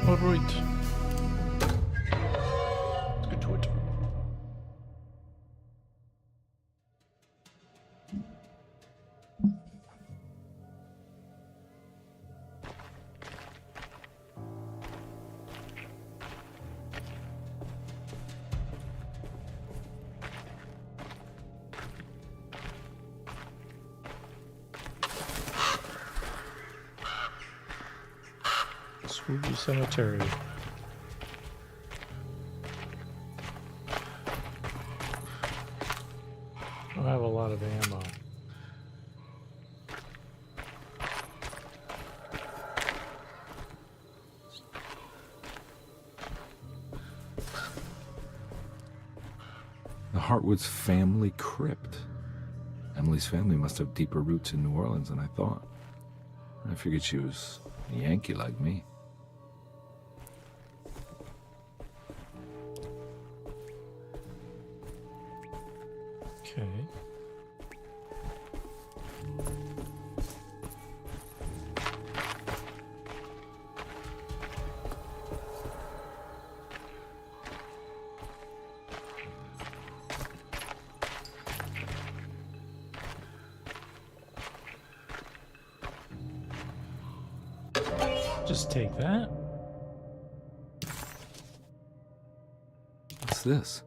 Alright. Let's get to it. Spooky Cemetery. I have a lot of ammo. The Hartwood's family crypt. Emily's family must have deeper roots in New Orleans than I thought. I figured she was a Yankee like me. Okay. Just take that. What's this?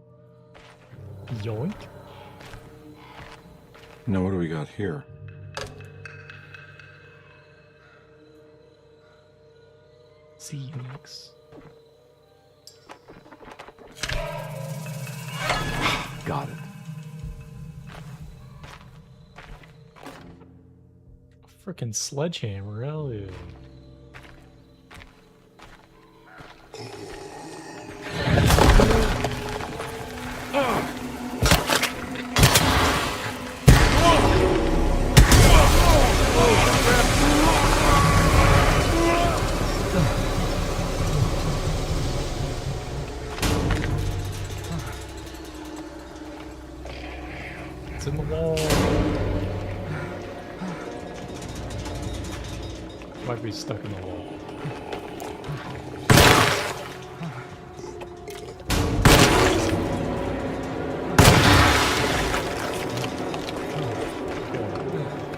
Yoink. Now what do we got here? See you next. Got it. Frickin' sledgehammer, hell yeah. It's in the wall. Might be stuck in the wall.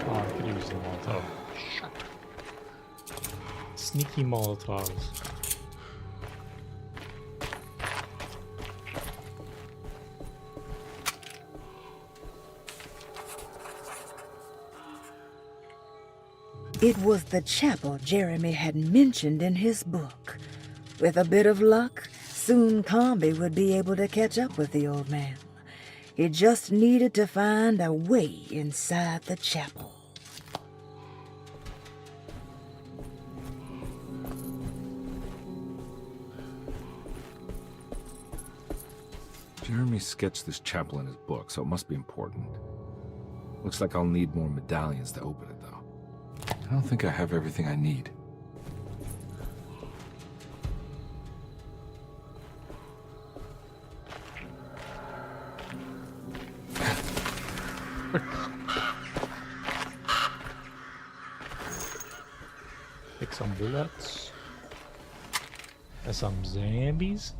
Oh, I could use the Molotov. Sneaky Molotovs. It was the chapel Jeremy had mentioned in his book. With a bit of luck, soon Comby would be able to catch up with the old man. He just needed to find a way inside the chapel. Jeremy sketched this chapel in his book, so it must be important. Looks like I'll need more medallions to open it, though. I don't think I have everything I need. Pick some bullets. And some zombies.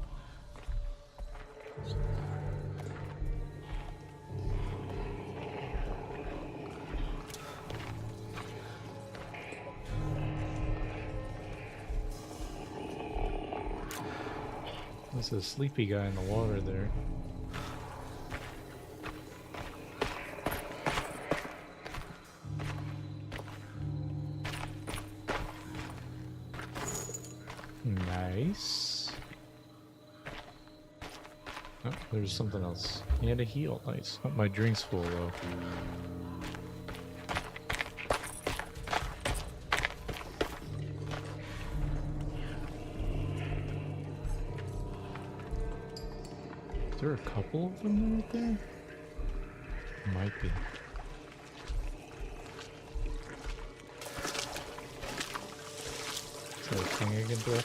There's a sleepy guy in the water there. Nice. Oh, there's something else. He had a heal. Nice. Oh, my drink's full though. Is there a couple of them right there? Might be. Is that a thing I can throw?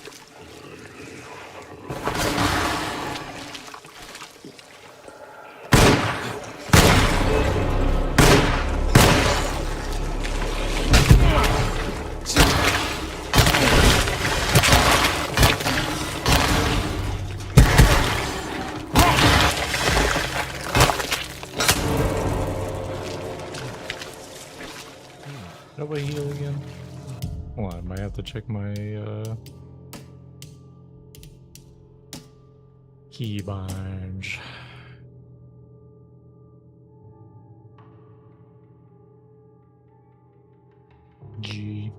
I heal again? Hold on, I might have to check my keybinds. G.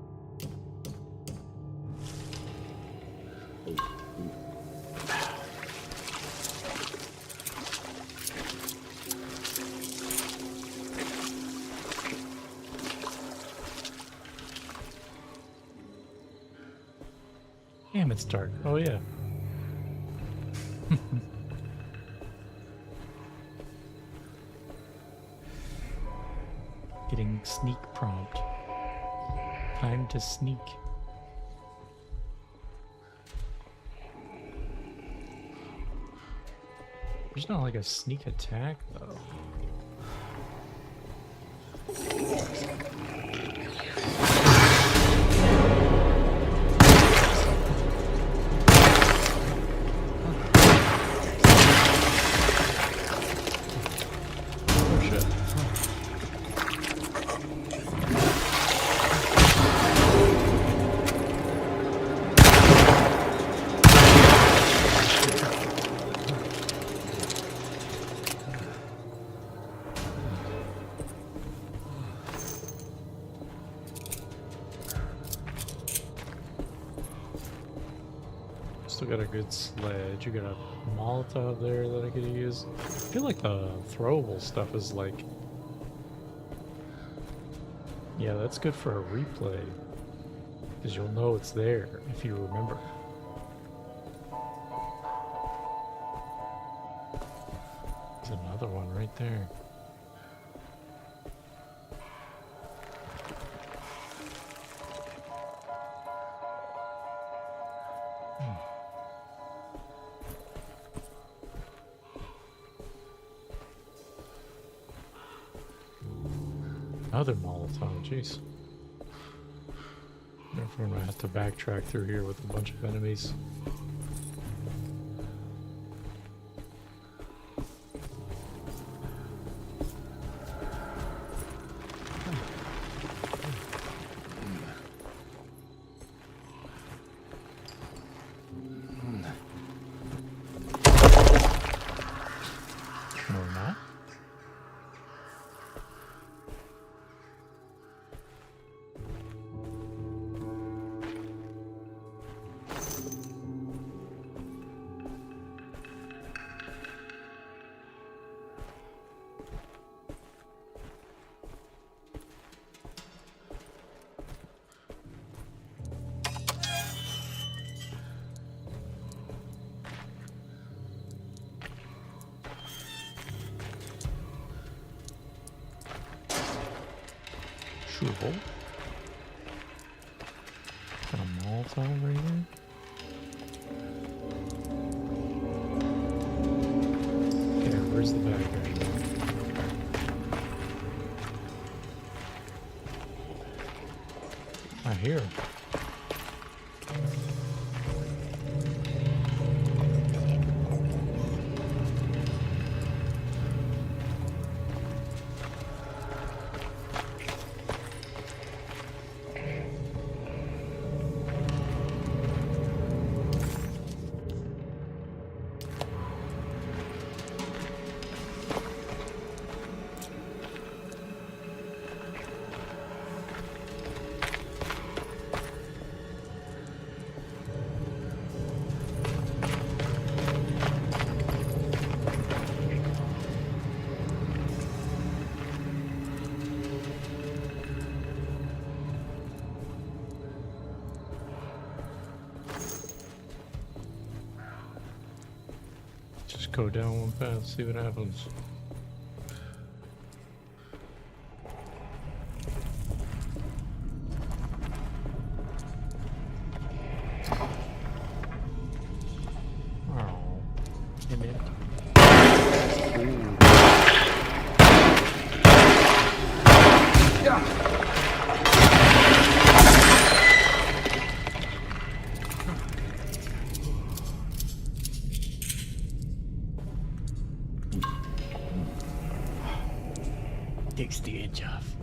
Damn, it's dark. Oh yeah. Getting sneak prompt. Time to sneak. There's not like a sneak attack though. Oh shit. Still got a good sledge. You got a Molotov there that I could use. I feel like the throwable stuff is like... Yeah, that's good for a replay. Because you'll know it's there if you remember. There's another one right there. Another Molotov, jeez. Therefore, I'm gonna have to backtrack through here with a bunch of enemies. Or not. Sure. Got a Molotov right here. Okay, where's the bag right now? I hear him. Just go down one path, see what happens. Oh, damn it. Takes the edge off.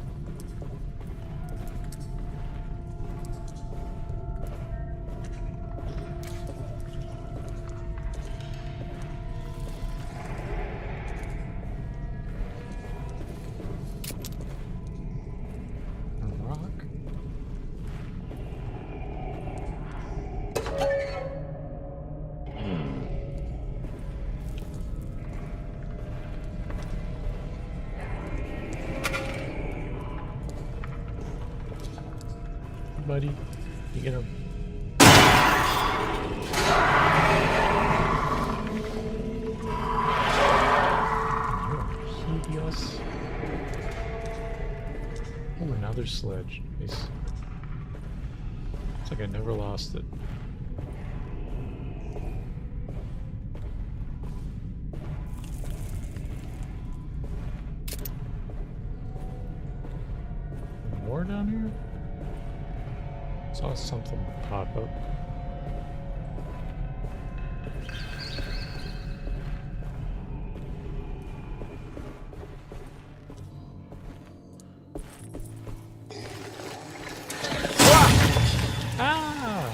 buddy. You get him. You're hideous. Oh, another sledge. Nice. It's like I never lost it. More down here? Saw something pop up. Ah!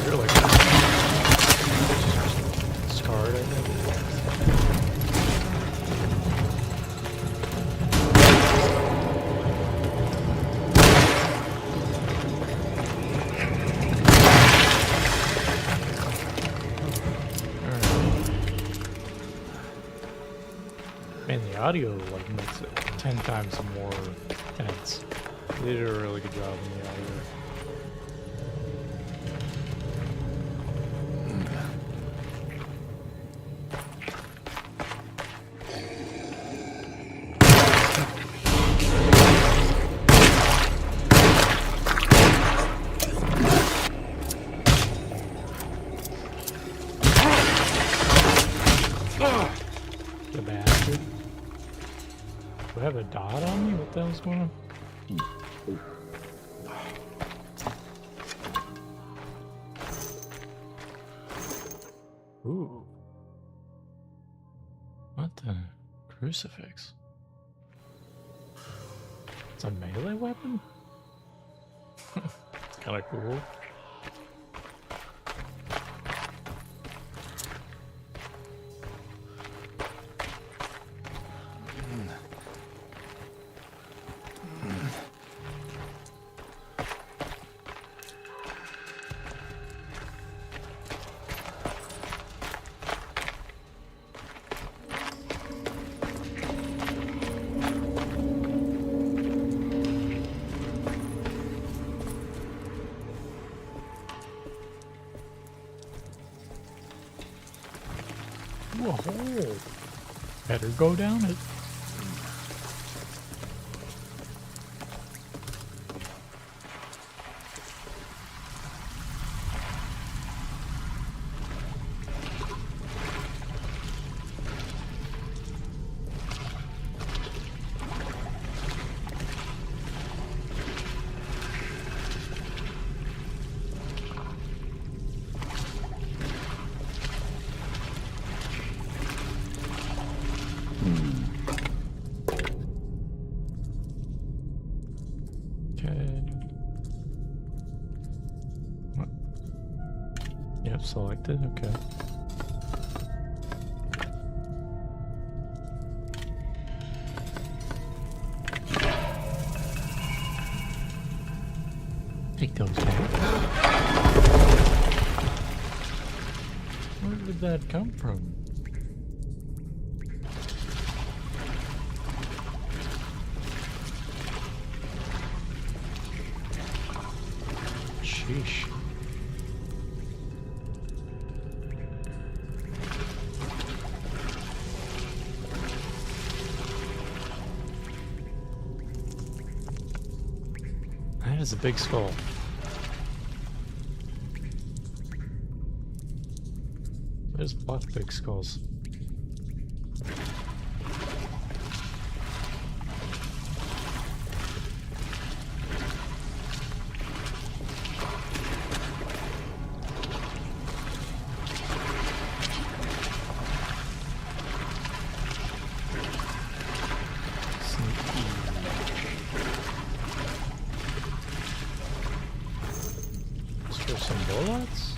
You're like scarred, I think. Man, the audio like makes it 10 times more tense. They did a really good job in the audio. The bastard. Do I have a dot on me? What the hell's going on? Ooh. What the? Crucifix. It's a melee weapon? It's kind of cool. Whoa. Better go down it. Okay. What? Yep, selected. Okay. Take those back. Where did that come from? Sheesh. That is a big skull. There's both big skulls. Let's throw some bullets.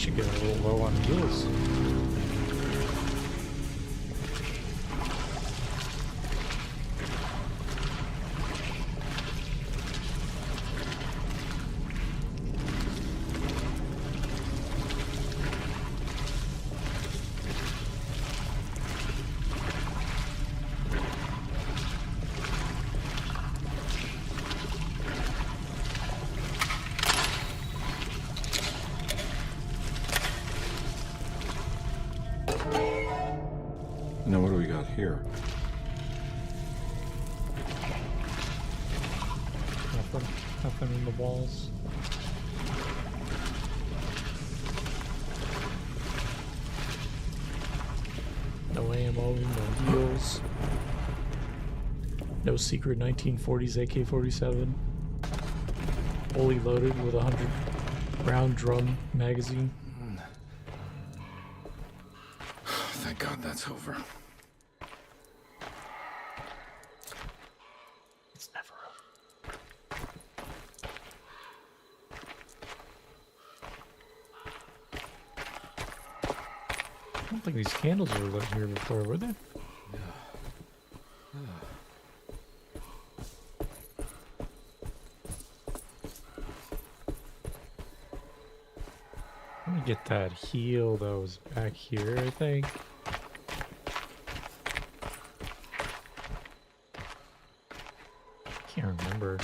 should get a little low on heals. Now what do we got here? Nothing in the walls. No ammo, no heals. No secret 1940s AK-47. Fully loaded with a 100-round drum magazine. Thank God that's over. It's never over. I don't think these candles were lit here before, were they? Let me get that heal that was back here, I think. Can't remember.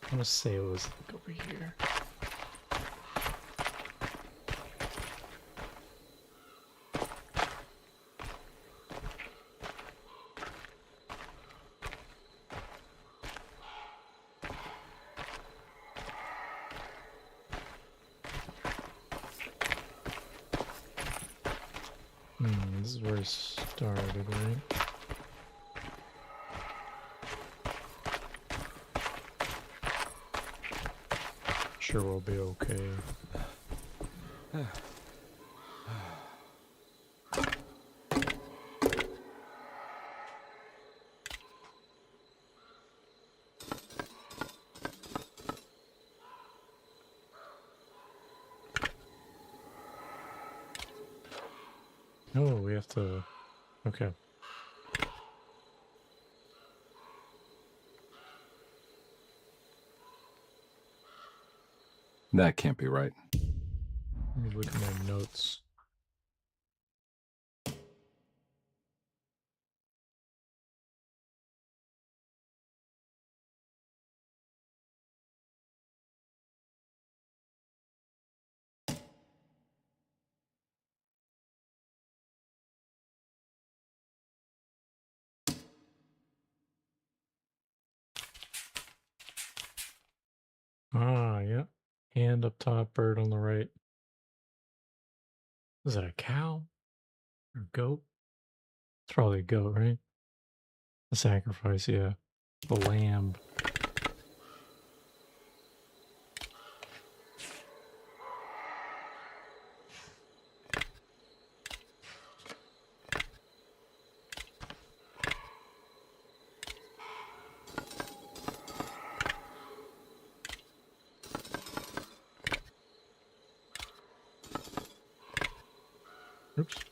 I'm gonna say it was like over here. This is where it started, right? Sure we'll be okay. No, we have to... Okay. That can't be right. Let me look at my notes. Ah, yeah. Hand up top, bird on the right. Is that a cow? Or a goat? It's probably a goat, right? A sacrifice, yeah. The lamb. Oops.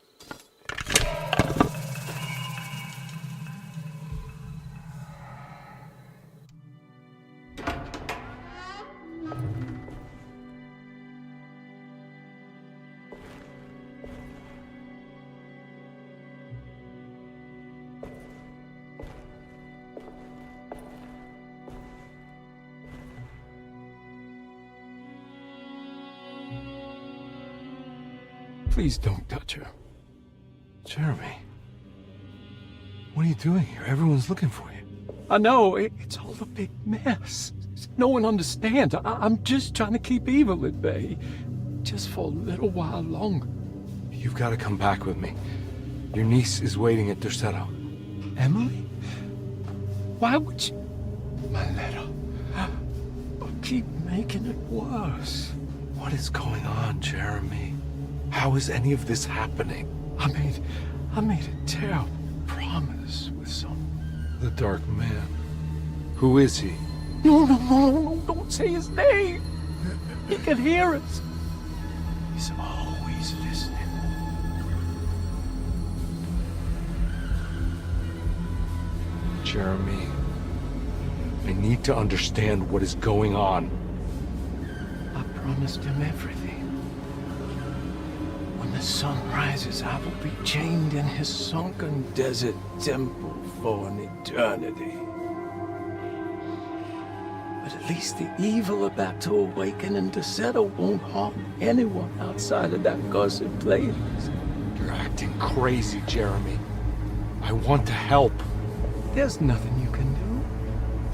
Please don't touch her. Jeremy. What are you doing here? Everyone's looking for you. I know, it's all a big mess. No one understands. I'm just trying to keep evil at bay. Just for a little while longer. You've got to come back with me. Your niece is waiting at Derceto. Emily? Why would you... My letter. Keep making it worse. What is going on, Jeremy? How is any of this happening? I made a terrible promise with The Dark Man. Who is he? No, don't say his name. He could hear us. He's always listening. Jeremy, I need to understand what is going on. I promised him everything. When the sun rises, I will be chained in his sunken desert temple for an eternity. But at least the evil about to awaken and to settle won't harm anyone outside of that cursed place. You're acting crazy, Jeremy. I want to help. There's nothing you can do.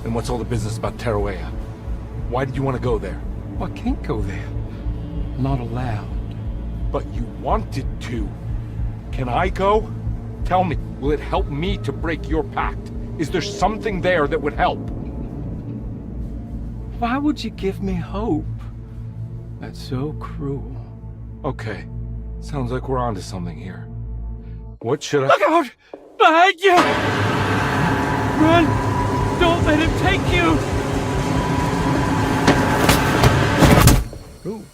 Then what's all the business about Teruya? Why did you want to go there? I can't go there. Not allowed. But you wanted to. Can I go? Tell me, will it help me to break your pact? Is there something there that would help? Why would you give me hope? That's so cruel. Okay, sounds like we're onto something here. What should I— Look out! Behind you! Run! Don't let him take you! Ooh.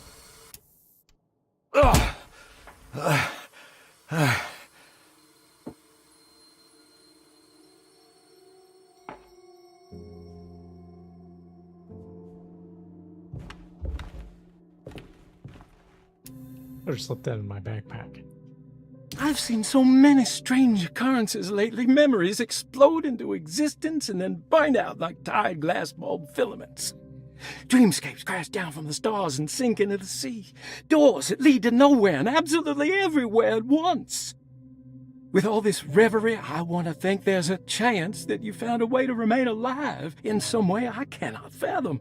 I just slipped that in my backpack. I've seen so many strange occurrences lately. Memories explode into existence and then burn out like tired glass bulb filaments. Dreamscapes crash down from the stars and sink into the sea. Doors that lead to nowhere and absolutely everywhere at once. With all this reverie, I want to think there's a chance that you found a way to remain alive in some way I cannot fathom.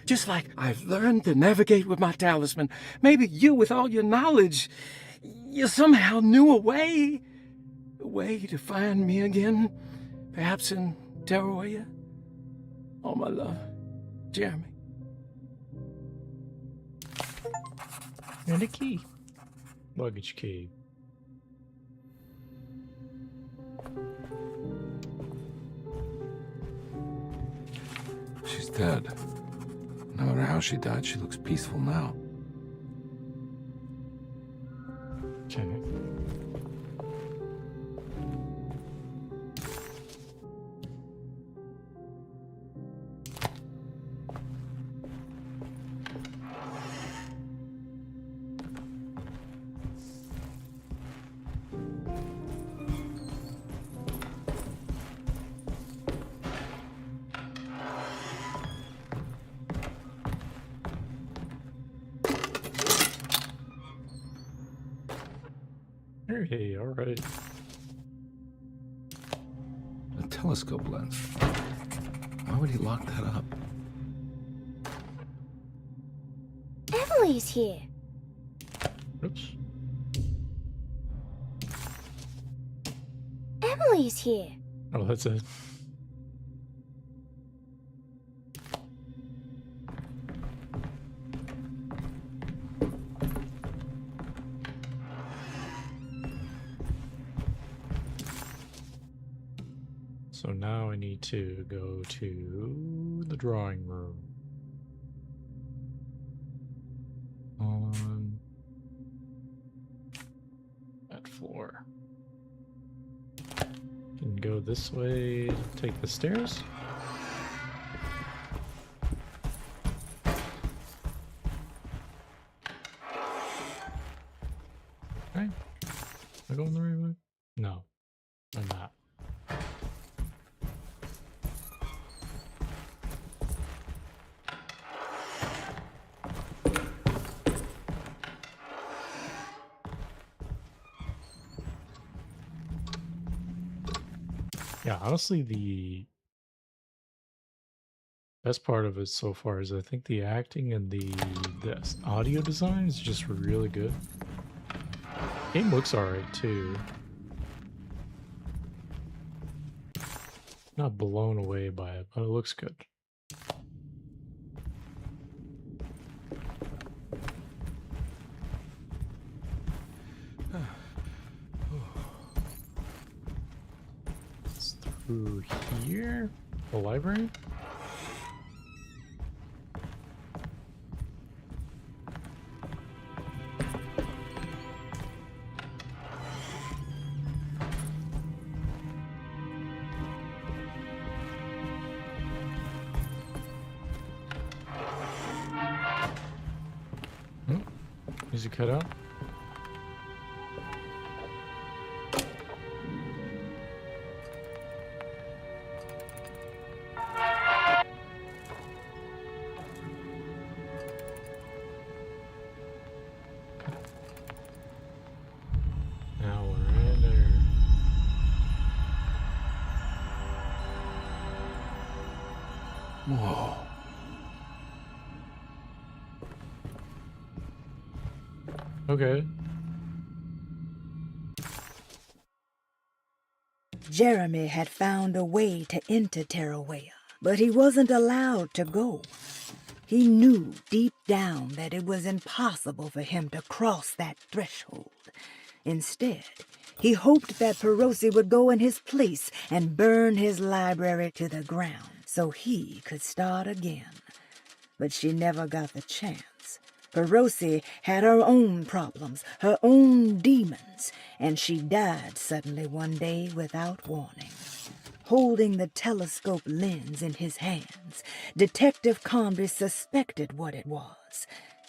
Just like I've learned to navigate with my talisman. Maybe you, with all your knowledge, you somehow knew a way to find me again. Perhaps in Teruya. All my love, Jeremy. And a key. Luggage key. She's dead. No matter how she died, she looks peaceful now. Okay. Hey, all right. A telescope lens. Why would he lock that up? Emily's here. Oops. Emily's here. Oh, that's it. So now I need to go to the drawing room. On that floor. Can go this way, take the stairs. Okay. Am I going the right way? No, I'm not. Yeah, honestly, the best part of it so far is I think the acting and the audio design is just really good. Game looks alright too. Not blown away by it, but it looks good. It's through here? The library? Easy cutout. Now we're right there. Whoa. Okay. Jeremy had found a way to enter Tarawea, but he wasn't allowed to go. He knew deep down that it was impossible for him to cross that threshold. Instead, he hoped that Perosi would go in his place and burn his library to the ground so he could start again. But she never got the chance. Perosi had her own problems, her own demons, and she died suddenly one day without warning. Holding the telescope lens in his hands, Detective Comby suspected what it was.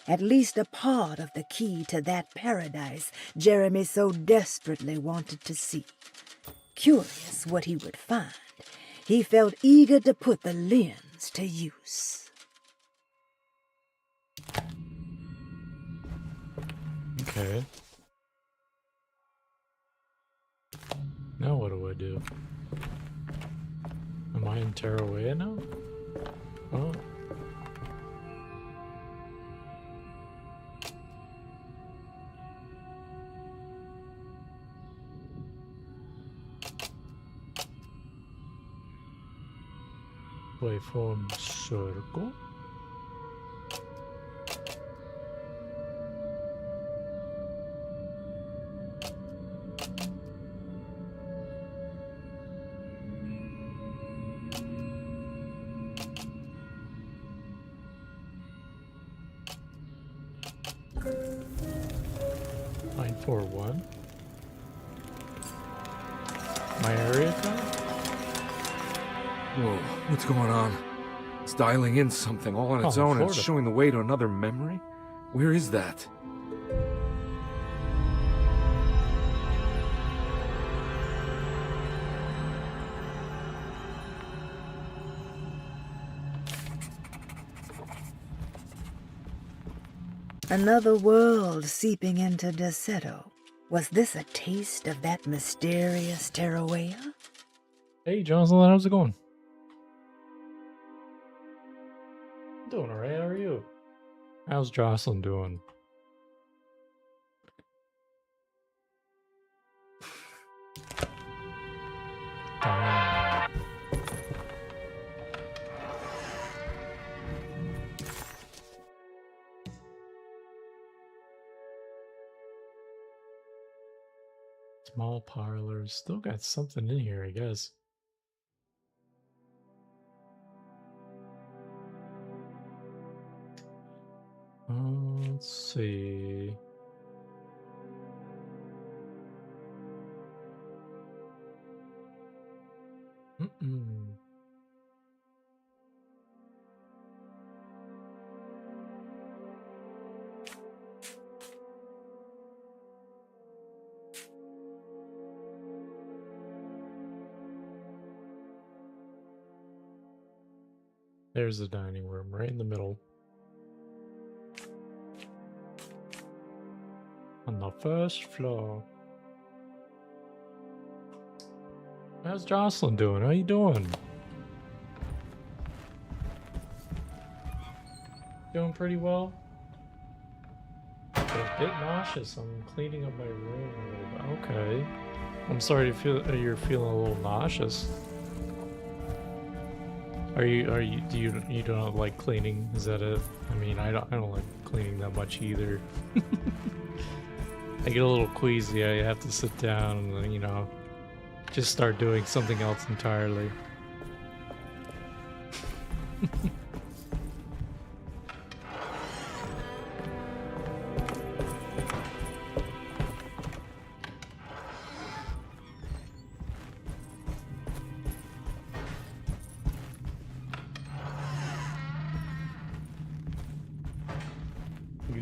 At least a part of the key to that paradise Jeremy so desperately wanted to see. Curious what he would find, he felt eager to put the lens to use. Okay. Now what do I do? Am I in Tarawea now? Oh. Waveform circle. Line 4-1. My area code? Whoa, what's going on? It's dialing in something all on its Oh, own and it's Florida. showing the way to another memory? Where is that? Another world seeping into Deseto. Was this a taste of that mysterious Tarawea? Hey, Johnson, how's it going? Doing alright, how are you? How's Jocelyn doing? Damn. Small parlors. Still got something in here, I guess. Let's see. Mm-mm. There's the dining room, right in the middle. On the first floor. How's Jocelyn doing? How you doing? Doing pretty well? I'm a bit nauseous. I'm cleaning up my room a little bit. Okay. I'm sorry to feel you're feeling a little nauseous. You don't like cleaning? Is that it? I mean, I don't like cleaning that much either. I get a little queasy. I have to sit down and, you know, just start doing something else entirely.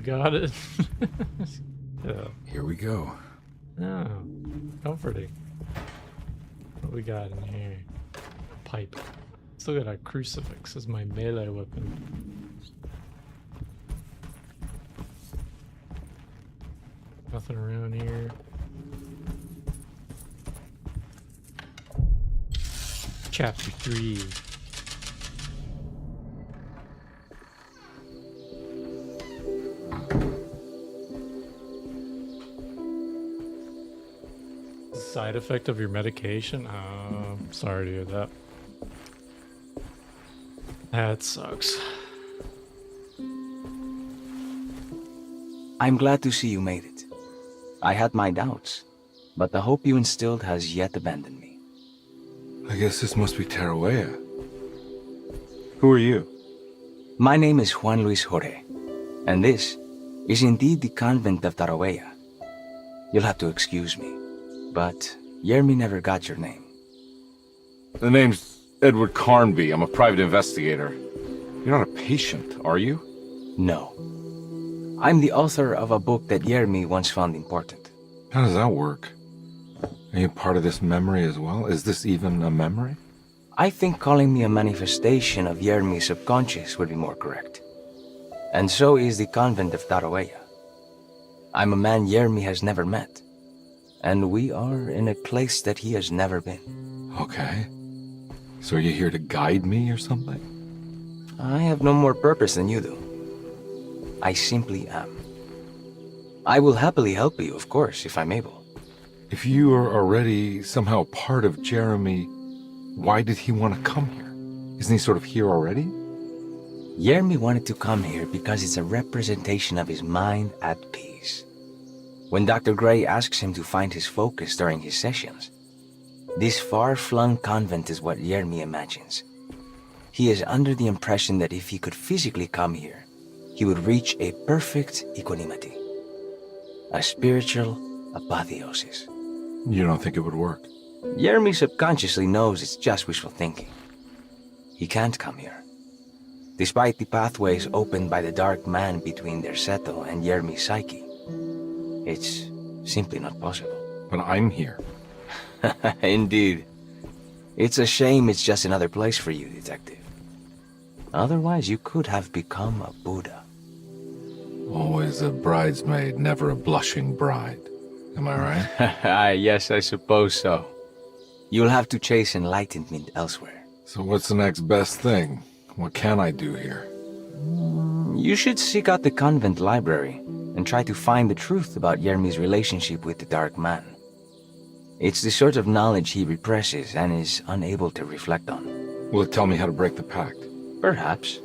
got it. Yeah. Here we go. Oh, comforting. What we got in here? Pipe. Still got a crucifix as my melee weapon. Nothing around here. Chapter 3. Side effect of your medication? Oh, sorry to hear that. That sucks. I'm glad to see you made it. I had my doubts, but the hope you instilled has yet abandoned me. I guess this must be Tarawea. Who are you? My name is Juan Luis Jorge, and this is indeed the convent of Tarawea. You'll have to excuse me, but Yermi never got your name. The name's Edward Carnby. I'm a private investigator. You're not a patient, are you? No. I'm the author of a book that Yermi once found important. How does that work? Are you part of this memory as well? Is this even a memory? I think calling me a manifestation of Yermi's subconscious would be more correct. And so is the convent of Tarawea. I'm a man Yermi has never met, and we are in a place that he has never been. Okay. So are you here to guide me or something? I have no more purpose than you do. I simply am. I will happily help you, of course, if I'm able. If you are already somehow part of Jeremy, why did he want to come here? Isn't he sort of here already? Yermi wanted to come here because it's a representation of his mind at peace. When Dr. Gray asks him to find his focus during his sessions, this far-flung convent is what Yermi imagines. He is under the impression that if he could physically come here, he would reach a perfect equanimity, a spiritual apotheosis. You don't think it would work? Yermi subconsciously knows it's just wishful thinking. He can't come here. Despite the pathways opened by the dark man between Derceto and Yermi's psyche, it's simply not possible. But I'm here. Indeed. It's a shame it's just another place for you, Detective. Otherwise, you could have become a Buddha. Always a bridesmaid, never a blushing bride. Am I right? Yes, I suppose so. You'll have to chase enlightenment elsewhere. So what's the next best thing? What can I do here? You should seek out the convent library and try to find the truth about Yermi's relationship with the Dark Man. It's the sort of knowledge he represses and is unable to reflect on. Will it tell me how to break the pact? Perhaps.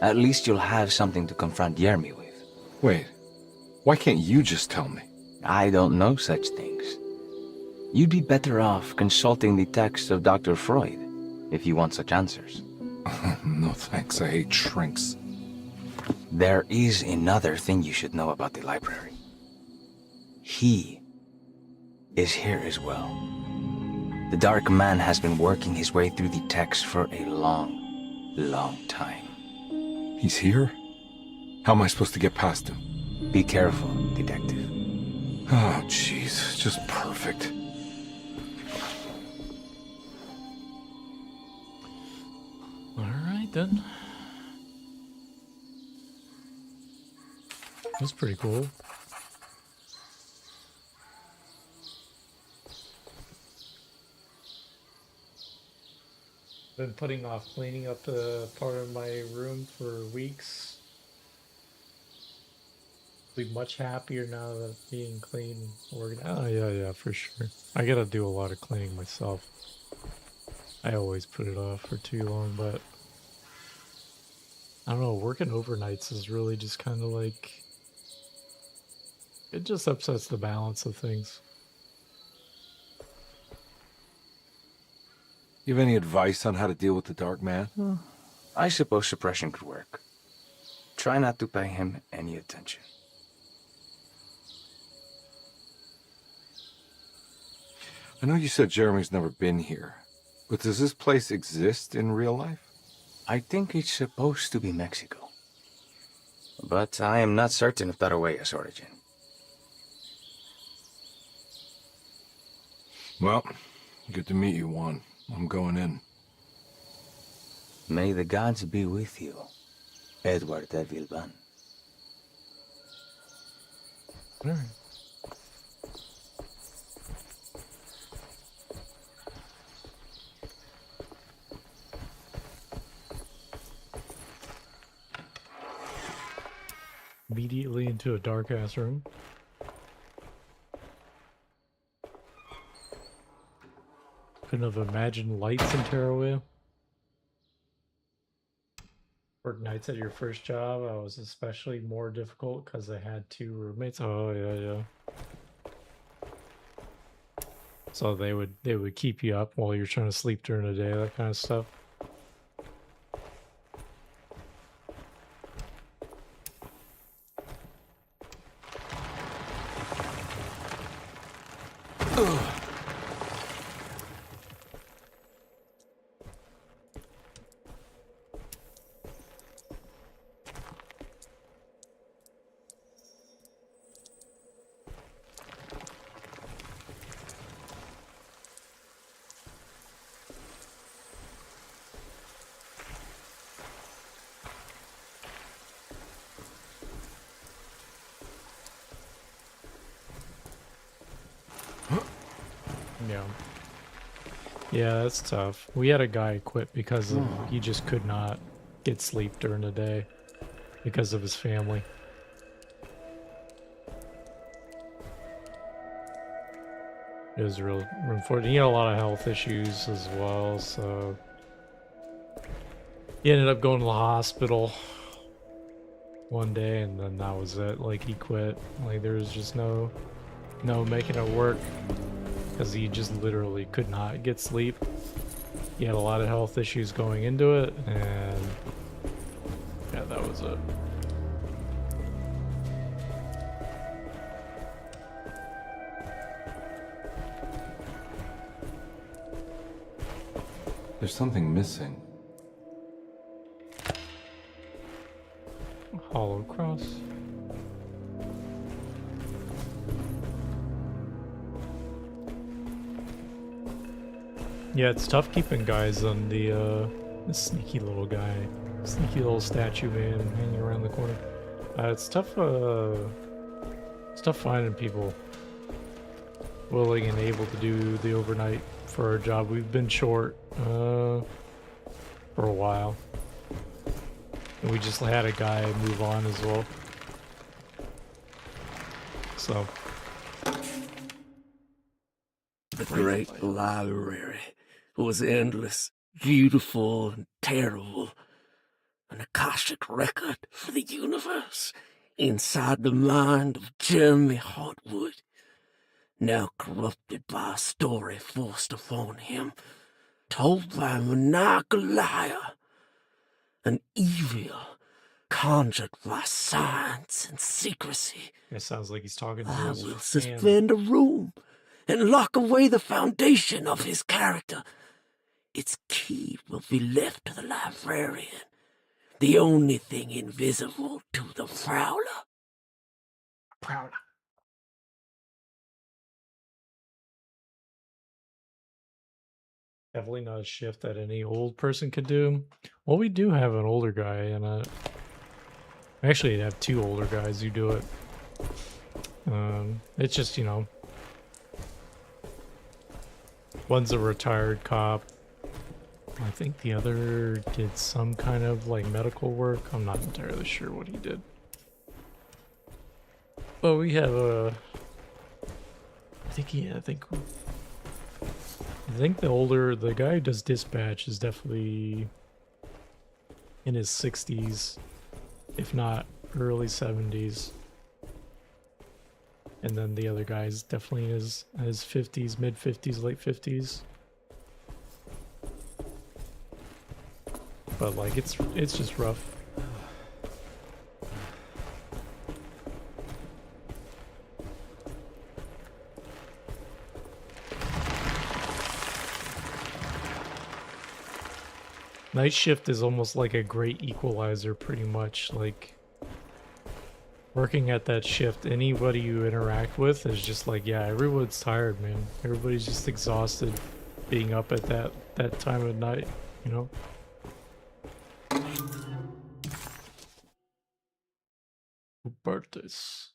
At least you'll have something to confront Yermi with. Wait, why can't you just tell me? I don't know such things. You'd be better off consulting the text of Dr. Freud if you want such answers. No thanks, I hate shrinks. There is another thing you should know about the library. He is here as well. The Dark Man has been working his way through the text for a long time. He's here? How am I supposed to get past him? Be careful, Detective. Oh, jeez, just perfect. Alright then. That's pretty cool. Been putting off cleaning up the part of my room for weeks. Be much happier now that it's being clean and organized. Oh yeah, for sure. I gotta do a lot of cleaning myself. I always put it off for too long, but I don't know, working overnights is really just kind of like, it just upsets the balance of things. You have any advice on how to deal with the Dark Man? I suppose suppression could work. Try not to pay him any attention. I know you said Jeremy's never been here, but does this place exist in real life? I think it's supposed to be Mexico. but I am not certain of Tarawaya's origin. Well, good to meet you, Juan. I'm going in. May the gods be with you, Edward de Vilban. Alright. Immediately into a dark ass room. Couldn't have imagined lights in Tarawih. Work nights at your first job. I was especially more difficult because I had 2 roommates. Oh yeah. So they would keep you up while you're trying to sleep during the day, that kind of stuff. Yeah. Yeah, that's tough. We had a guy quit because of, he just could not get sleep during the day because of his family. It was real unfortunate. He had a lot of health issues as well, so he ended up going to the hospital one day, and then that was it. Like, he quit. Like, there was just no making it work. Because he just literally could not get sleep. He had a lot of health issues going into it, and yeah, that was it. There's something missing. Hollow cross. Yeah, it's tough keeping guys on the sneaky little guy, sneaky little statue man hanging around the corner. It's tough finding people willing and able to do the overnight for our job. We've been short for a while, and we just had a guy move on as well. So the great library was endless, beautiful, and terrible. An Akashic record for the universe inside the mind of Jeremy Hartwood, now corrupted by a story forced upon him, told by a maniacal liar, an evil conjured by science and secrecy. it sounds like he's talking to I his will fan. suspend a room and lock away the foundation of his character. Its key will be left to the librarian, the only thing invisible to the Prowler. Prowler. Definitely not a shift that any old person could do. Well, we do have an older guy, and we actually have 2 older guys who do it. It's just, you know, one's a retired cop. I think the other did some kind of like medical work. I'm not entirely sure what he did. But we have a. I think the guy who does dispatch is definitely in his 60s, if not early 70s. And then the other guy is definitely in his 50s, mid 50s, late 50s. But like it's just rough. Night shift is almost like a great equalizer, pretty much. Like, Working at that shift, anybody you interact with is just like, yeah, everyone's tired, man. Everybody's just exhausted being up at that time of night, you know? Hubertus.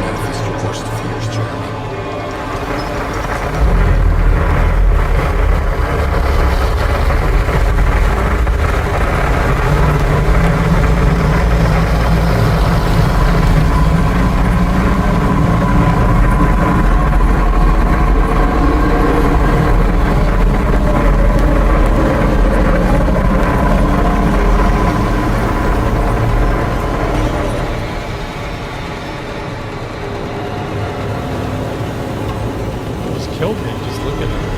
Manifest your worst fears, Jeremy. Just killed me just looking at it.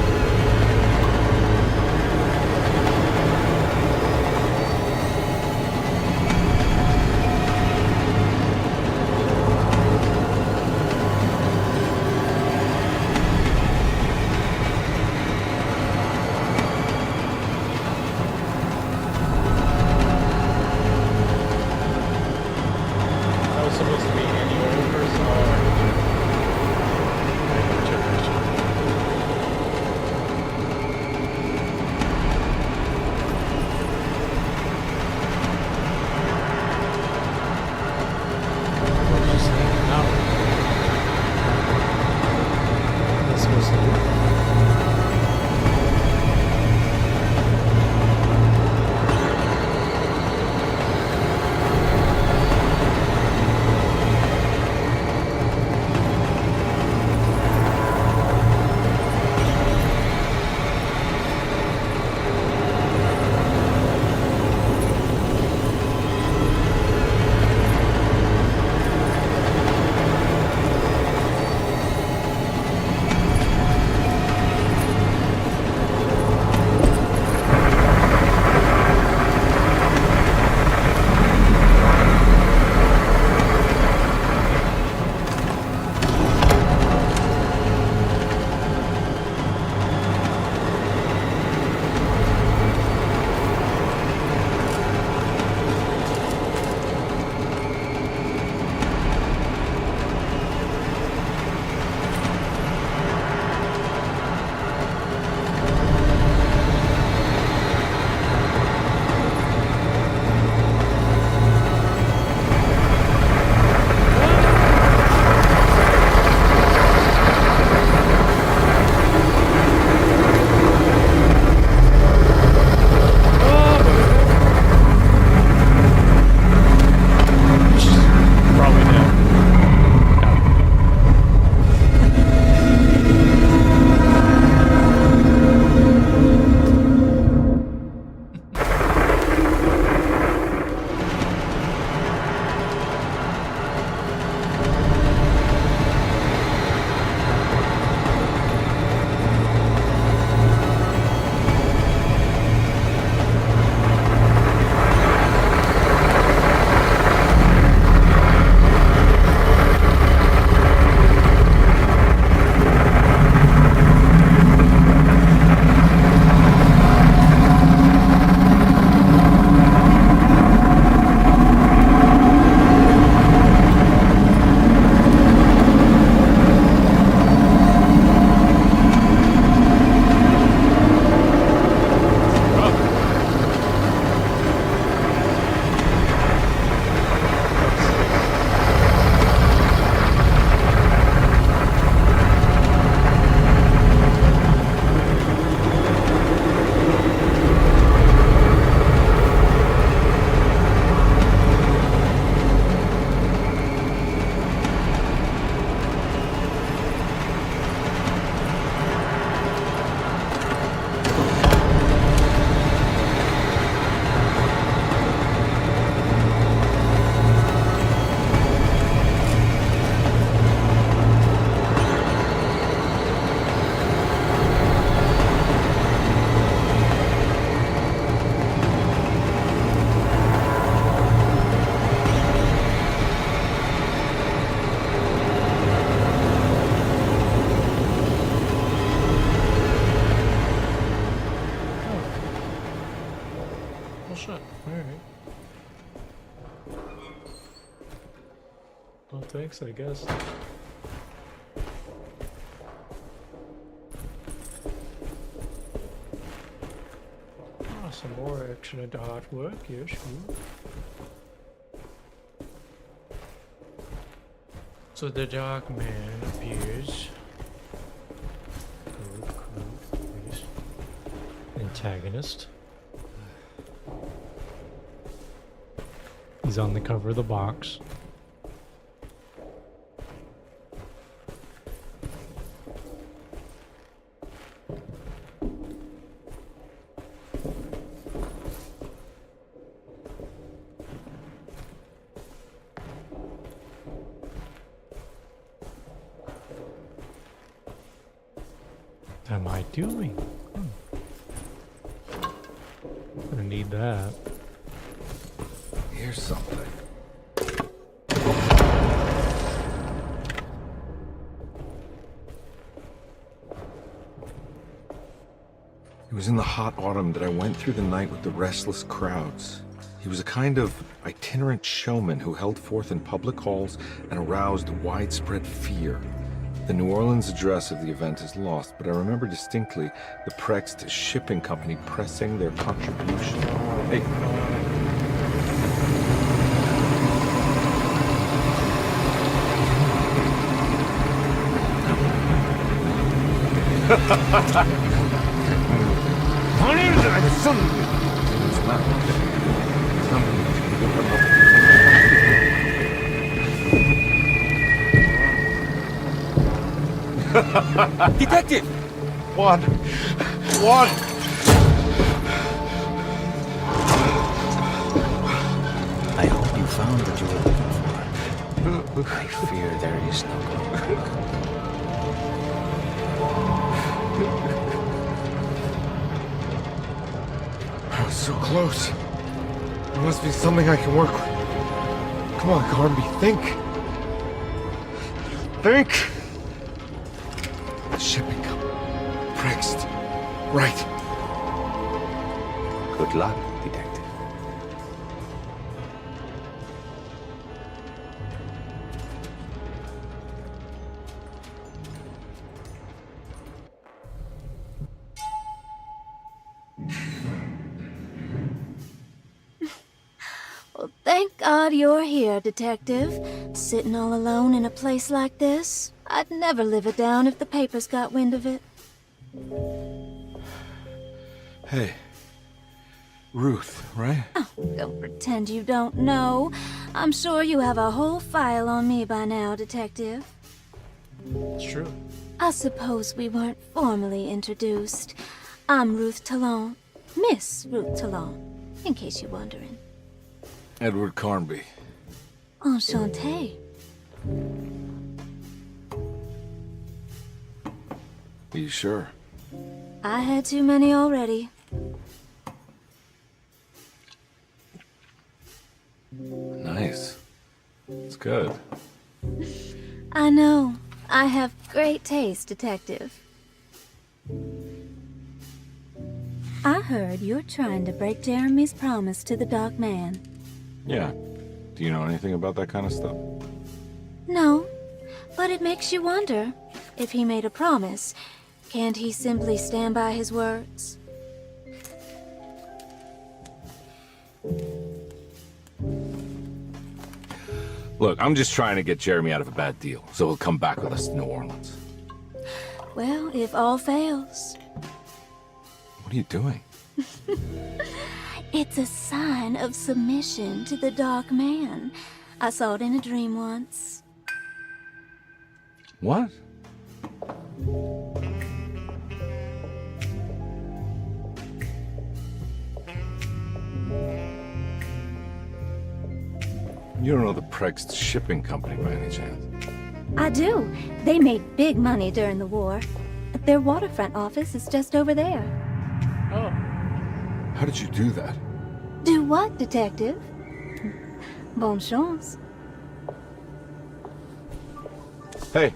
That was supposed to be any old person. I gotcha, gotcha. shit. Alright. Well, thanks, I guess. Ah, some more excellent artwork, yes, sure. So the Dark Man appears. Cool, yes. Antagonist. He's on the cover of the box. What am I doing? Gonna need that. Here's something. It was in the hot autumn that I went through the night with the restless crowds. He was a kind of itinerant showman who held forth in public halls and aroused widespread fear. The New Orleans address of the event is lost, but I remember distinctly the Prext Shipping Company pressing their contribution. Hey. Detective! One! I hope you found what you were looking for. I fear there is no going back. I was so close. There must be something I can work with. Come on, Garnby, think! Think! The shipping company. Prext. Right. Good luck, Detective. Well, thank God you're here, Detective. Sitting all alone in a place like this. I'd never live it down if the papers got wind of it. Hey. Ruth, right? Oh, don't pretend you don't know. I'm sure you have a whole file on me by now, Detective. It's true. I suppose we weren't formally introduced. I'm Ruth Talon. Miss Ruth Talon, in case you're wondering. Edward Carnby. Enchanté. Are you sure? I had too many already. Nice. It's good. I know. I have great taste, Detective. I heard you're trying to break Jeremy's promise to the Dark Man. Yeah. Do you know anything about that kind of stuff? No, but it makes you wonder. If he made a promise, can't he simply stand by his words? Look, I'm just trying to get Jeremy out of a bad deal, so he'll come back with us to New Orleans. Well, if all fails, What are you doing? it's a sign of submission to the Dark Man. I saw it in a dream once. What? You don't know the Prext Shipping Company by any chance? I do. They made big money during the war. Their waterfront office is just over there. Oh. How did you do that? Do what, Detective? Bonne chance. Hey,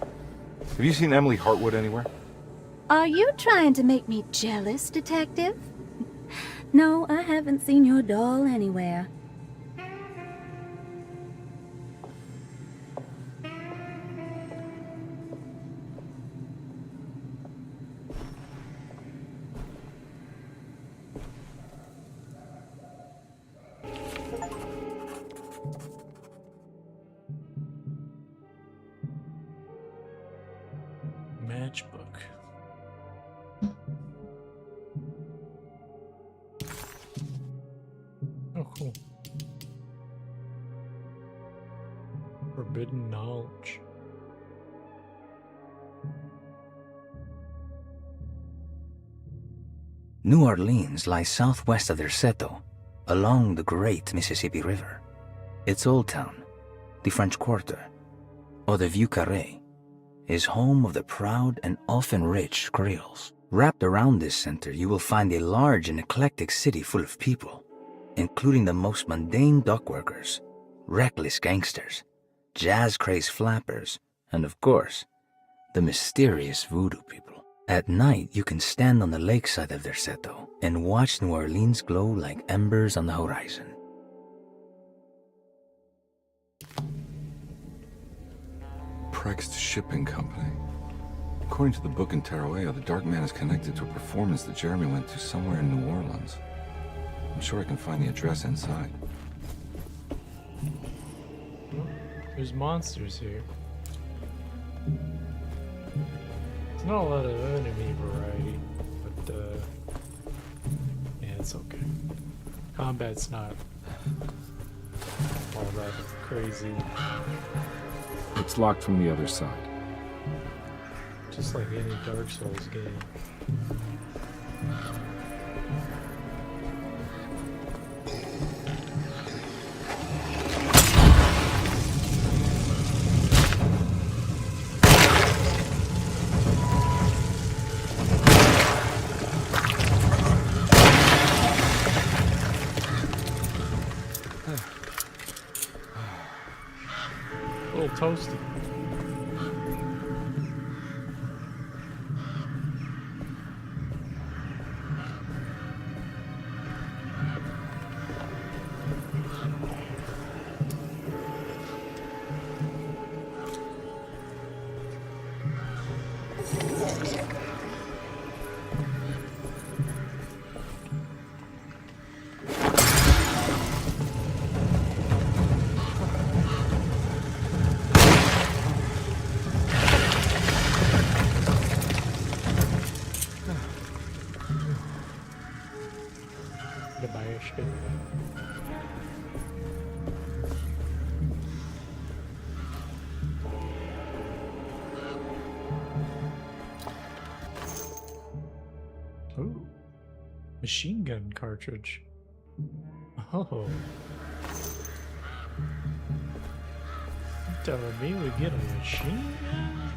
have you seen Emily Hartwood anywhere? Are you trying to make me jealous, Detective? No, I haven't seen your doll anywhere. Matchbook. Oh, cool. Forbidden knowledge. New Orleans lies southwest of Derceto, along the great Mississippi River. Its Old Town, the French Quarter, or the Vieux Carré, is home of the proud and often rich Creoles. Wrapped around this center, you will find a large and eclectic city full of people, including the most mundane dock workers, reckless gangsters, jazz-crazed flappers, and of course, the mysterious voodoo people. At night, you can stand on the lakeside of Derceto and watch New Orleans glow like embers on the horizon. Prext Shipping Company. According to the book in Taroueo, the Dark Man is connected to a performance that Jeremy went to somewhere in New Orleans. I'm sure I can find the address inside. There's monsters here. There's not a lot of enemy variety, but yeah, it's okay. Combat's not all that crazy. It's locked from the other side. Just like any Dark Souls game. A little toasty. Goodbye, shit. Ooh. Machine gun cartridge. Oh. You telling me we get a machine gun?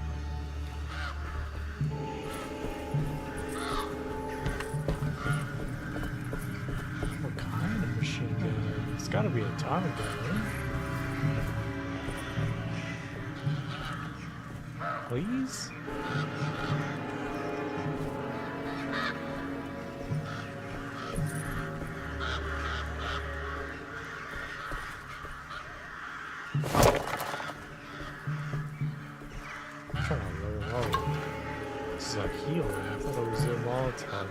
What kind of machine gun? It's gotta be a Tommy gun, right? Please? I'm trying to learn. Oh, this is a healer. I thought it was a Molotov.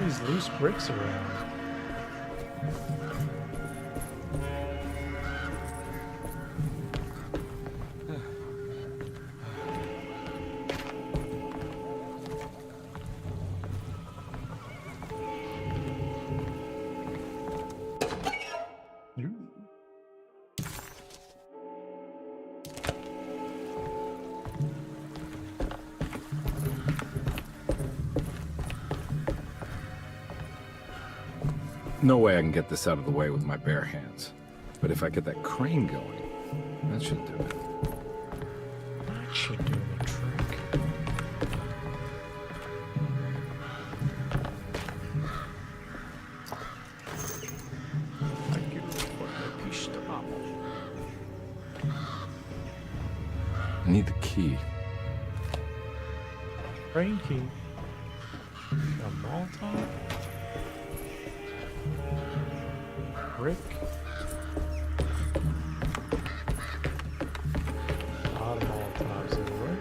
these loose bricks around? No way I can get this out of the way with my bare hands. But if I get that crane going, that should do it. That should do the trick. Thank you for the piece of apple. I need the key. Crane key. A Molotov? Brick? A lot of Molotovs everywhere.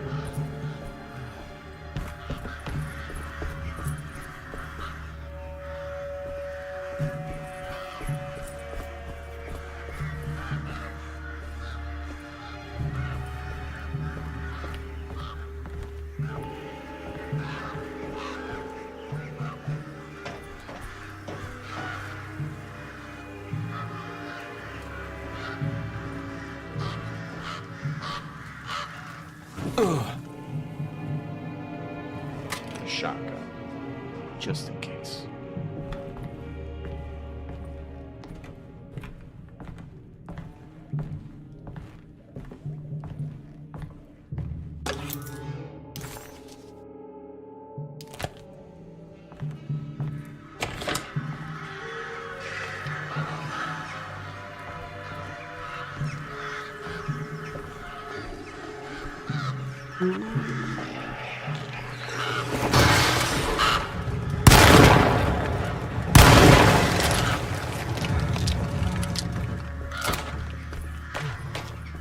A shotgun, just in case.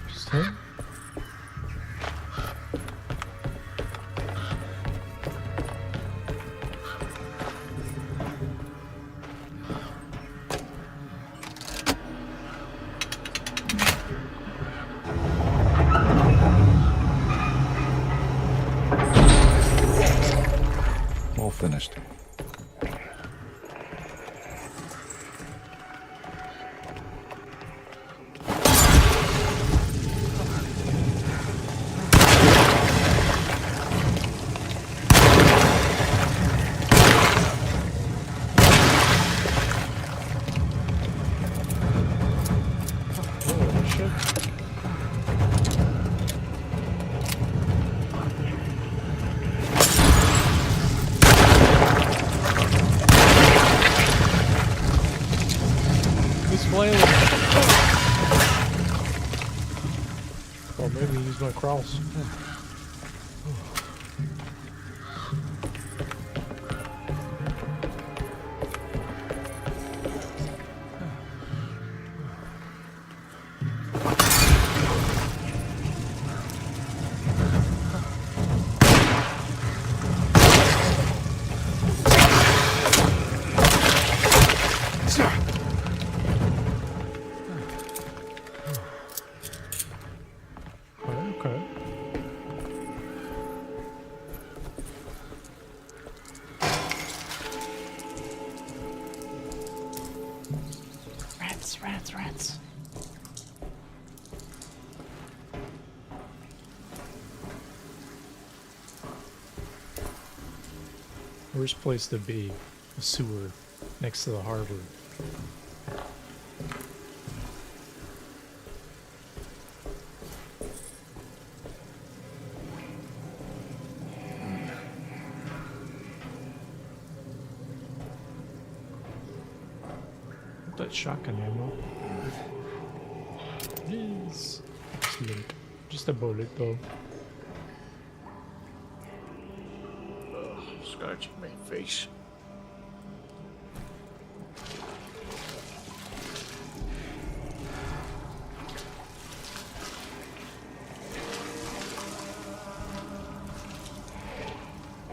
Just him? All finished. Oh, shit. He's flailing. Or maybe use my cross. Okay. Rats. Worst place to be, a sewer next to the harbor. That shotgun ammo. Yes. Excellent. Just a bullet though. Scratching my face.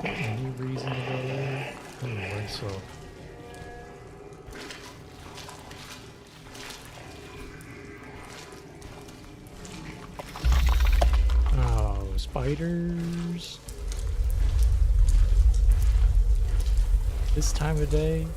Any reason to go there? I don't think so. spiders. This time of day.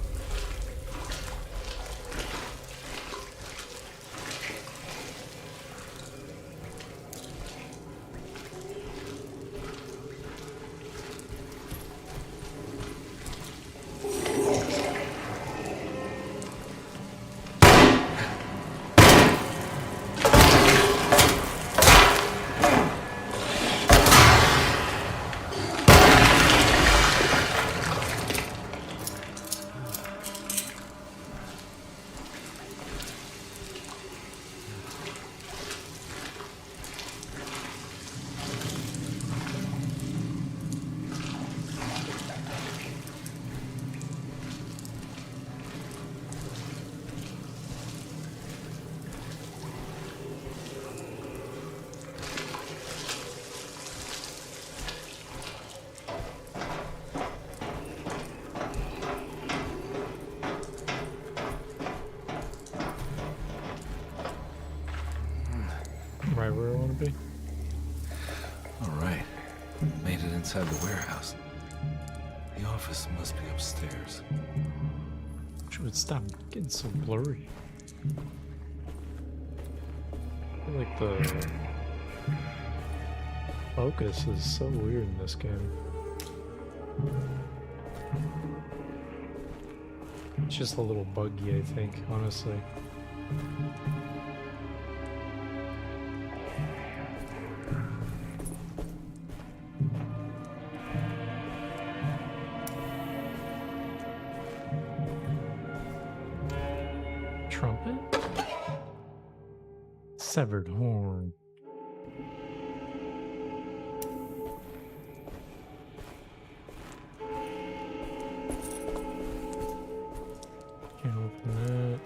Right where I want to be. All right. Made it inside the warehouse. The office must be upstairs. Wish it would stop getting so blurry. I feel like the focus is so weird in this game. It's just a little buggy, I think, honestly. Trumpet? Severed horn. Can't open that.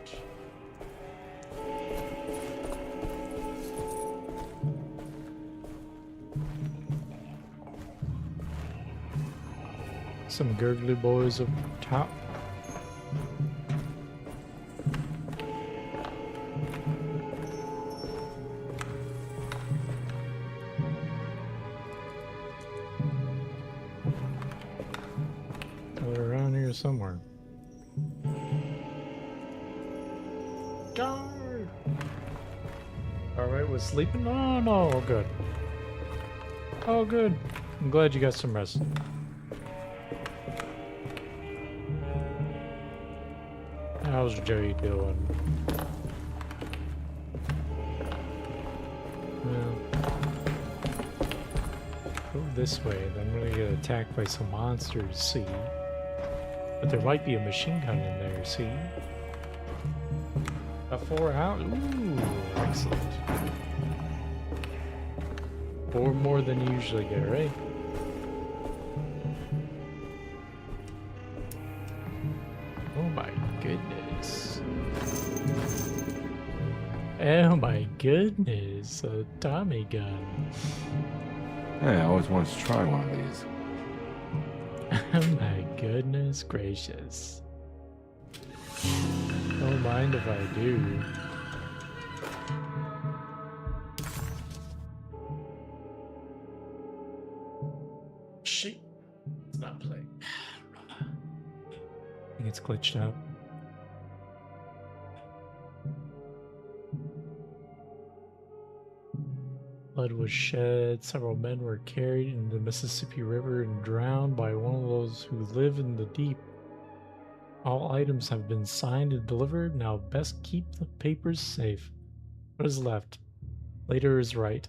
Some gurgly boys up top. They're around here somewhere. Guard! Alright, was sleeping? Oh no, oh, good. Oh good. I'm glad you got some rest. How's Joey doing? Well, go this way, then I'm gonna get attacked by some monsters, see? But there might be a machine gun in there, see? A 4 out? Ooh, excellent. 4 more than you usually get, right? Oh my goodness. Oh my goodness, a Tommy gun. Hey, I always wanted to try one of these. Oh my goodness gracious. Don't mind if I do. Shit. It's not playing. I think it's glitched out. Blood was shed, several men were carried in the Mississippi River and drowned by one of those who live in the deep. All items have been signed and delivered, now best keep the papers safe. What is left? Later is right.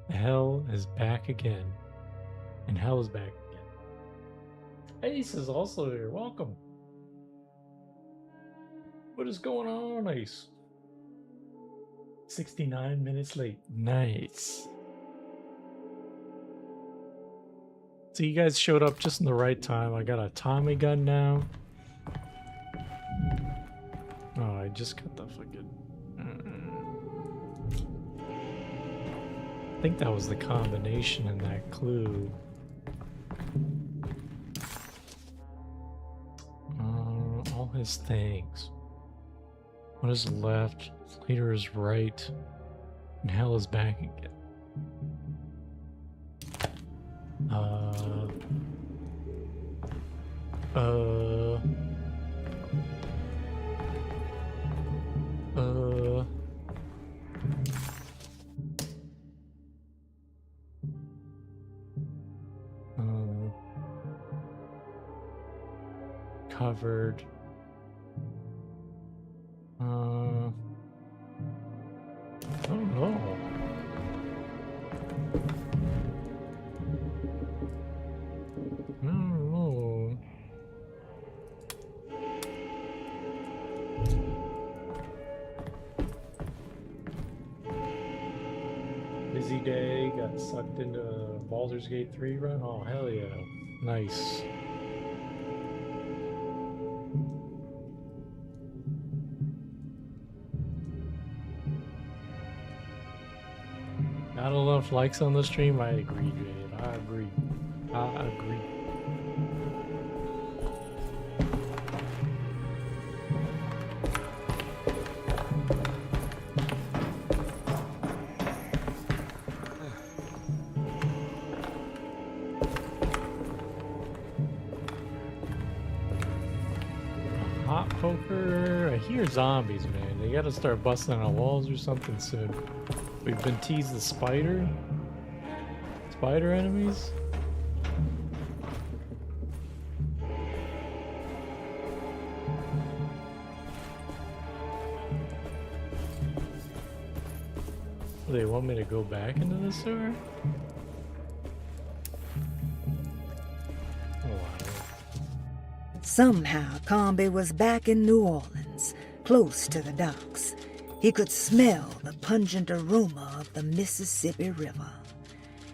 Hell is back again. And hell is back again. Ace is also here, welcome. What is going on, Ace? 69 minutes late. Nice. So you guys showed up just in the right time. I got a Tommy gun now. Oh, I just got the fucking... I think that was the combination in that clue. All his things. What is left? Later is right. And hell is back again. Uh. Covered. I don't know. I don't know. Busy day, got sucked into Baldur's Gate 3 run. Oh, hell yeah. Nice. Not enough likes on the stream? I agree, Jade. I agree. I agree. Hot poker? I hear zombies, man. They gotta start busting on walls or something soon. We've been teased the spider? Spider enemies? They want me to go back into the sewer? Oh, wow. Somehow, Comby was back in New Orleans, close to the docks. He could smell the pungent aroma of the Mississippi River.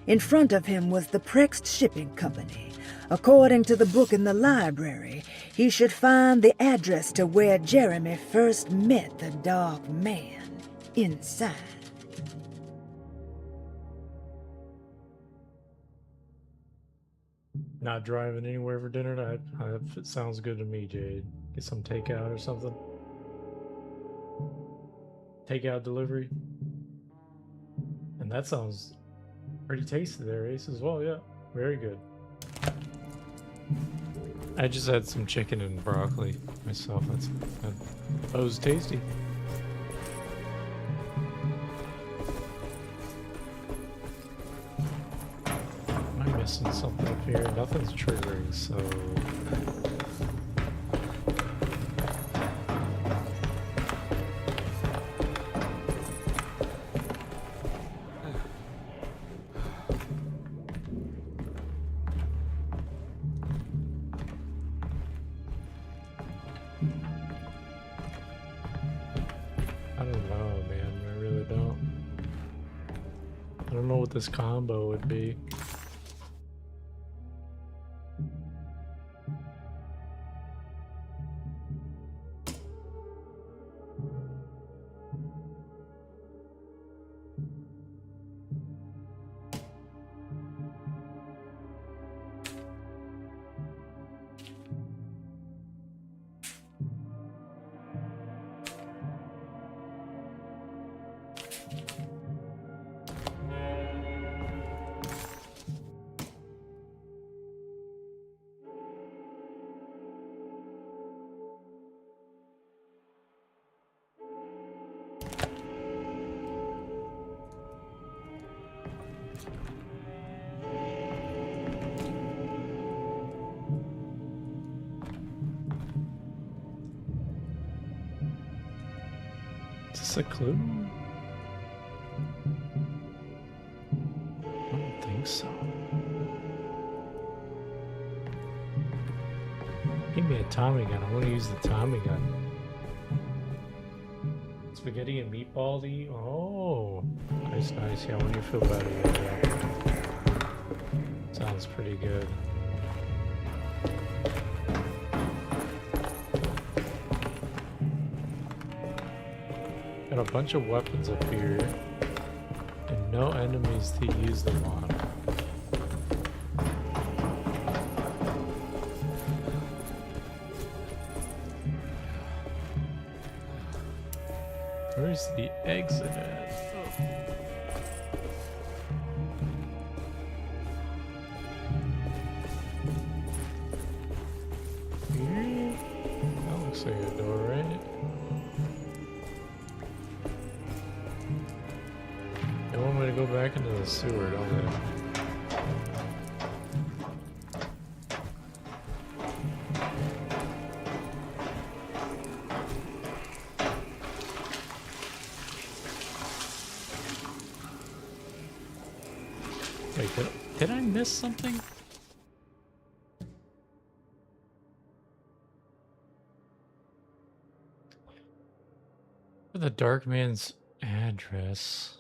In front of him was the Prext Shipping Company. According to the book in the library, he should find the address to where Jeremy first met the dark man inside. Not driving anywhere for dinner? That sounds good to me, Jade. Get some takeout or something? Takeout delivery? And that sounds pretty tasty there, Ace, as well. Yeah, very good. I just had some chicken and broccoli myself. That was tasty. Am I missing something up here? Nothing's triggering, so... I don't know, man. I really don't. I don't know what this combo would be. Is this a clue? I don't think so. Give me a Tommy gun. I want to use the Tommy gun. Spaghetti and meatball to eat? Oh, nice, nice. Yeah, when you feel better, yeah. Sounds pretty good. Got a bunch of weapons up here, and no enemies to use them on. Where's the exit at? Oh. Looks like a door, right? They want me to go back into the sewer, don't they? Wait, did I miss something? For the Dark Man's address.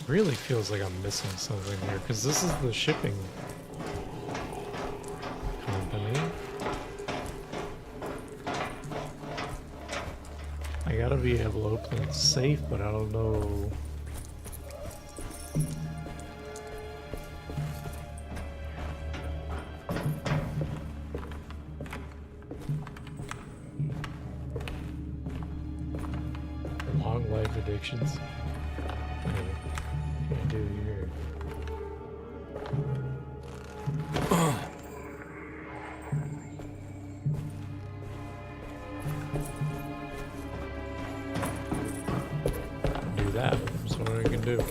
Really feels like I'm missing something here, because this is the shipping company. I gotta be able to open the safe, but I don't know. Long life addictions. What can I do here? Do that. That's what I can do.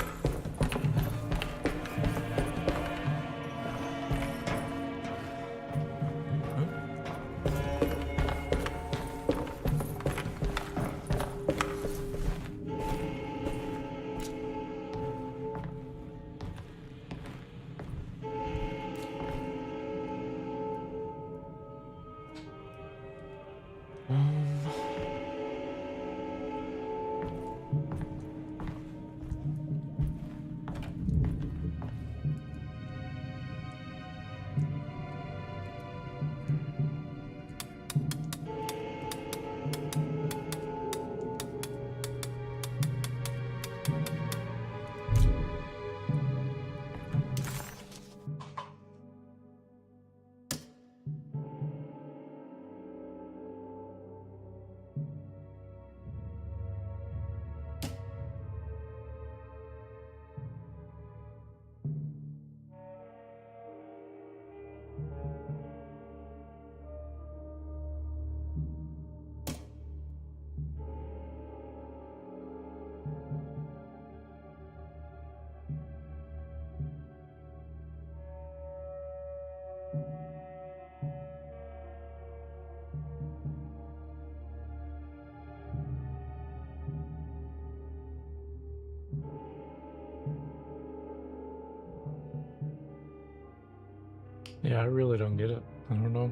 Yeah, I really don't get it. I don't know.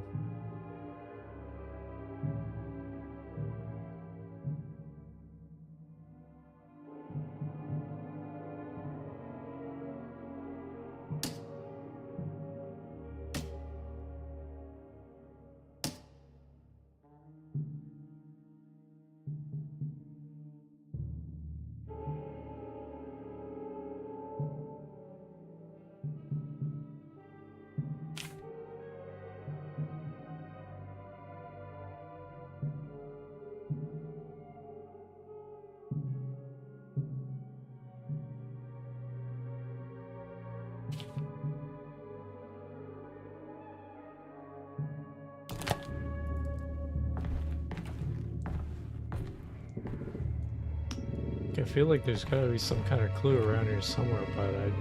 I feel like there's gotta be some kind of clue around here somewhere, but I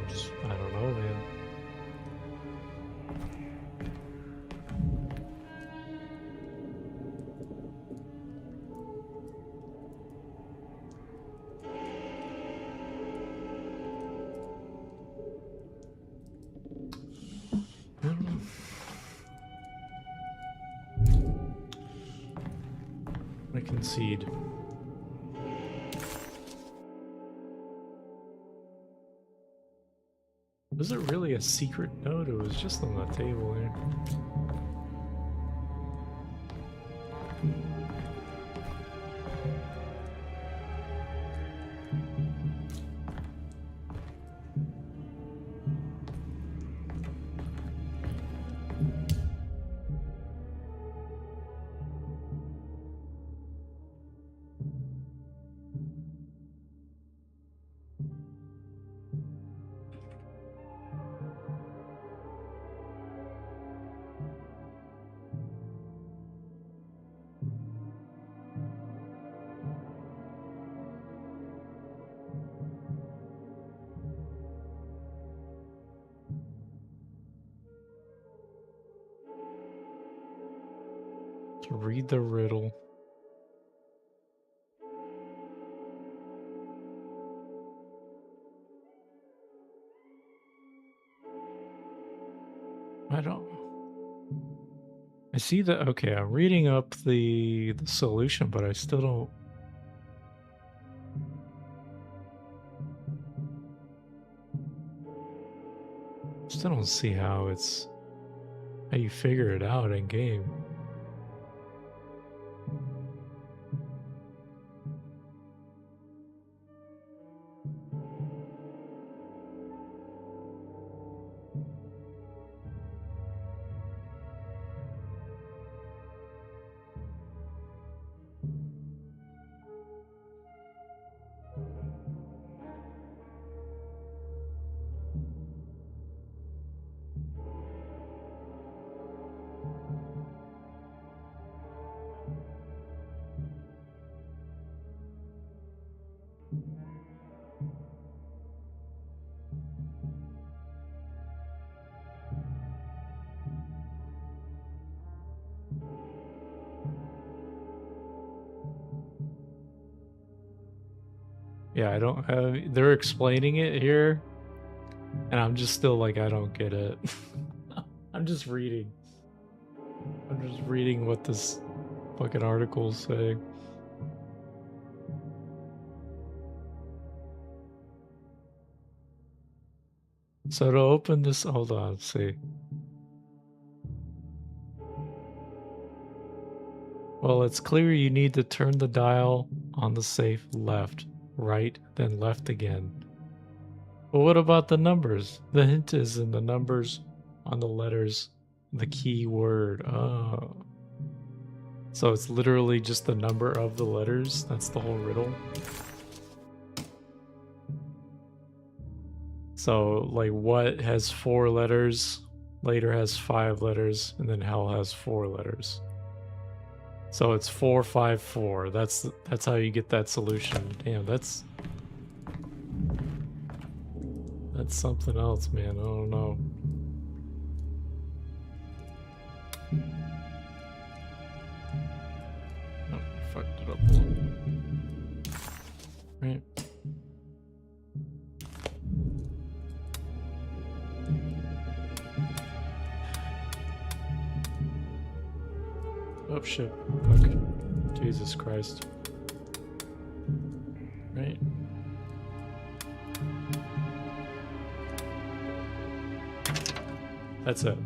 don't know, man. I don't know. I concede. Was it really a secret note? It was just on the table here. To read the riddle. I don't. I see that. Okay, I'm reading up the solution, but I still don't. Still don't see how you figure it out in game. Yeah, I don't have. They're explaining it here, and I'm just still like, I don't get it. I'm just reading. I'm just reading what this fucking article's saying. So to open this, hold on, let's see. Well, it's clear you need to turn the dial on the safe left. Right, then left again. But what about the numbers? The hint is in the numbers on the letters, the key word. Oh. So it's literally just the number of the letters? That's the whole riddle? So, like, what has 4 letters, later has 5 letters, and then hell has 4 letters. So it's 454. That's how you get that solution. Damn, that's something else, man. I don't know. Oh, I fucked it up a little. Right. Oh shit. Okay. Jesus Christ. Right. That's it.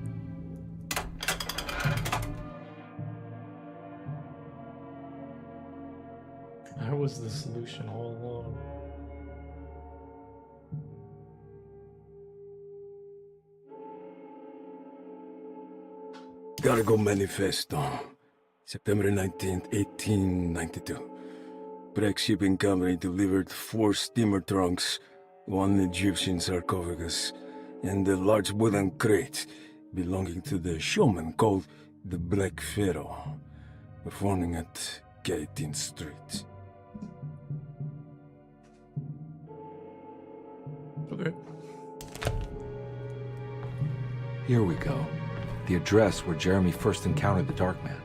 That was the solution all along. Cargo Manifesto. September 19th, 1892. Breck Shipping Company delivered 4 steamer trunks, 1 Egyptian sarcophagus, and a large wooden crate belonging to the showman called the Black Pharaoh, performing at 18th Street. Okay. Here we go. The address where Jeremy first encountered the Dark Man.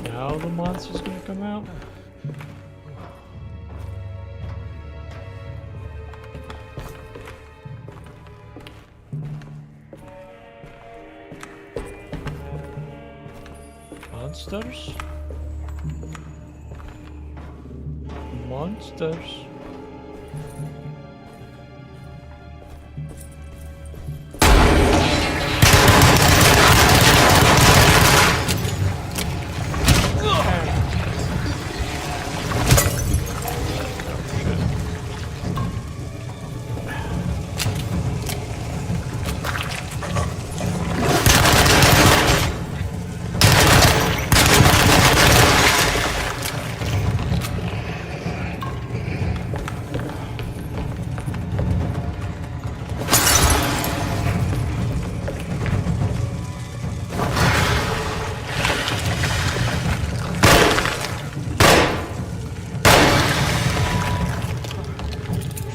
Now the monster's gonna come out? Monsters? Monsters?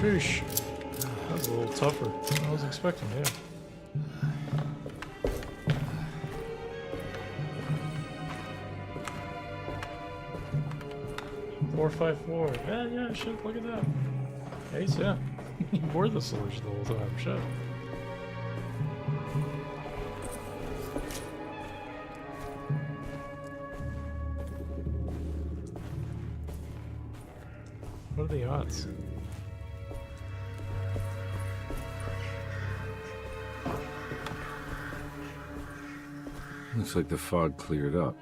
Sheesh. That was a little tougher than I was expecting, yeah. $454. Yeah, shit, look at that. Ace, yeah. You were the solution the whole time, shit. What are the odds? Looks like the fog cleared up.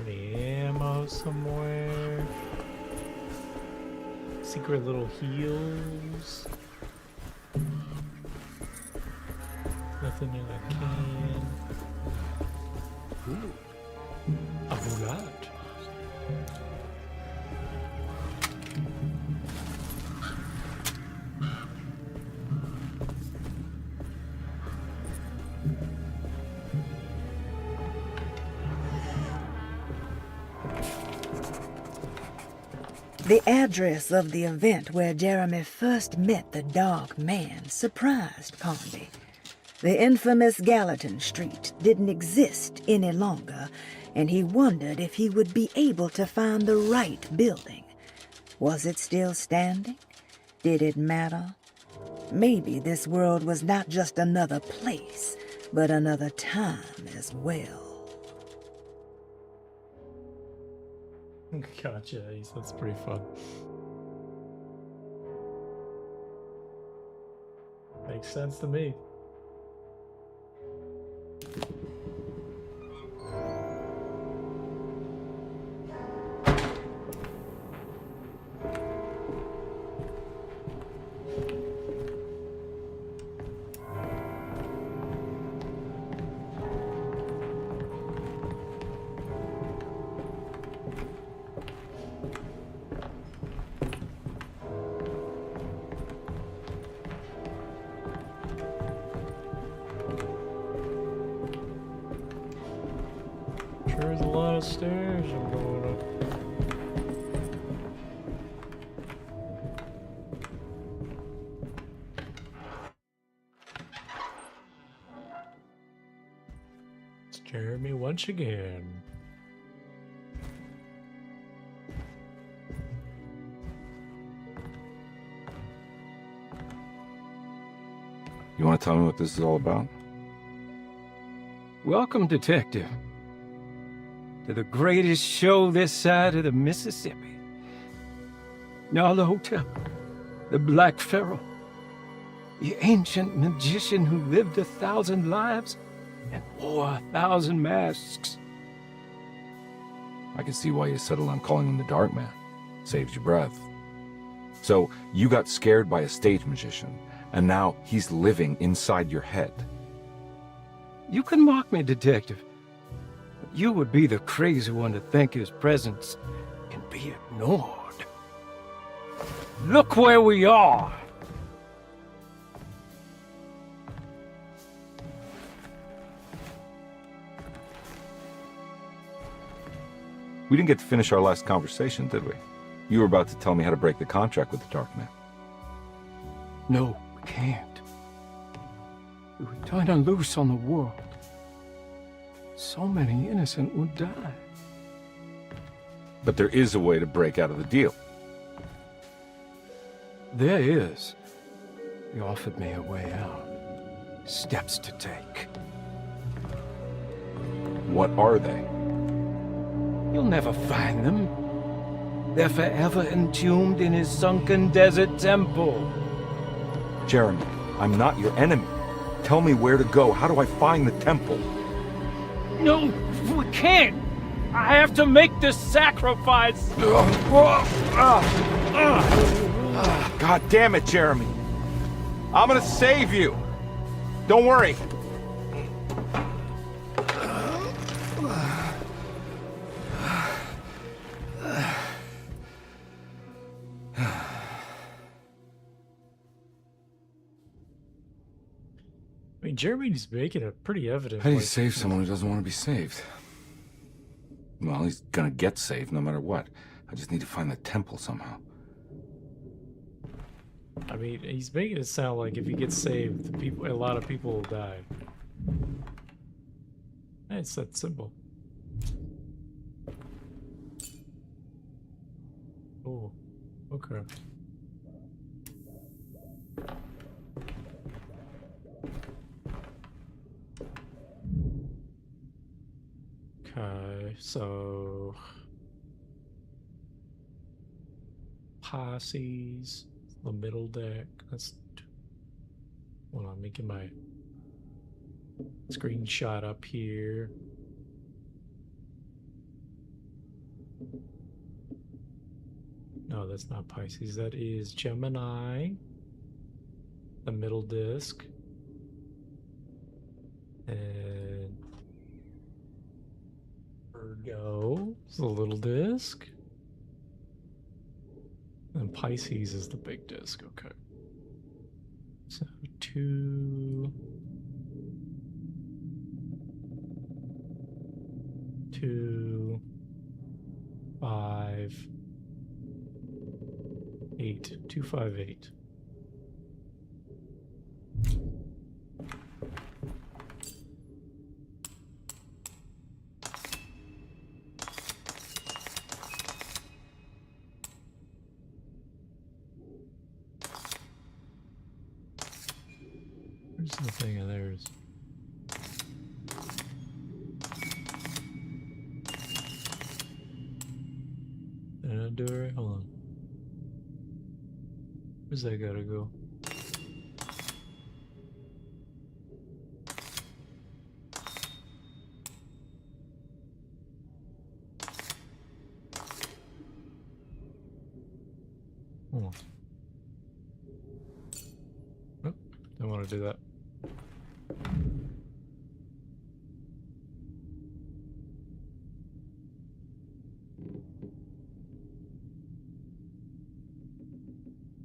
Any ammo somewhere? Secret little heals? Nothing in a can. Ooh. A bullet. The address of the event where Jeremy first met the Dark Man surprised Condy. The infamous Gallatin Street didn't exist any longer, and he wondered if he would be able to find the right building. Was it still standing? Did it matter? Maybe this world was not just another place, but another time as well. Gotcha, Ace. That's pretty fun. Makes sense to me. Sure is a lot of stairs I'm going up. It's Jeremy once again. You want to tell me what this is all about? Welcome, Detective, to the greatest show this side of the Mississippi. Nala Hotel, the Black Pharaoh, the ancient magician who lived 1,000 lives and wore 1,000 masks. I can see why you settled on calling him the Dark Man. Saves your breath. So, you got scared by a stage magician, and now he's living inside your head. You can mock me, Detective, but you would be the crazy one to think his presence can be ignored. Look where we are! We didn't get to finish our last conversation, did we? You were about to tell me how to break the contract with the Dark Man. No, we can't. If we turn her loose on the world, so many innocent would die. But there is a way to break out of the deal. There is. He offered me a way out. Steps to take. What are they? You'll never find them. They're forever entombed in his sunken desert temple. Jeremy, I'm not your enemy. Tell me where to go. How do I find the temple? No, we can't. I have to make this sacrifice. God damn it, Jeremy. I'm gonna save you. Don't worry. I mean, Jeremy's making it pretty evident. How do you like, save someone who doesn't want to be saved? Well, he's gonna get saved no matter what. I just need to find the temple somehow. I mean, he's making it sound like if he gets saved, a lot of people will die. It's that simple. Oh, okay. Okay, so posses, the middle deck. That's hold on, making my screenshot up here. No, that's not Pisces. That is Gemini. The middle disc. And Virgo is the little disc. And Pisces is the big disc. Okay. So 2, 2, 5, 8, 2, 5, 8. Where's the thing of theirs? Did I do it right? Hold on. Where's that gotta go? Hold on. Nope, don't want to do that.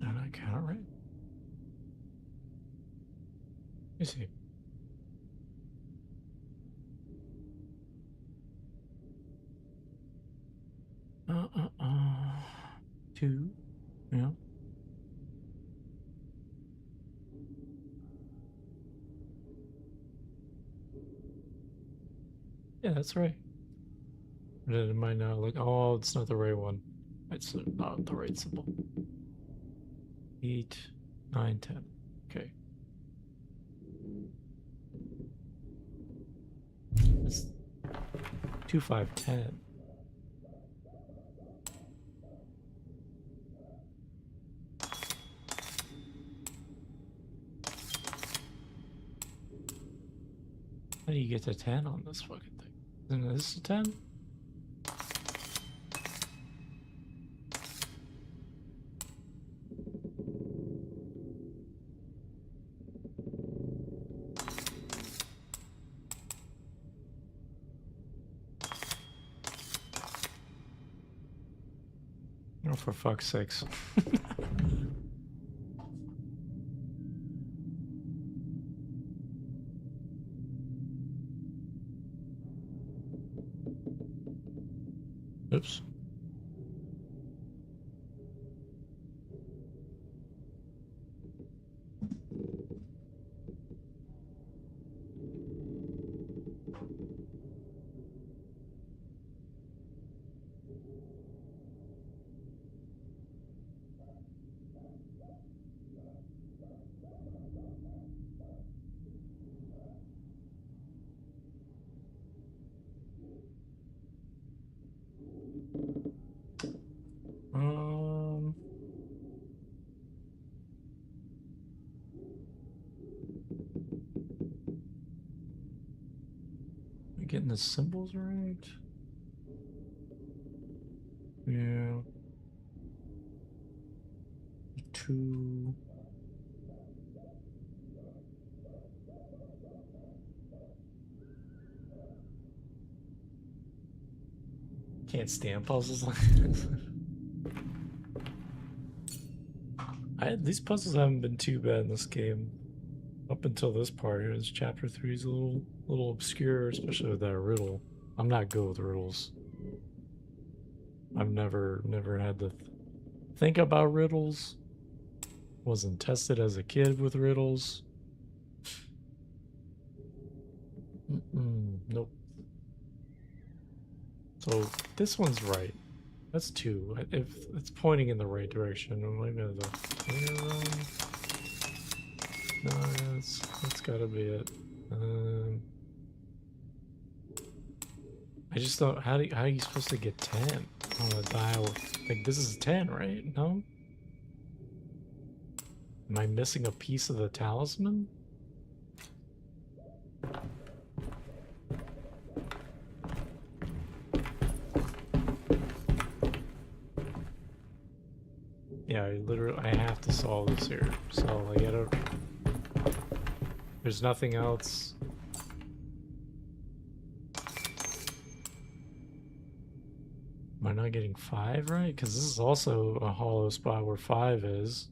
And I count right? Let me see. Two. Yeah. Yeah, that's right. And then it might not like, oh, it's not the right one. It's not the right symbol. 8, 9, 10. Okay. It's 2, 5, 10. How do you get to 10 on this fucking thing? Isn't this a 10? Oh, for fuck's sakes. Oops. Am I getting the symbols right? Yeah. 2. Can't stand puzzles like this. These puzzles haven't been too bad in this game. Up until this part, is chapter 3 is a little obscure, especially with that riddle. I'm not good with riddles. I've never had to think about riddles. Wasn't tested as a kid with riddles. Nope. So this one's right. That's 2. If it's pointing in the right direction, maybe the pointer wrong. No, that's gotta be it. I just don't. How are you supposed to get 10 on a dial? Like this is 10, right? No. Am I missing a piece of the talisman? Yeah, I have to solve this here. So I gotta. There's nothing else. Am I not getting 5 right? Because this is also a hollow spot where 5 is.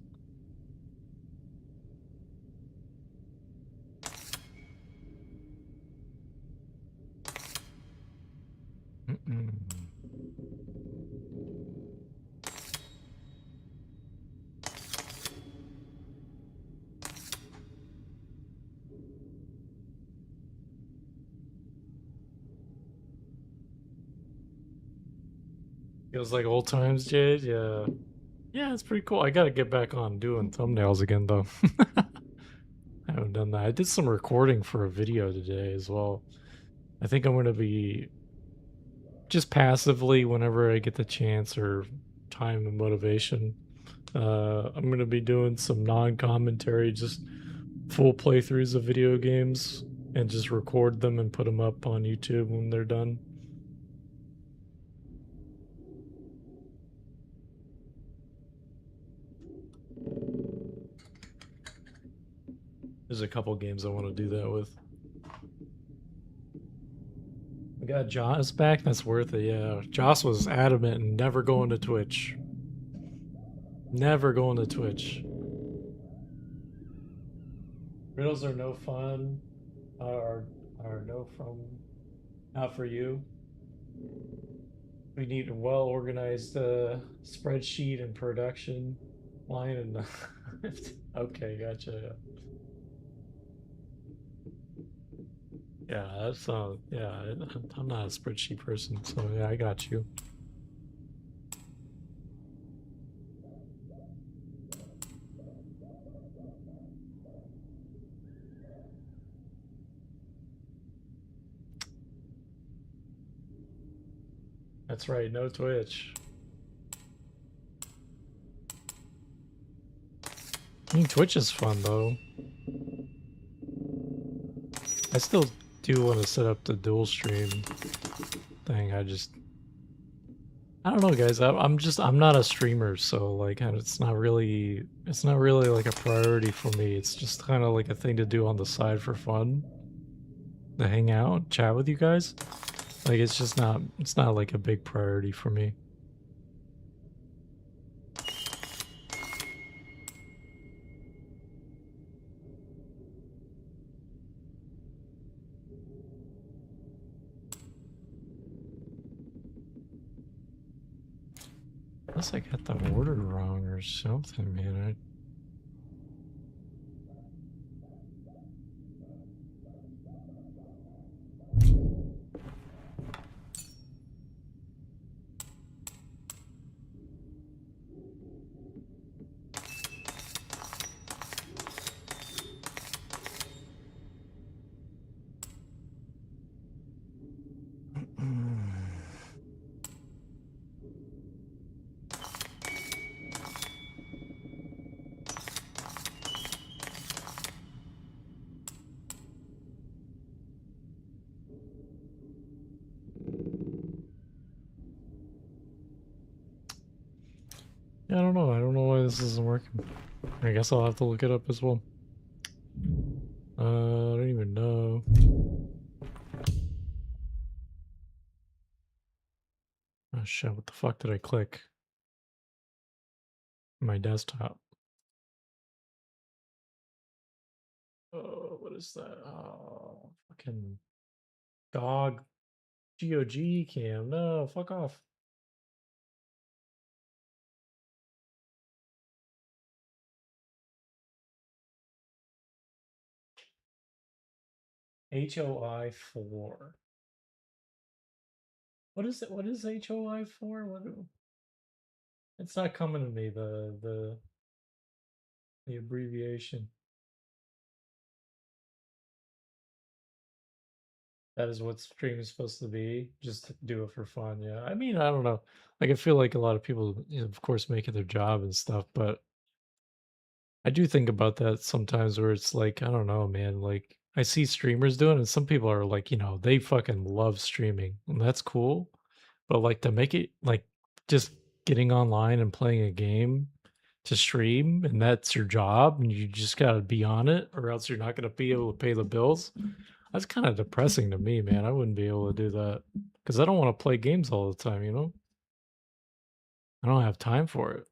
Feels like old times, Jade. Yeah. Yeah, it's pretty cool. I gotta get back on doing thumbnails again, though. I haven't done that. I did some recording for a video today as well. I think I'm gonna be just passively, whenever I get the chance or time and motivation, I'm gonna be doing some non-commentary, just full playthroughs of video games and just record them and put them up on YouTube when they're done. There's a couple games I want to do that with. We got Joss back. That's worth it. Yeah, Joss was adamant and never going to Twitch. Never going to Twitch. Riddles are no fun. Are no from. Not for you. We need a well-organized spreadsheet and production line and. Okay, gotcha. Yeah, that's yeah, I'm not a spreadsheet person, so yeah, I got you. That's right, no Twitch. I mean, Twitch is fun though. I still do want to set up the dual stream thing. I don't know, guys. I'm not a streamer, so like it's not really like a priority for me. It's just kind of like a thing to do on the side for fun, to hang out, chat with you guys. Like it's not like a big priority for me. Unless I got the order wrong or something, man. Yeah, I don't know. I don't know why this isn't working. I guess I'll have to look it up as well. I don't even know. Oh shit, what the fuck did I click? My desktop. is that? Oh, fucking GOG GOG cam. No, fuck off. HOI4. What is it? What is HOI4? It's not coming to me, the abbreviation. That is what stream is supposed to be. Just to do it for fun, yeah. I mean, I don't know. Like, I feel like a lot of people, of course, make it their job and stuff, but I do think about that sometimes where it's like, I don't know, man. Like, I see streamers doing it, and some people are like, they fucking love streaming, and that's cool. But like to make it like just getting online and playing a game to stream, and that's your job, and you just gotta be on it, or else you're not gonna be able to pay the bills. That's kind of depressing to me, man. I wouldn't be able to do that because I don't want to play games all the time. I don't have time for it.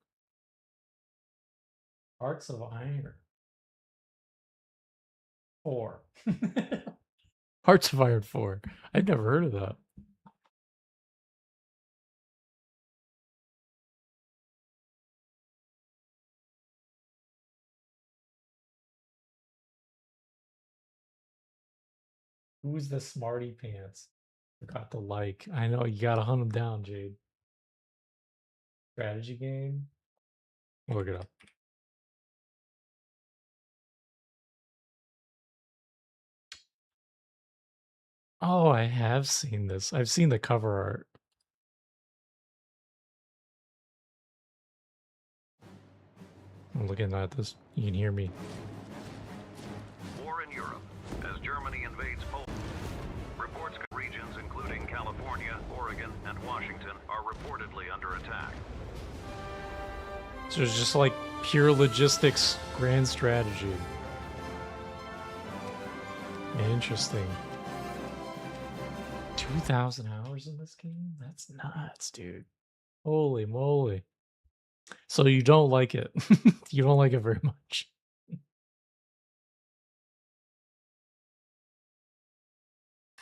Hearts of Iron 4. Hearts of Iron 4. I've never heard of that. Who's the smarty pants? Forgot to like. I know you gotta hunt them down, Jade. Strategy game. Look it up. Oh, I have seen this. I've seen the cover art. I'm looking at this. You can hear me. War in Europe as Germany invades Poland. Reports regions including California, Oregon, and Washington are reportedly under attack. So it's just like pure logistics, grand strategy. Interesting. 2,000 hours in this game? That's nuts, dude. Holy moly. So you don't like it. You don't like it very much.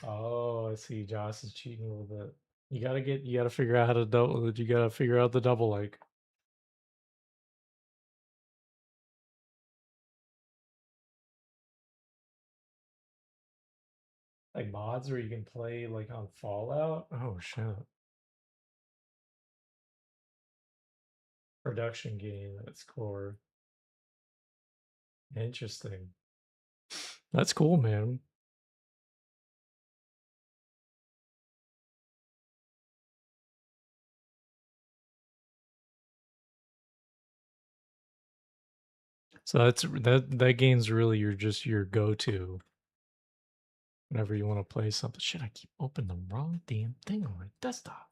Oh, I see. Joss is cheating a little bit. You gotta figure out how to double. You gotta figure out the double like. Like mods where you can play like on Fallout. Oh shit. Production game at its core. Interesting. That's cool, man. So that game's really your go-to whenever you want to play something. Shit, I keep opening the wrong damn thing on my desktop.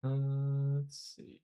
Let's see.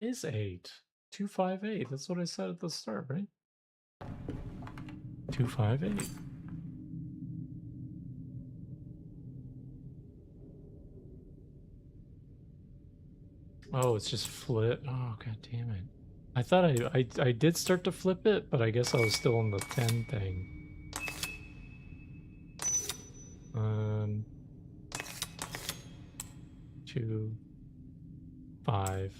Is 8. 258. That's what I said at the start, right? 258. Oh, it's just flip. Oh, god damn it. I thought I did start to flip it, but I guess I was still on the 10 thing. 2, 5.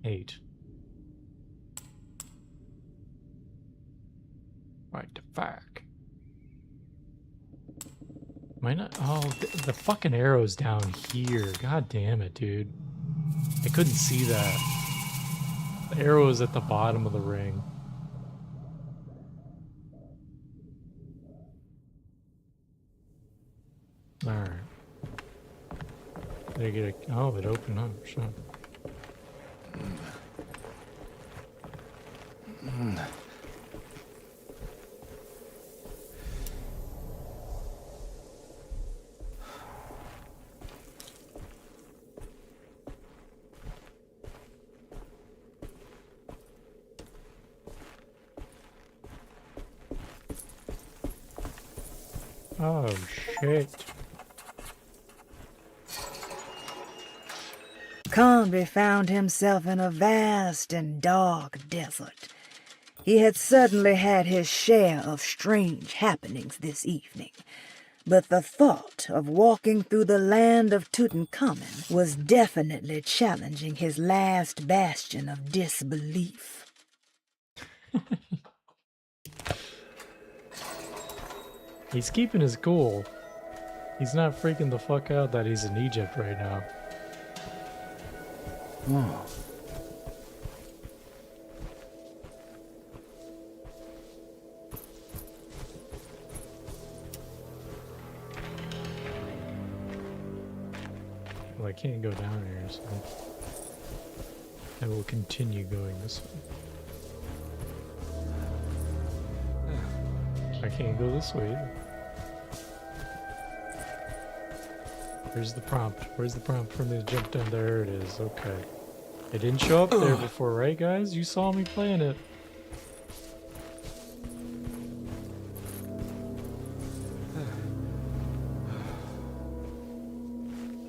Eight. Right to back. Am I not? Oh, the fucking arrow's down here. God damn it, dude. I couldn't see that. The arrow is at the bottom of the ring. Alright. Did I get a... Oh, it opened up. Shit. Oh, shit. Conby found himself in a vast and dark desert. He had certainly had his share of strange happenings this evening, but the thought of walking through the land of Tutankhamun was definitely challenging his last bastion of disbelief. He's keeping his cool. He's not freaking the fuck out that he's in Egypt right now. Oh. Well, I can't go down here, so I will continue going this way. I can't go this way either. Where's the prompt? Where's the prompt for me to jump down? There it is. Okay. It didn't show up there before, right, guys? You saw me playing it.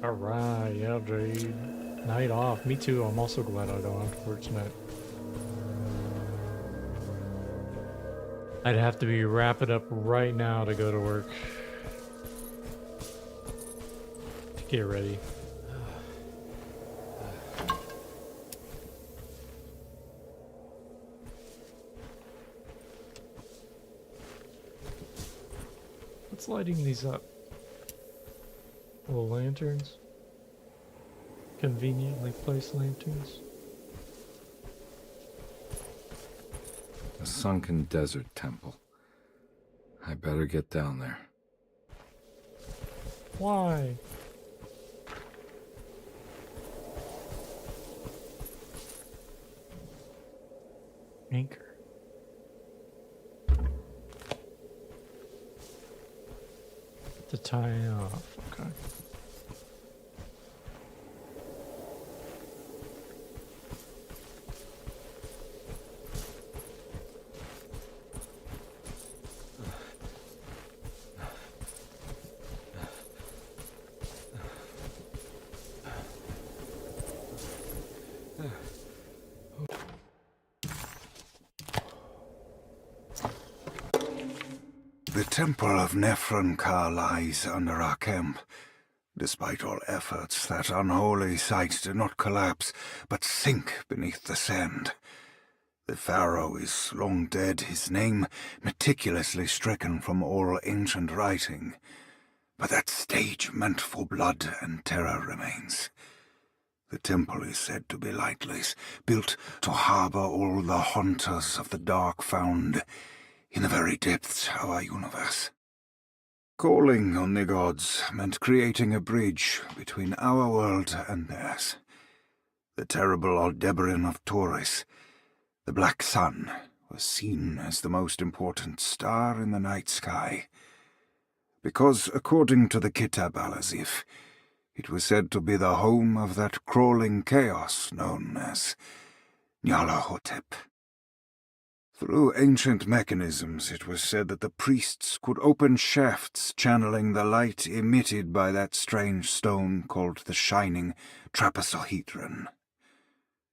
Alright, yeah, dude. Night off. Me too. I'm also glad I don't have to work tonight. I'd have to be wrapping up right now to go to work. To get ready. What's lighting these up? Little lanterns? Conveniently placed lanterns? A sunken desert temple. I better get down there. Why? Anchor. To tie off, okay. The Temple of Nephron-Ka lies under our camp. Despite all efforts, that unholy site did not collapse, but sink beneath the sand. The pharaoh is long dead, his name meticulously stricken from all ancient writing. But that stage meant for blood and terror remains. The temple is said to be lightless, built to harbor all the haunters of the dark found in the very depths of our universe. Calling on the gods meant creating a bridge between our world and theirs. The terrible Aldebaran of Taurus, the Black Sun, was seen as the most important star in the night sky, because, according to the Kitab al-Azif, it was said to be the home of that crawling chaos known as Nyarlathotep. Through ancient mechanisms, it was said that the priests could open shafts channeling the light emitted by that strange stone called the Shining Trapezohedron.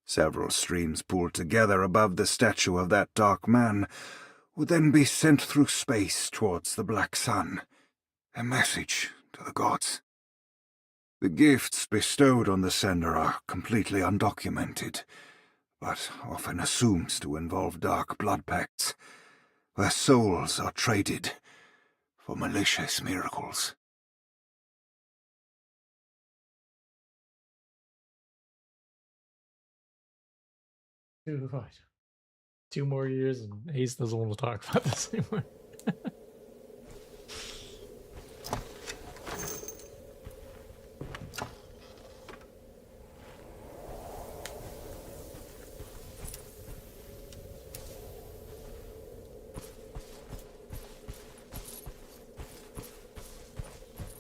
Several streams pooled together above the statue of that dark man would then be sent through space towards the Black Sun, a message to the gods. The gifts bestowed on the sender are completely undocumented, but often assumed to involve dark blood pacts, where souls are traded for malicious miracles. Dude, what? 2 more years and Ace doesn't want to talk about this anymore.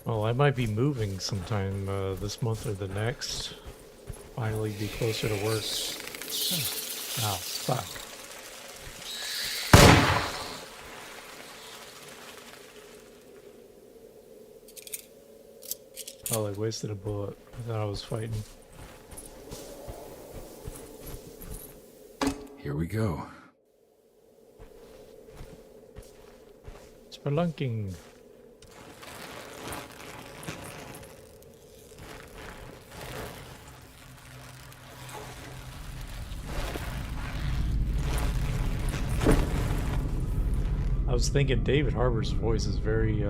Well, I might be moving sometime this month or the next. Finally be closer to work. Oh, fuck. Oh, I wasted a bullet. I thought I was fighting. Here we go. Spelunking. I was thinking David Harbour's voice is very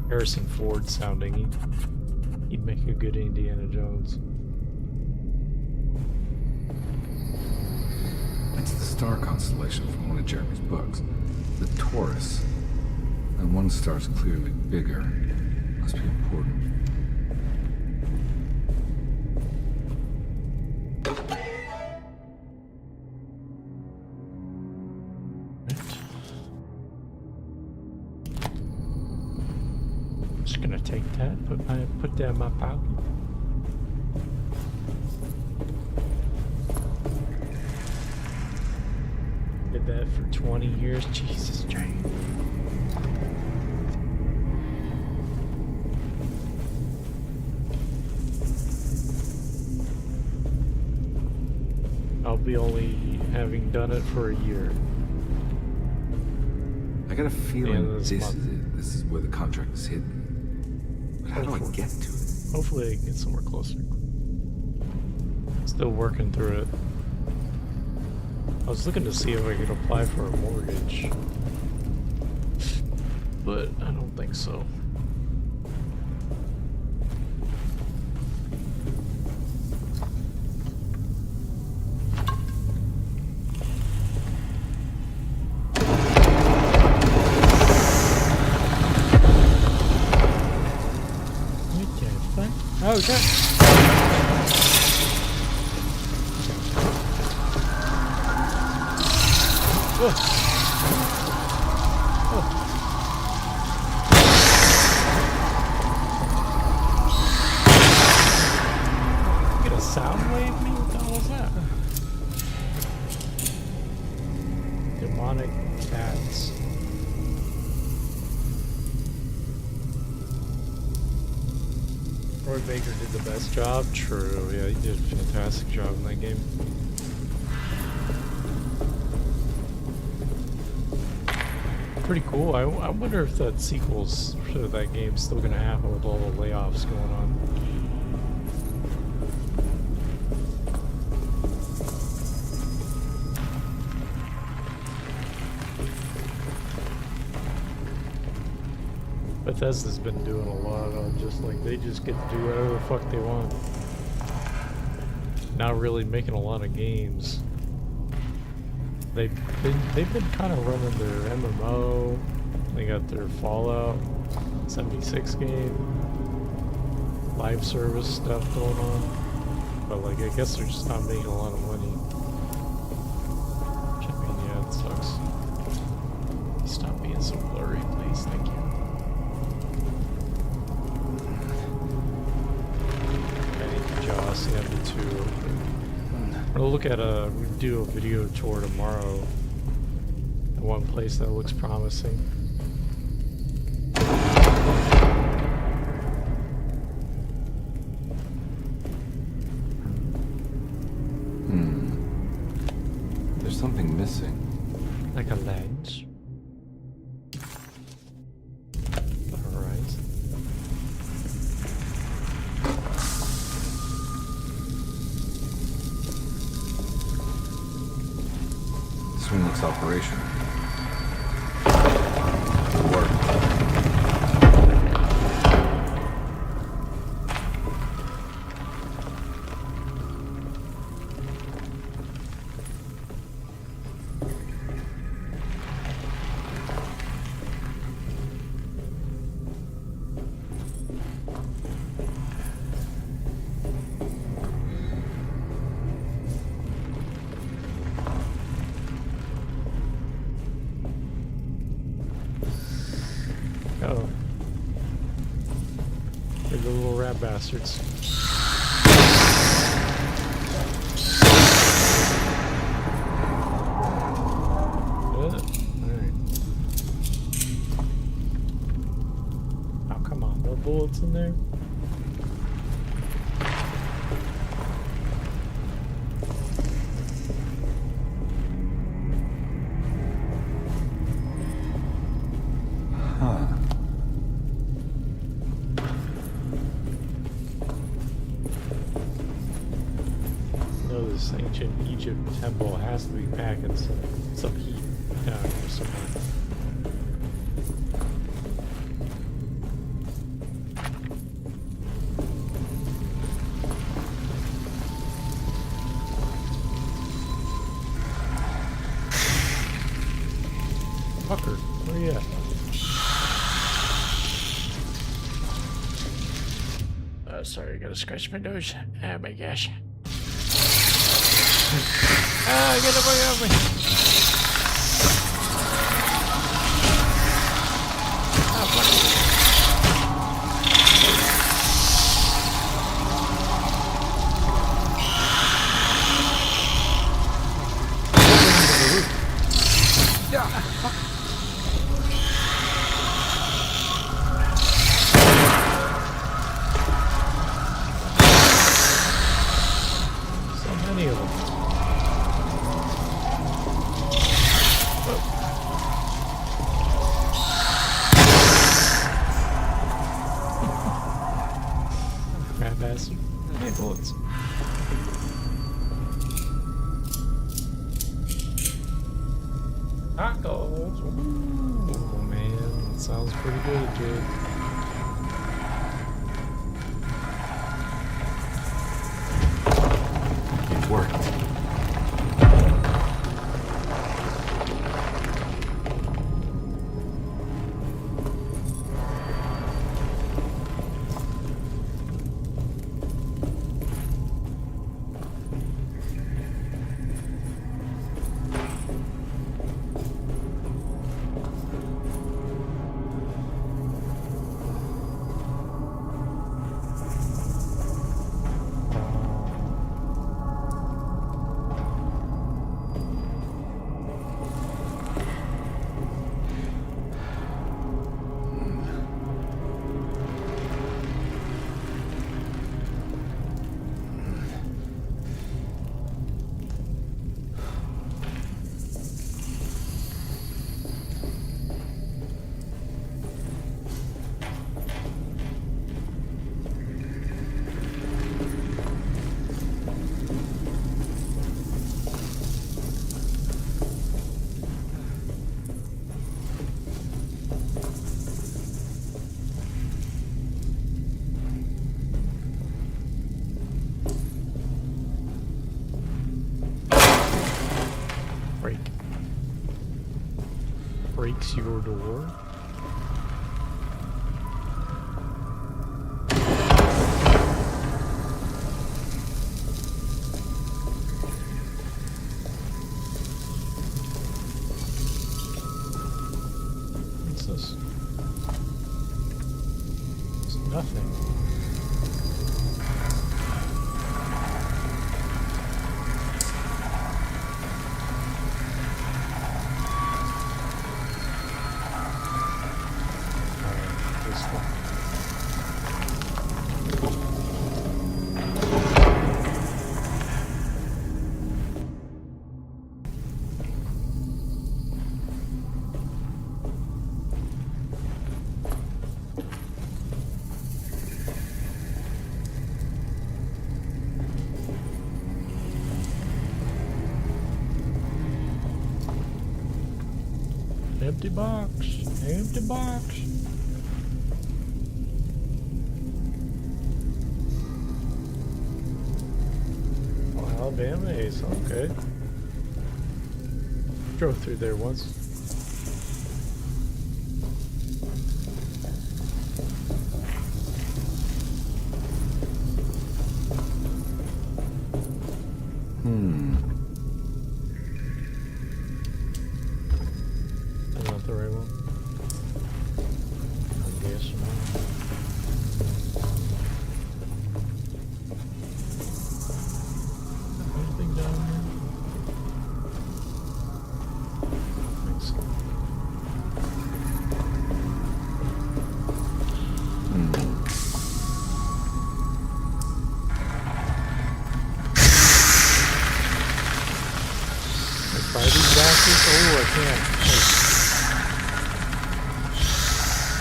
Harrison Ford sounding. He'd make a good Indiana Jones. It's the star constellation from one of Jeremy's books. The Taurus. And one star's clearly bigger. Must be important. Just gonna take that, put that in my pocket. Did that for 20 years, Jesus, Jane. I'll be only having done it for a year. I got a feeling this this is month. it. This is where the contract is hidden. But how do I get to it? Hopefully I can get somewhere closer. Still working through it. I was looking to see if I could apply for a mortgage, but I don't think so. What the fuck? Oh, okay. Get a sound wave? Me? What the hell was that? Demonic cats. Troy Baker did the best job. True, yeah, he did a fantastic job in that game. Pretty cool. I wonder if that sequel's to that game's still gonna happen with all the layoffs going on. Bethesda's been doing a lot of just like they just get to do whatever the fuck they want. Not really making a lot of games. They've been kind of running their MMO. They got their Fallout 76 game, live service stuff going on. But like, I guess they're just not making a lot of money. Which, I mean, yeah, it sucks. Stop being so blurry, please. Thank you. Thank you, Joss. Yeah, me too. We'll look at we do a video tour tomorrow The one place that looks promising. There's something missing. Like a lens. Alright. This one looks operational. Good work. Oh. They're the little rat bastards. Alright. Oh, come on. No bullets in there? Huh. No, this ancient Egypt temple has to be packing some heat down here somewhere. Fucker, where you at? Sorry, I gotta scratch my nose. Oh my gosh. Ah, get away from me! Ah, fuck. So many of them. Rat bastard. Hey, bullets. Tacos. Ooh, man, that sounds pretty good, dude. It worked. Breaks your door. What's this? It's nothing. Empty box. Empty box. Oh, Alabama Ace. Okay. Drove through there once. That's not the right one. I guess not. Anything down here? I think so. Buy these bastards? Oh, I can't. Oh.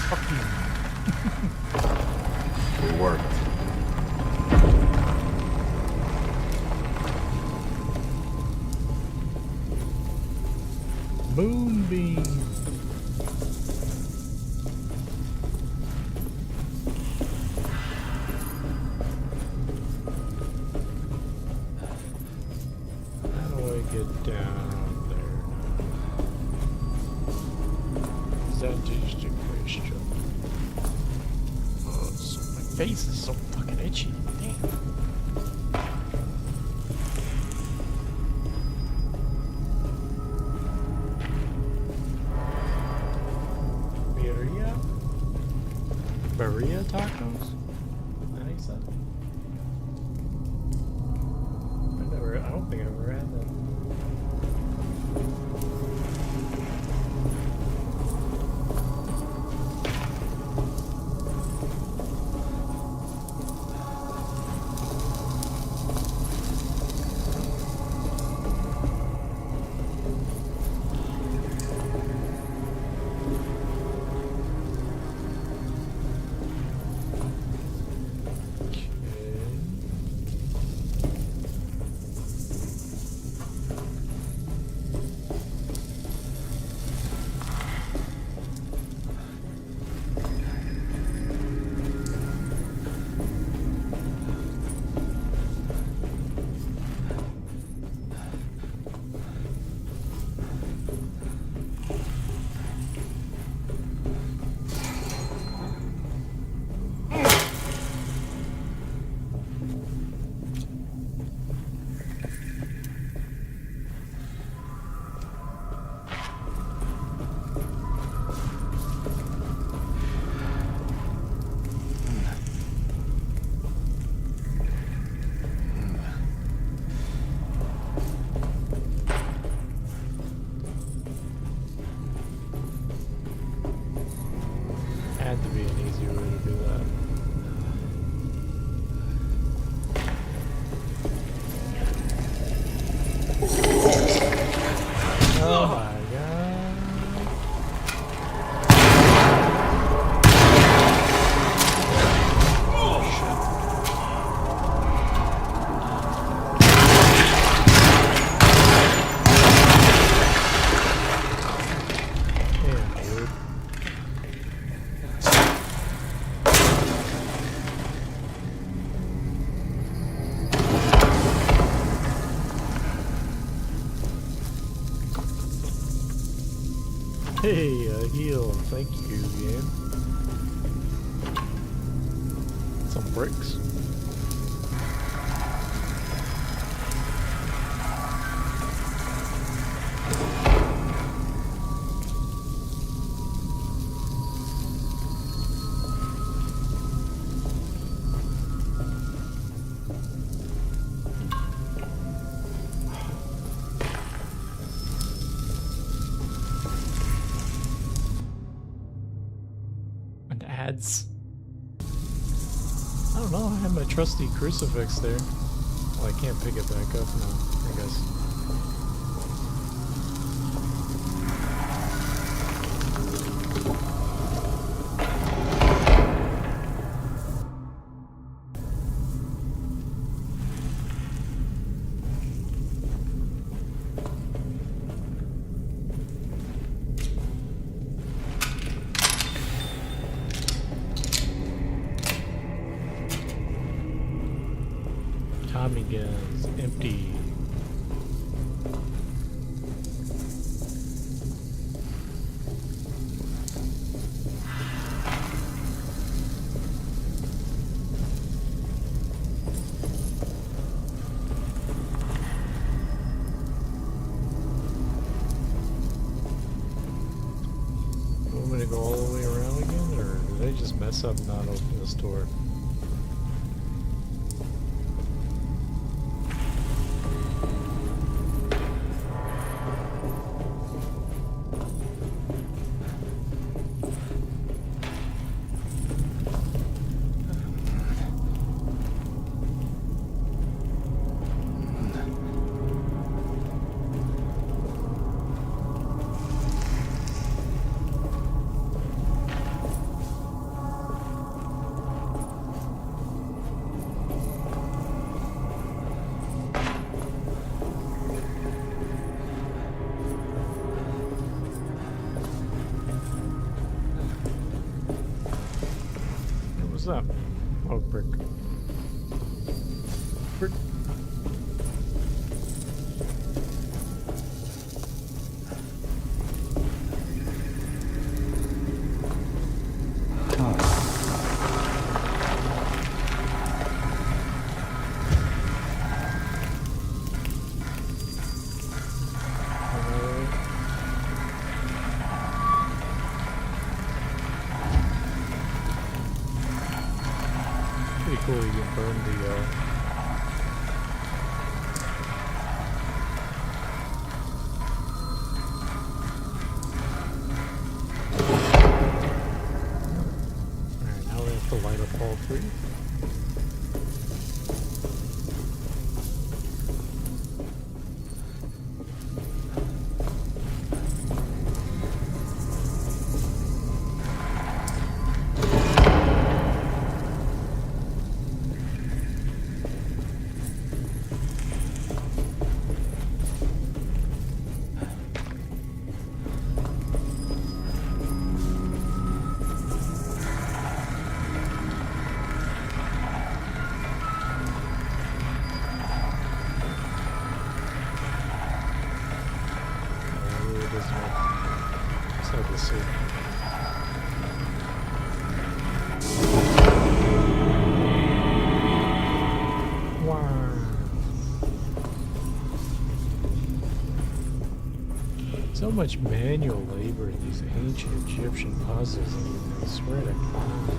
Fuck you. It worked. Moonbeam. How do I get down there now? That is the question. Oh, my face is so fucking itchy. Damn. Birria tacos? Is that how you said? I don't think I've ever had that. Had to be an easier way to do that. Oh my god. Yeah, dude. Hey, a heal. Thank you, game. Some bricks. And ads. I don't know, I have my trusty crucifix there. Well, I can't pick it back up now, I guess. Tommy guns empty. Want me to go all the way around again, or did they just mess up not opening this door? What was that? Oh, brick. Brick. Pretty cool you can burn the Alright, now we have to light up all three. It's hard to see. Wow. So much manual labor in these ancient Egyptian puzzles. I mean, I swear to God.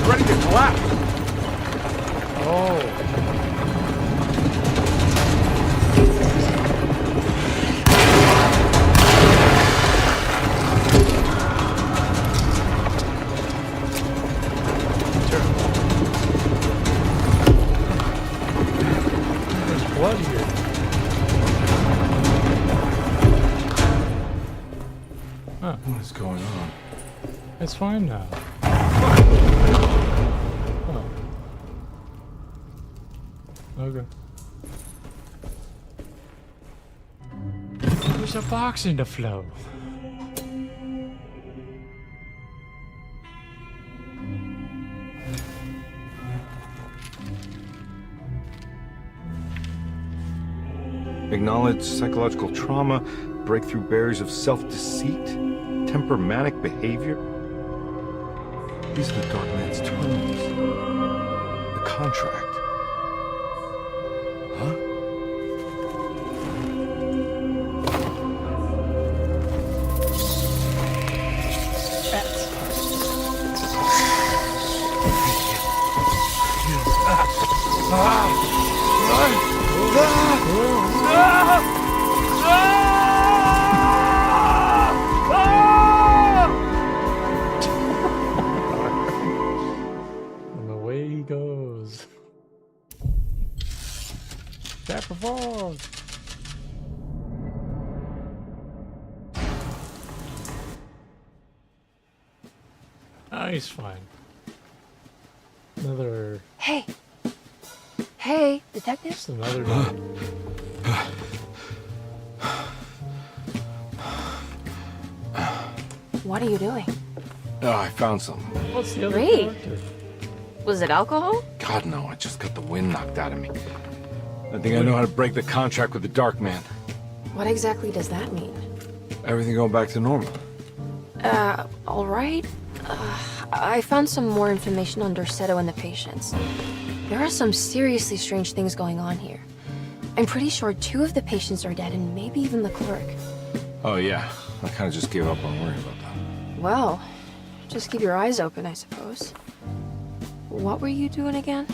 Ready to collapse. Oh. There's blood here. Huh. What is going on? It's fine now. Oh. Okay. was a box in the flow. Acknowledge psychological trauma, breakthrough barriers of self-deceit, temperamental behavior. These are the Dark Man's terms. The contract. Huh? And away he goes. Tap of all. Oh, he's fine. Another, Hey. Hey, detective? just another night. What are you doing? Oh, I found something. What's the other Great. character? Was it alcohol? God, no, I just got the wind knocked out of me. I think I know how to break the contract with the Dark Man. What exactly does that mean? Everything going back to normal. All right. I found some more information on Dorsetto and the patients. There are some seriously strange things going on here. I'm pretty sure 2 of the patients are dead and maybe even the clerk. Oh, yeah. I kind of just gave up on worrying about that. Well, just keep your eyes open, I suppose. What were you doing again?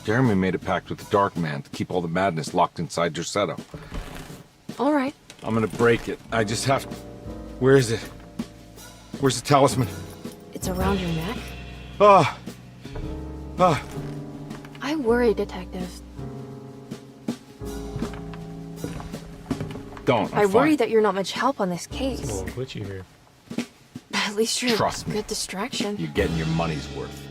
Jeremy made a pact with the Dark Man to keep all the madness locked inside Dorsetto. All right. I'm gonna break it. I just have to... Where is it? Where's the talisman? It's around your neck? Ah! Ah! I worry, detective. Don't. I I'm worry fine. that you're not much help on this It's a case. little glitchy here. At least you're Trust a me. good distraction. You're getting your money's worth.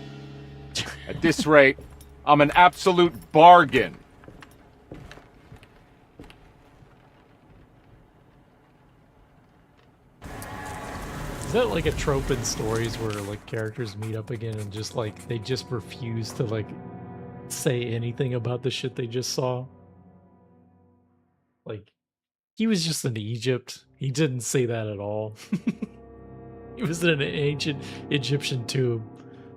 At this rate, I'm an absolute bargain. Is that like a trope in stories where like characters meet up again and just like they just refuse to like say anything about the shit they just saw? Like he was just in Egypt. He didn't say that at all. He was in an ancient Egyptian tomb,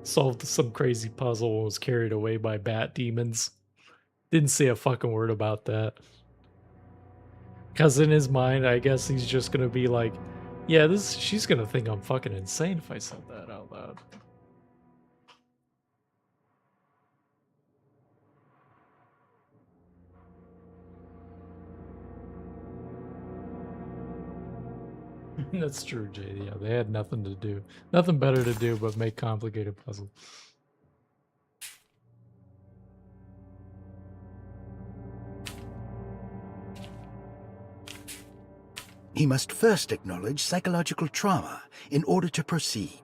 solved some crazy puzzle and was carried away by bat demons. Didn't say a fucking word about that. Cause in his mind, I guess he's just gonna be like, yeah, she's gonna think I'm fucking insane if I said that out loud. That's true, Jay. Yeah, they had nothing to do. Nothing better to do but make complicated puzzles. He must first acknowledge psychological trauma in order to proceed.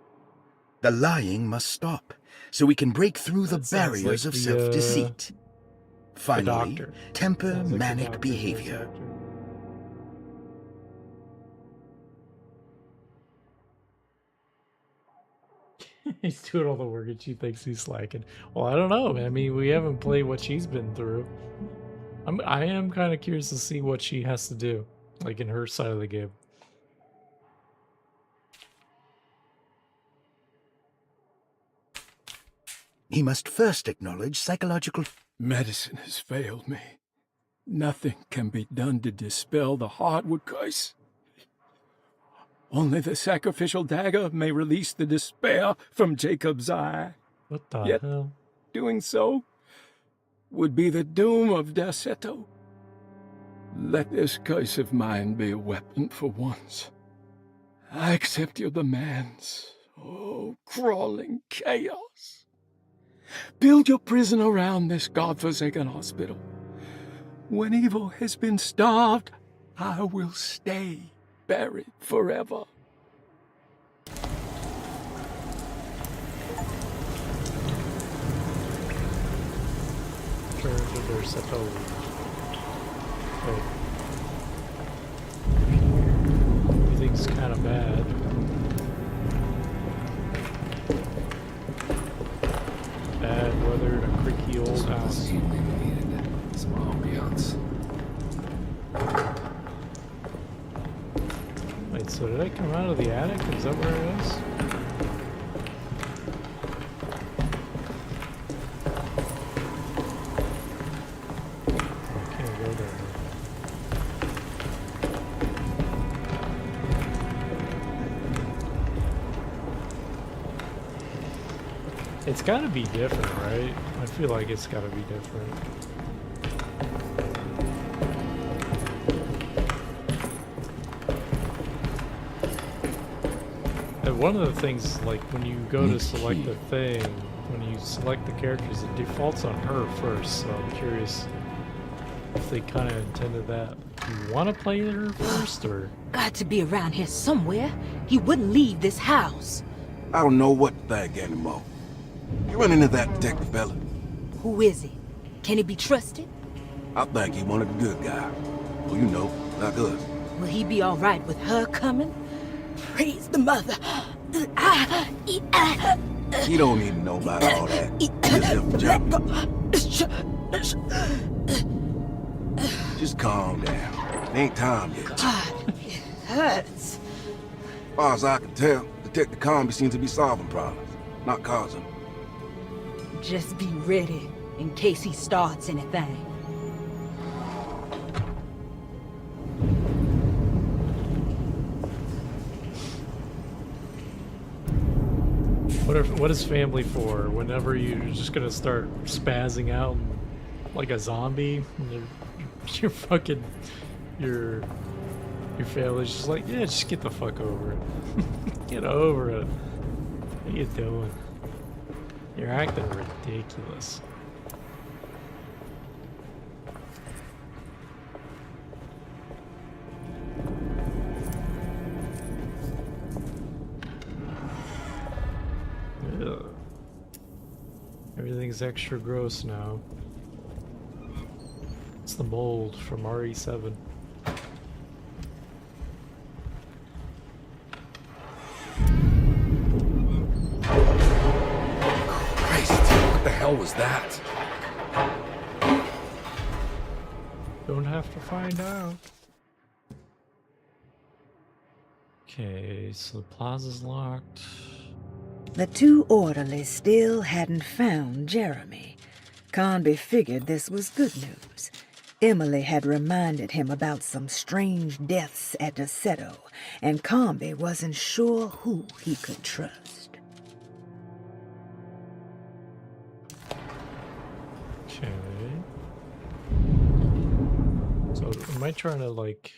The lying must stop, so we can break through the That sounds barriers like of the, self-deceit. The Finally, doctor. temper Sounds like the manic doctor, behavior. voice actor. He's doing all the work and she thinks he's slacking. Well, I don't know, man. I mean, we haven't played what she's been through. I am kind of curious to see what she has to do, like in her side of the game. He must first acknowledge psychological... Medicine has failed me. Nothing can be done to dispel the hardwood curse. Only the sacrificial dagger may release the despair from Jacob's eye. What the Yet- hell? Doing so would be the doom of Dorsetto. Let this curse of mine be a weapon for once. I accept your demands. Oh, crawling chaos. Build your prison around this godforsaken hospital. When evil has been starved, I will stay buried forever. Turn to Dorsetto. Wait. house. This evening needed some ambiance. Wait, so did I come out of the attic? Is that where it is? I can't go there. It's gotta be different, right? I feel like it's gotta be different. And one of the things, like, when you go to select the thing, when you select the characters, it defaults on her first, so I'm curious if they kind of intended that. Do you want to play her first, or...? Got to be around here somewhere. He wouldn't leave this house. I don't know what to think anymore. You run into that detective fella? Who is he? Can he be trusted? I think he one of the good guys. Well, you know, like us. Will he be all right with her coming? Praise the mother. He don't need to know about all that. Just calm down. It ain't time yet. God, it hurts. As far as I can tell, Detective Comby seems to be solving problems, not causing them. Just be ready in case he starts anything. What is family for? Whenever you're just gonna start spazzing out like a zombie, and you're fucking your family's just like, yeah, just get the fuck over it. Get over it. What are you doing? You're acting ridiculous. Ugh. Everything's extra gross now. It's the mold from RE7. What the hell was that? Don't have to find out. Okay, so the plaza's locked. The two orderlies still hadn't found Jeremy. Conby figured this was good news. Emily had reminded him about some strange deaths at Deseto, and Conby wasn't sure who he could trust. Okay. So am I trying to, like,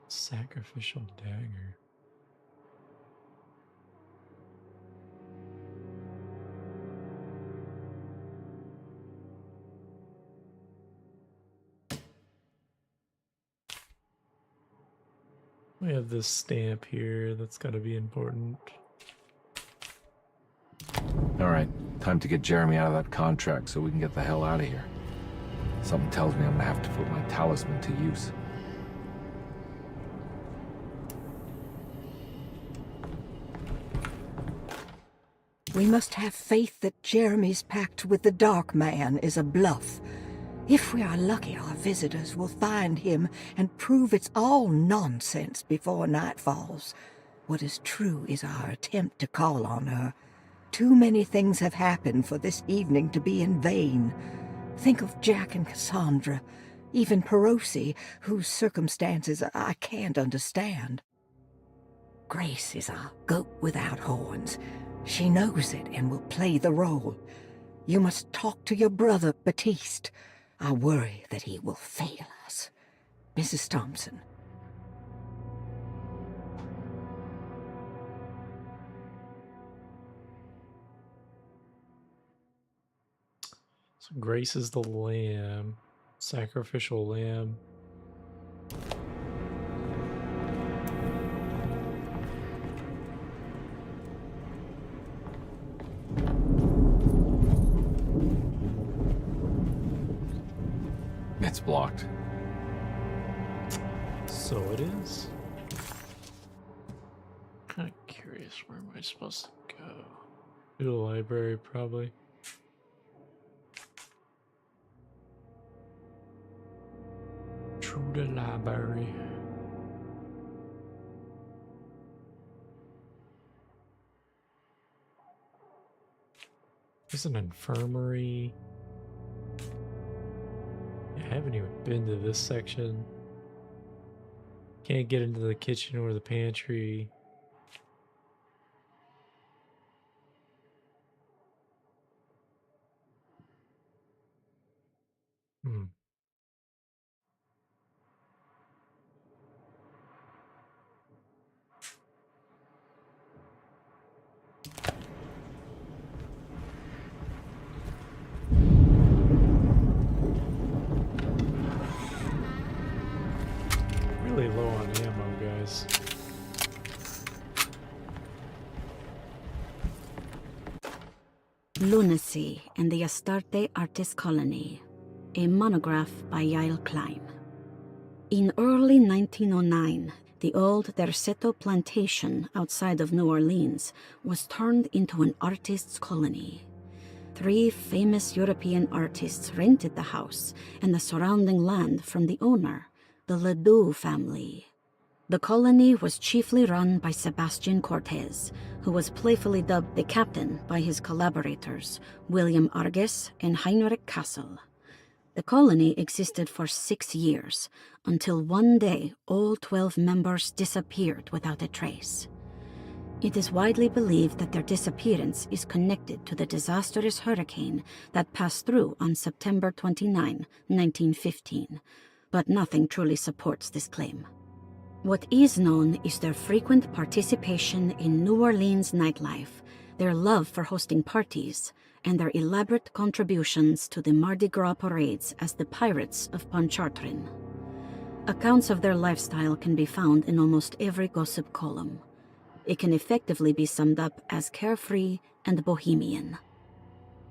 sacrificial dagger? We have this stamp here that's got to be important. All right, time to get Jeremy out of that contract so we can get the hell out of here. Something tells me I'm gonna have to put my talisman to use. We must have faith that Jeremy's pact with the Dark Man is a bluff. If we are lucky, our visitors will find him and prove it's all nonsense before night falls. What is true is our attempt to call on her. Too many things have happened for this evening to be in vain. Think of Jack and Cassandra, even Perosi, whose circumstances I can't understand. Grace is our goat without horns. She knows it and will play the role. You must talk to your brother, Batiste. I worry that he will fail us. Mrs. Thompson. So Grace is the lamb, sacrificial lamb. It's blocked. So it is. Kind of curious, where am I supposed to go? To the library, probably. the library. There's an infirmary. I haven't even been to this section. Can't get into the kitchen or the pantry. Really low on ammo, guys. Lunacy and the Astarte Artist Colony, a monograph by Yael Klein. In early 1909, the old Derceto plantation outside of New Orleans was turned into an artist's colony. 3 famous European artists rented the house and the surrounding land from the owner, the Ledoux family. The colony was chiefly run by Sebastian Cortez, who was playfully dubbed the captain by his collaborators, William Arges and Heinrich Kassel. The colony existed for 6 years, until one day all 12 members disappeared without a trace. It is widely believed that their disappearance is connected to the disastrous hurricane that passed through on September 29, 1915, but nothing truly supports this claim. What is known is their frequent participation in New Orleans nightlife, their love for hosting parties, and their elaborate contributions to the Mardi Gras parades as the Pirates of Pontchartrain. Accounts of their lifestyle can be found in almost every gossip column. It can effectively be summed up as carefree and bohemian.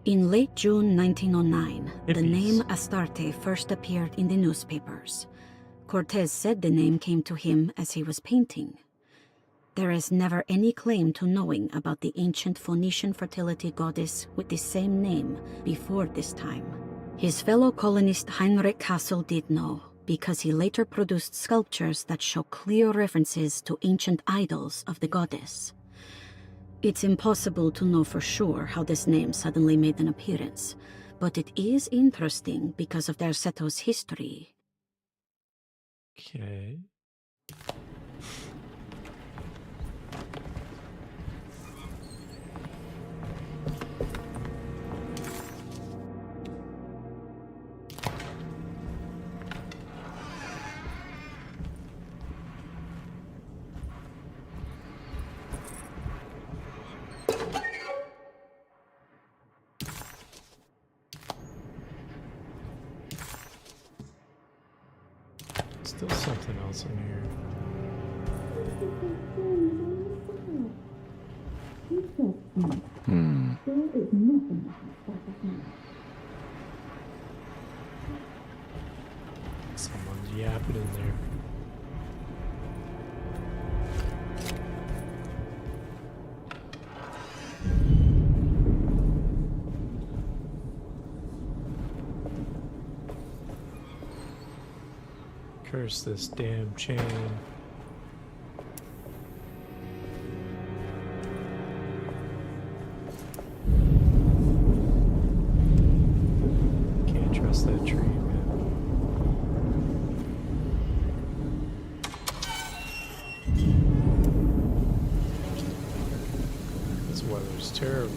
In late June 1909, the name Astarte first appeared in the newspapers. Cortez said the name came to him as he was painting. There is never any claim to knowing about the ancient Phoenician fertility goddess with the same name before this time. His fellow colonist Heinrich Kassel did know, because he later produced sculptures that show clear references to ancient idols of the goddess. It's impossible to know for sure how this name suddenly made an appearance, but it is interesting because of Derceto's history. Okay. Still something else in here. Someone's yapping in there. Curse this damn chain. Can't trust that tree, man. This weather's terrible.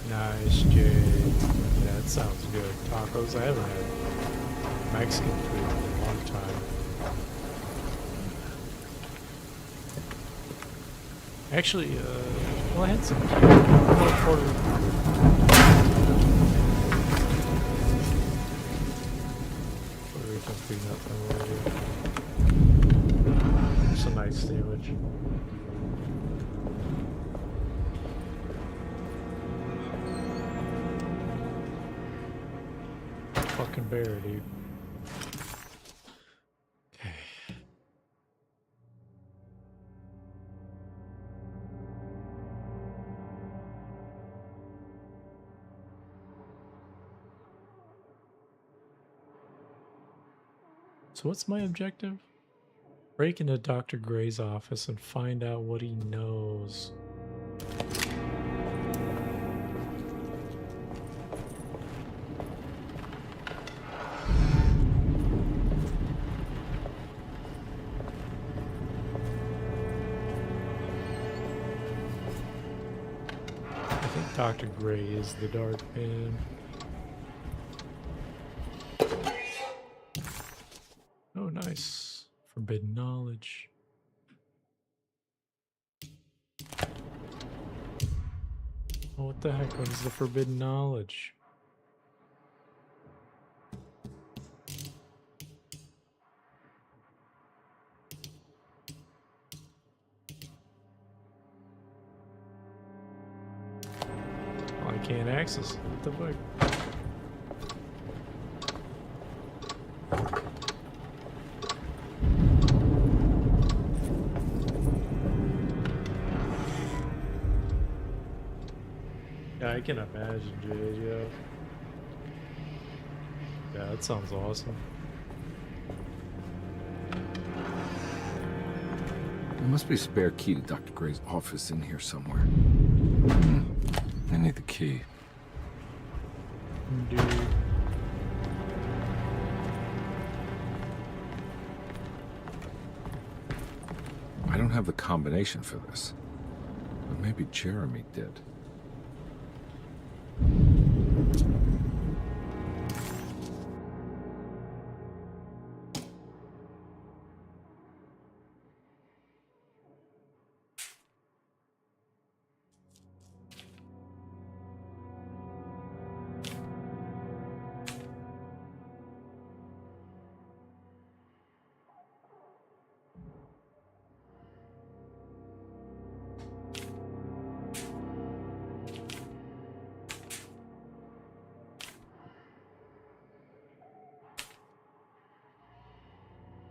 Nice, Jay. That sounds good. Tacos. I haven't had Mexican food in a long time. Actually, well, I had some Puerto nothing will do. It's a nice sandwich. Fucking bear, dude. Okay. So what's my objective? Break into Dr. Gray's office and find out what he knows. I think Dr. Gray is the Dark Man. Oh, nice. Forbidden knowledge. Oh, what the heck? What is the forbidden knowledge? Oh, I can't access it. What the fuck? Yeah, I can imagine, JJ. Yeah, that sounds awesome. There must be a spare key to Dr. Gray's office in here somewhere. I need the key. Dude. I don't have the combination for this, but maybe Jeremy did.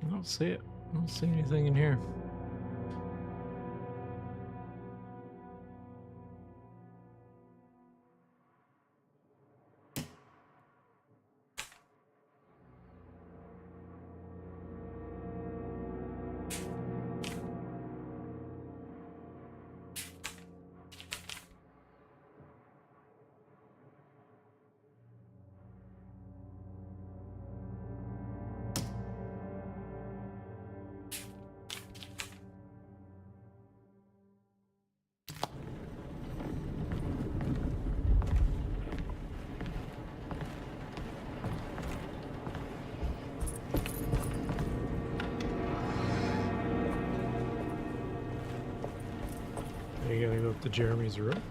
I don't see it. I don't see anything in here. Are you gonna go up to Jeremy's room?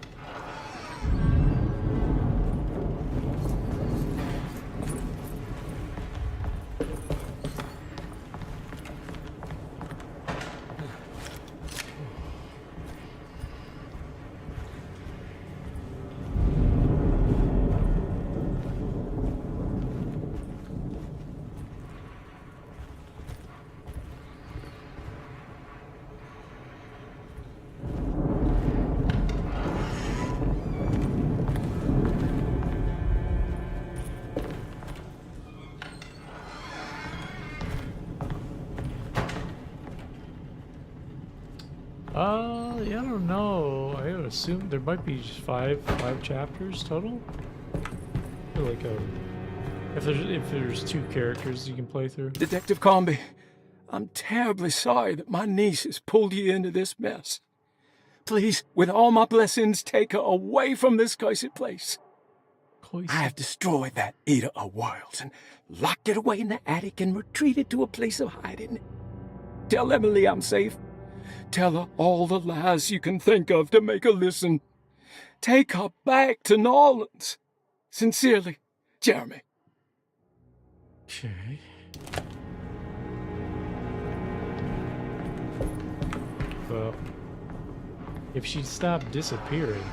Yeah, I don't know. I would assume there might be just five chapters total. Or like if there's two characters you can play through. Detective Comby, I'm terribly sorry that my niece has pulled you into this mess. Please, with all my blessings, take her away from this cursed place. I have destroyed that Eater of Worlds and locked it away in the attic and retreated to a place of hiding. Tell Emily I'm safe. Tell her all the lies you can think of to make her listen. Take her back to New Orleans. Sincerely, Jeremy. Okay. Well, if she stopped disappearing.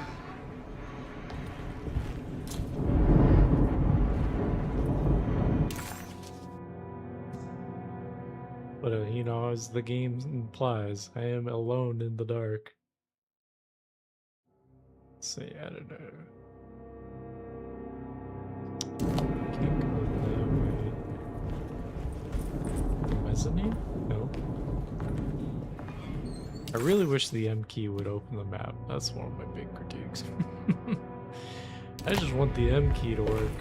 But, you know, as the game implies, I am alone in the dark. Let's see, I don't know. Can't go that way. Mezzanine? No. I really wish the M key would open the map. That's one of my big critiques. I just want the M key to work.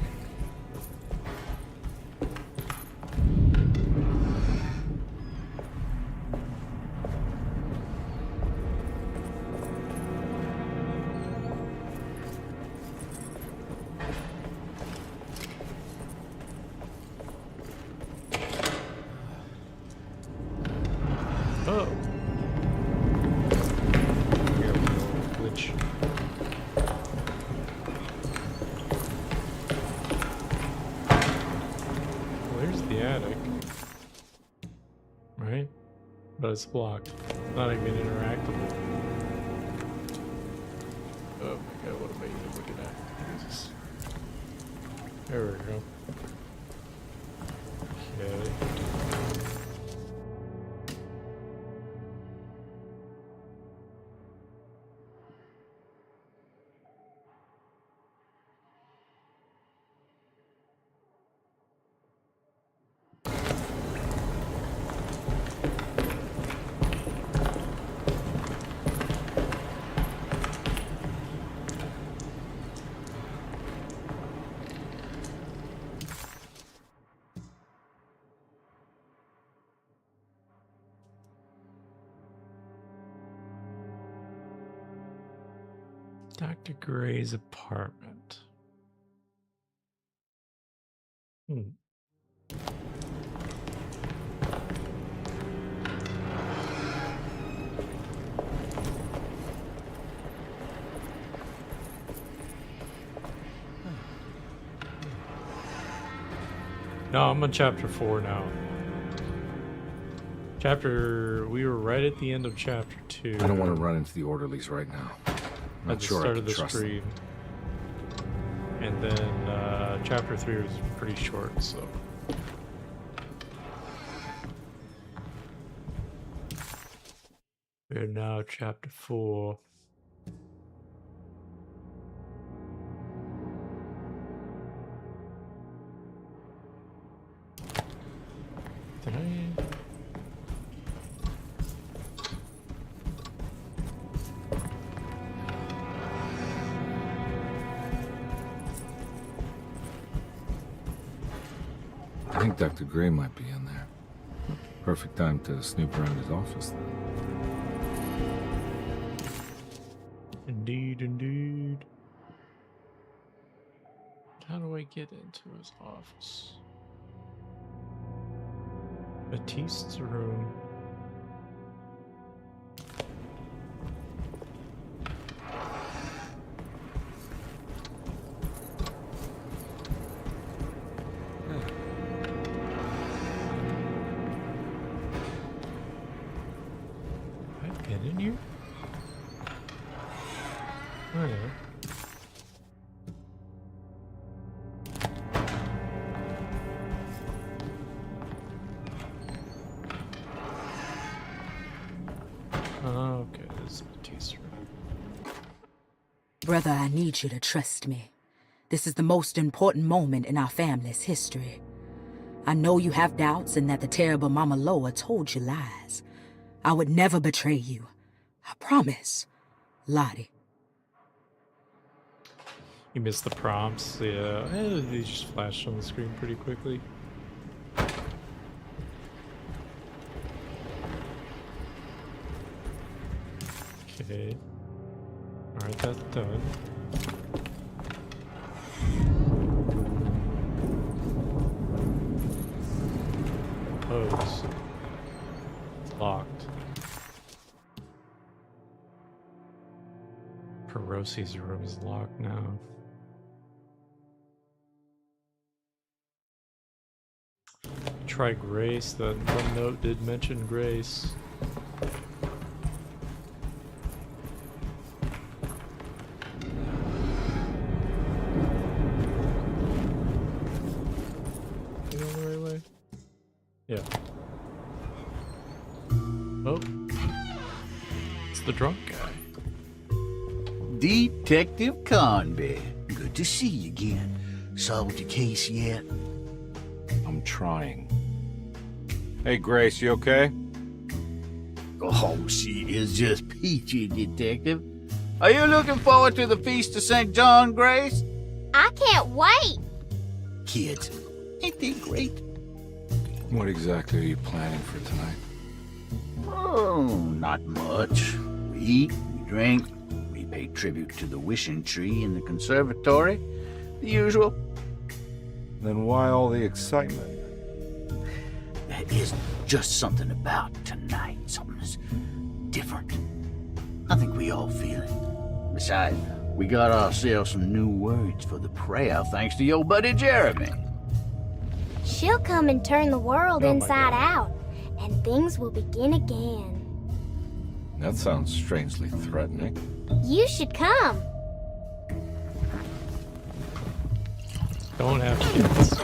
Oh. Here we go. Glitch. Well, there's the attic. Right? But it's blocked. Not even interactable. Oh my god, what am I even looking at? Jesus. There we go. Okay. Dr. Gray's apartment. No, I'm on chapter 4 now. We were right at the end of chapter 2. I don't want to run into the orderlies right now. At the start of the stream. And then chapter 3 was pretty short, so. We're now chapter 4. Did I? I think Dr. Gray might be in there. Perfect time to snoop around his office then. Indeed, indeed. How do I get into his office? Batiste's room. Have I been in here? Oh yeah. Okay, this is Batiste's room. Brother, I need you to trust me. This is the most important moment in our family's history. I know you have doubts and that the terrible Mama Loa told you lies. I would never betray you. I promise. Lottie. You missed the prompts, yeah. They just flashed on the screen pretty quickly. Okay. Alright, that's done. Close. It's locked. Perosi's room is locked now. Try Grace. That one note did mention Grace. Yeah. Oh. It's the drunk guy. Detective Conby. Good to see you again. Solved your case yet? I'm trying. Hey, Grace, you okay? Oh, she is just peachy, Detective. Are you looking forward to the Feast of St. John, Grace? I can't wait. Kids, ain't they great? What exactly are you planning for tonight? Oh, not much. We eat, we drink, we pay tribute to the wishing tree in the conservatory. The usual. Then why all the excitement? There is just something about tonight. Something's different. I think we all feel it. Besides, we got ourselves some new words for the prayer thanks to your buddy Jeremy. She'll come and turn the world Oh my inside God. out, and things will begin again. That sounds strangely threatening. You should come. Don't have kids.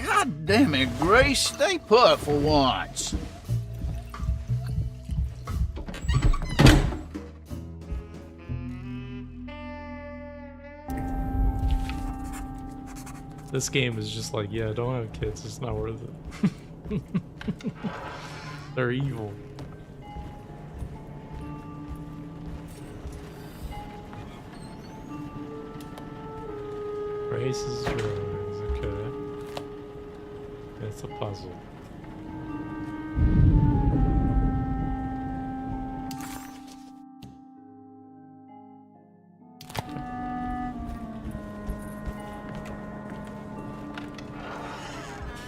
God damn it, Grace, stay put for once. This game is just like, yeah, don't have kids. It's not worth it. They're evil. Races drawings, okay. It's a puzzle.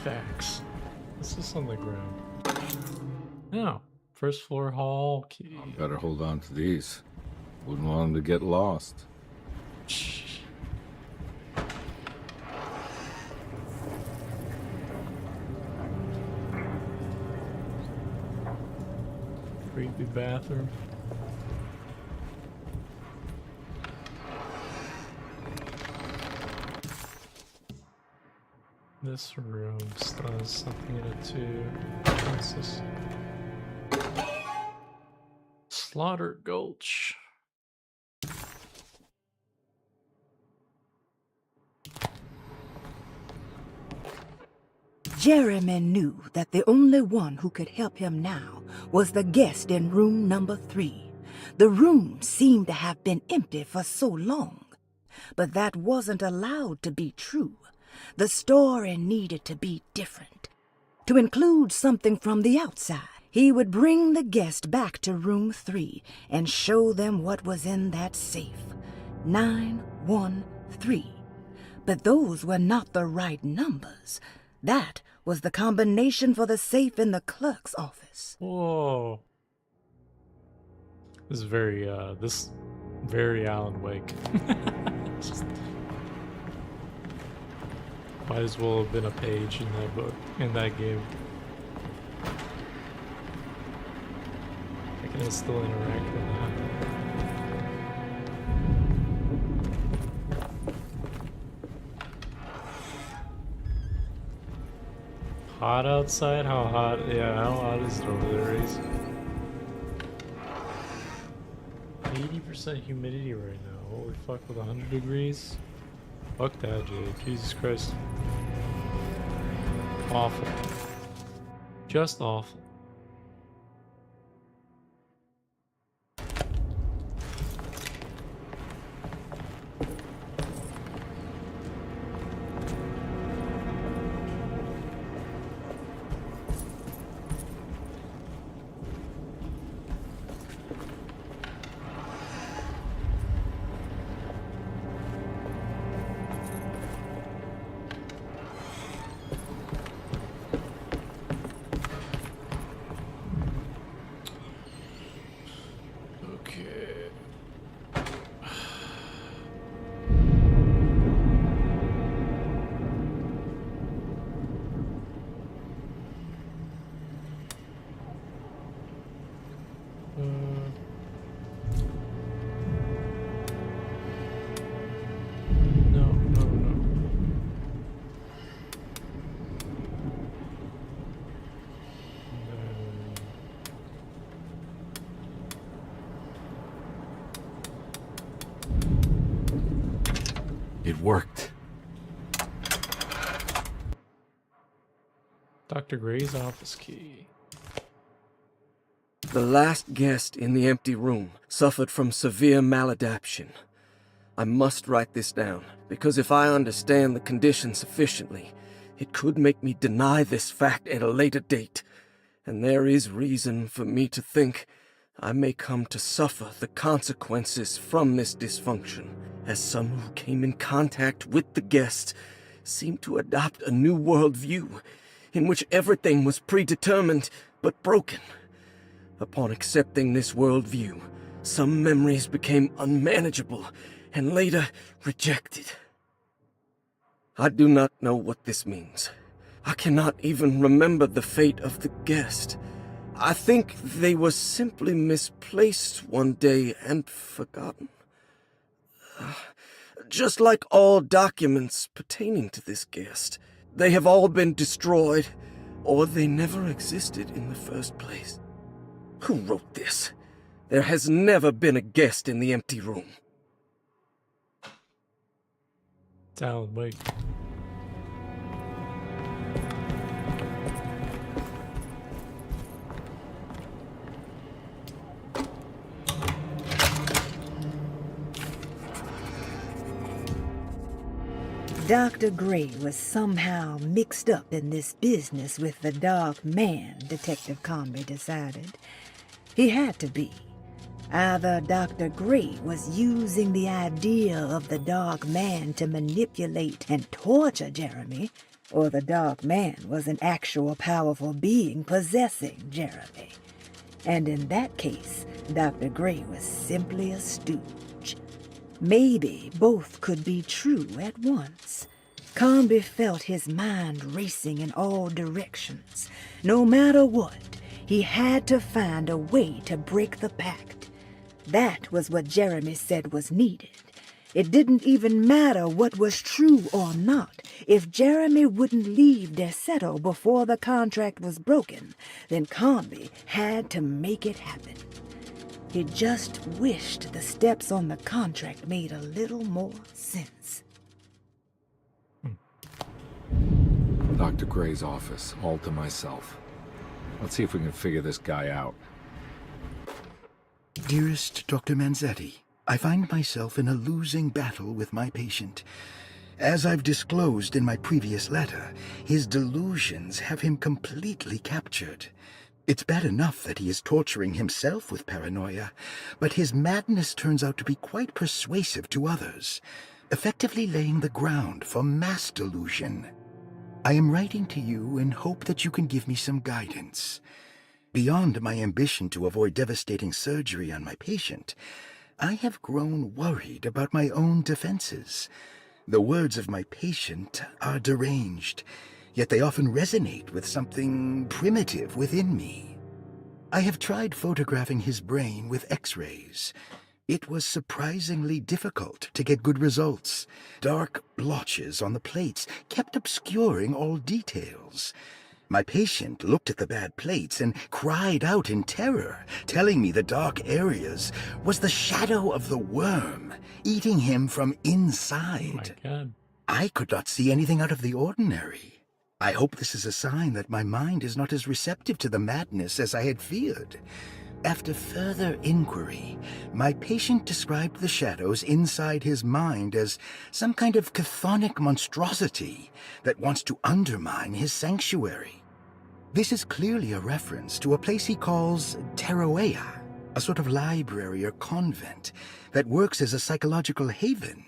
Facts. What's this on the ground? No. First floor hall key. Better hold on to these. Wouldn't want them to get lost. Creepy bathroom. This room still has something in it too. What's this? Slaughter Gulch. Jeremy knew that the only one who could help him now was the guest in room number 3. The room seemed to have been empty for so long, but that wasn't allowed to be true. The story needed to be different. To include something from the outside, he would bring the guest back to room 3 and show them what was in that safe. 913. But those were not the right numbers. That was the combination for the safe in the clerk's office. Whoa. This is very Alan Wake. Just, might as well have been a page in that book, in that game. I can still interact with that. Hot outside? How hot? Yeah, how hot is it over there, Reese? 80% humidity right now. Holy fuck, with 100 degrees? Fuck that, Jade. Jesus Christ. Awful. Just awful. Dr. Gray's office key. The last guest in the empty room suffered from severe maladaptation. I must write this down, because if I understand the condition sufficiently, it could make me deny this fact at a later date, and there is reason for me to think I may come to suffer the consequences from this dysfunction, as some who came in contact with the guest seemed to adopt a new worldview in which everything was predetermined but broken. Upon accepting this worldview, some memories became unmanageable and later rejected. I do not know what this means. I cannot even remember the fate of the guest. I think they were simply misplaced one day and forgotten. Just like all documents pertaining to this guest, they have all been destroyed, or they never existed in the first place. Who wrote this? There has never been a guest in the empty room. It's Alan Wake. Dr. Gray was somehow mixed up in this business with the Dark Man, Detective Conby decided. He had to be. Either Dr. Gray was using the idea of the Dark Man to manipulate and torture Jeremy, or the Dark Man was an actual powerful being possessing Jeremy. And in that case, Dr. Gray was simply a stooge. Maybe both could be true at once. Conby felt his mind racing in all directions. No matter what, he had to find a way to break the pact. That was what Jeremy said was needed. It didn't even matter what was true or not. If Jeremy wouldn't leave Derceto before the contract was broken, then Conby had to make it happen. He just wished the steps on the contract made a little more sense. Dr. Gray's office, all to myself. Let's see if we can figure this guy out. Dearest Dr. Manzetti, I find myself in a losing battle with my patient. As I've disclosed in my previous letter, his delusions have him completely captured. It's bad enough that he is torturing himself with paranoia, but his madness turns out to be quite persuasive to others, effectively laying the ground for mass delusion. I am writing to you in hope that you can give me some guidance. Beyond my ambition to avoid devastating surgery on my patient, I have grown worried about my own defenses. The words of my patient are deranged, yet they often resonate with something primitive within me. I have tried photographing his brain with X-rays. It was surprisingly difficult to get good results. Dark blotches on the plates kept obscuring all details. My patient looked at the bad plates and cried out in terror, telling me the dark areas was the shadow of the worm, eating him from inside. Oh my God. I could not see anything out of the ordinary. I hope this is a sign that my mind is not as receptive to the madness as I had feared. After further inquiry, my patient described the shadows inside his mind as some kind of chthonic monstrosity that wants to undermine his sanctuary. This is clearly a reference to a place he calls Teroea, a sort of library or convent that works as a psychological haven.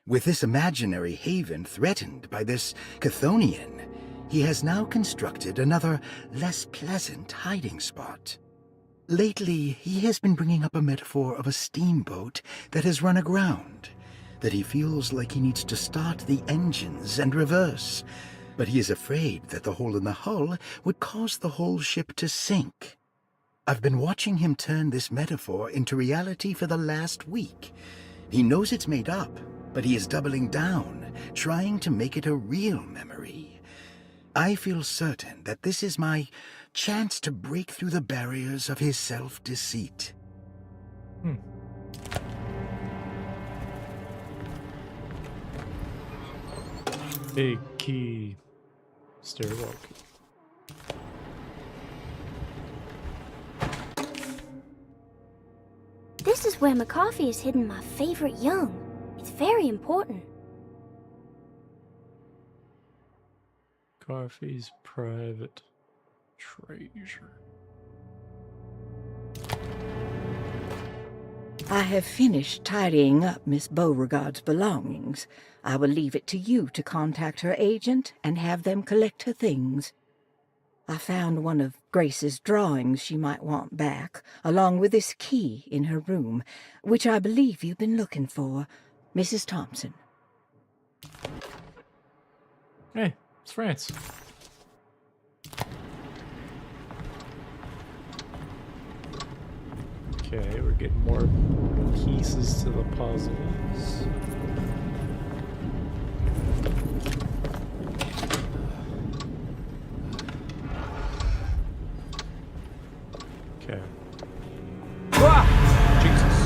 With this imaginary haven threatened by this Chthonian, he has now constructed another, less pleasant hiding spot. Lately, he has been bringing up a metaphor of a steamboat that has run aground, that he feels like he needs to start the engines and reverse, but he is afraid that the hole in the hull would cause the whole ship to sink. I've been watching him turn this metaphor into reality for the last week. He knows it's made up, but he is doubling down, trying to make it a real memory. I feel certain that this is my chance to break through the barriers of his self-deceit. Big key. Stairwell key. is where McCarthy has hidden my favorite young. It's very important. Coffee's private treasure. I have finished tidying up Miss Beauregard's belongings. I will leave it to you to contact her agent and have them collect her things. I found one of Grace's drawings she might want back, along with this key in her room, which I believe you've been looking for. Mrs. Thompson. Hey, it's France. Okay, we're getting more pieces to the puzzles. Okay. Jesus.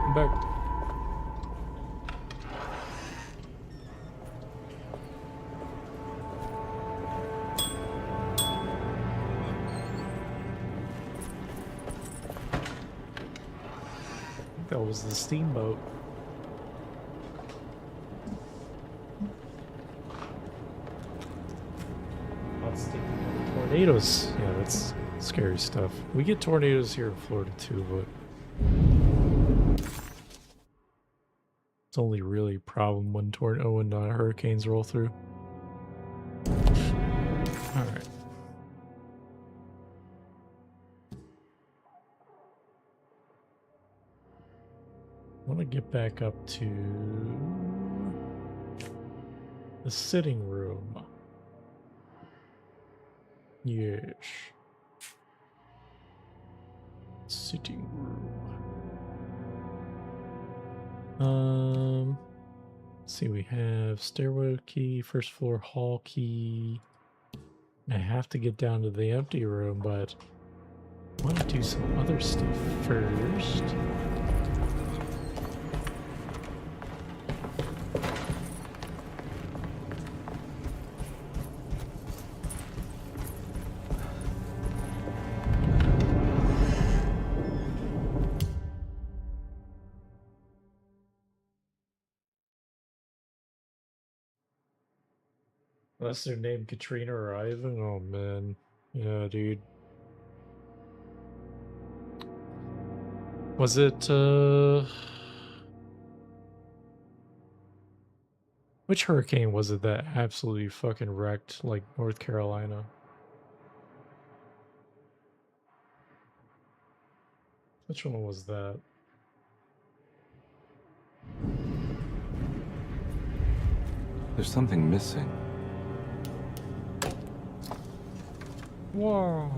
I'm back. That was the steamboat. Not steamboat. Tornadoes. Yeah, that's scary stuff. We get tornadoes here in Florida too, but it's only really a problem when hurricanes roll through. All right. I want to get back up to the sitting room. Yes. Sitting room. Let's see, we have stairwell key, first floor hall key. I have to get down to the empty room, but I want to do some other stuff first. Unless they're named Katrina or Ivan. Oh man. Yeah, dude. Was it, which hurricane was it that absolutely fucking wrecked, like, North Carolina? Which one was that? There's something missing. Whoa.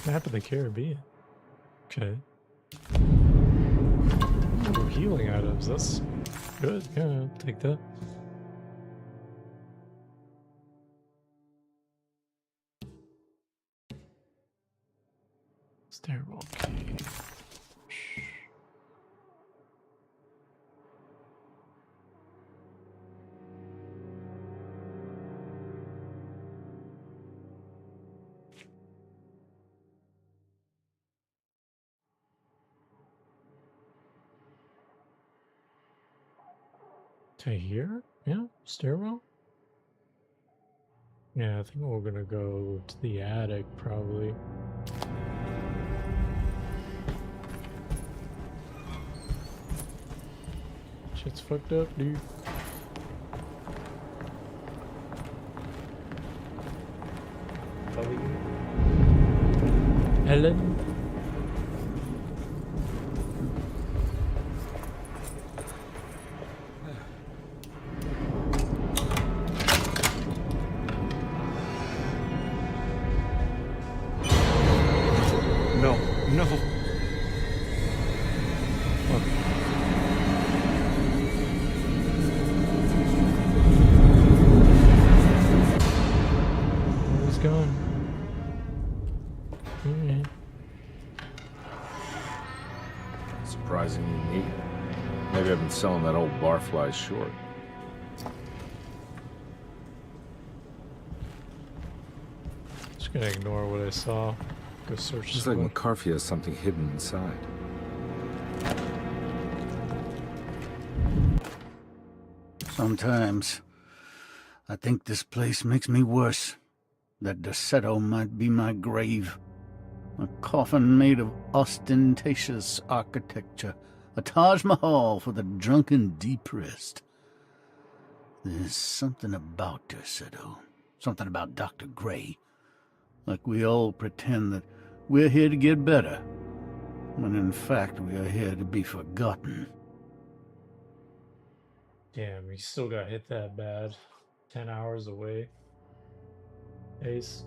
Map of the Caribbean. Okay. Ooh, healing items. That's good. Yeah, I'll take that. Stairwell key. To here? Yeah, stairwell? Yeah, I think we're gonna go to the attic, probably. Shit's fucked up, dude. Helen? No. Where's he going? Alright. selling that old barfly short. Just gonna ignore what I saw. Go search. Looks like McCarthy has something hidden inside. Sometimes I think this place makes me worse. That Derceto might be my grave. A coffin made of ostentatious architecture. A Taj Mahal for the drunken depressed. There's something about Derceto. Something about Dr. Gray. Like we all pretend that we're here to get better. When in fact we are here to be forgotten. Damn, he still got hit that bad. 10 hours away. Ace.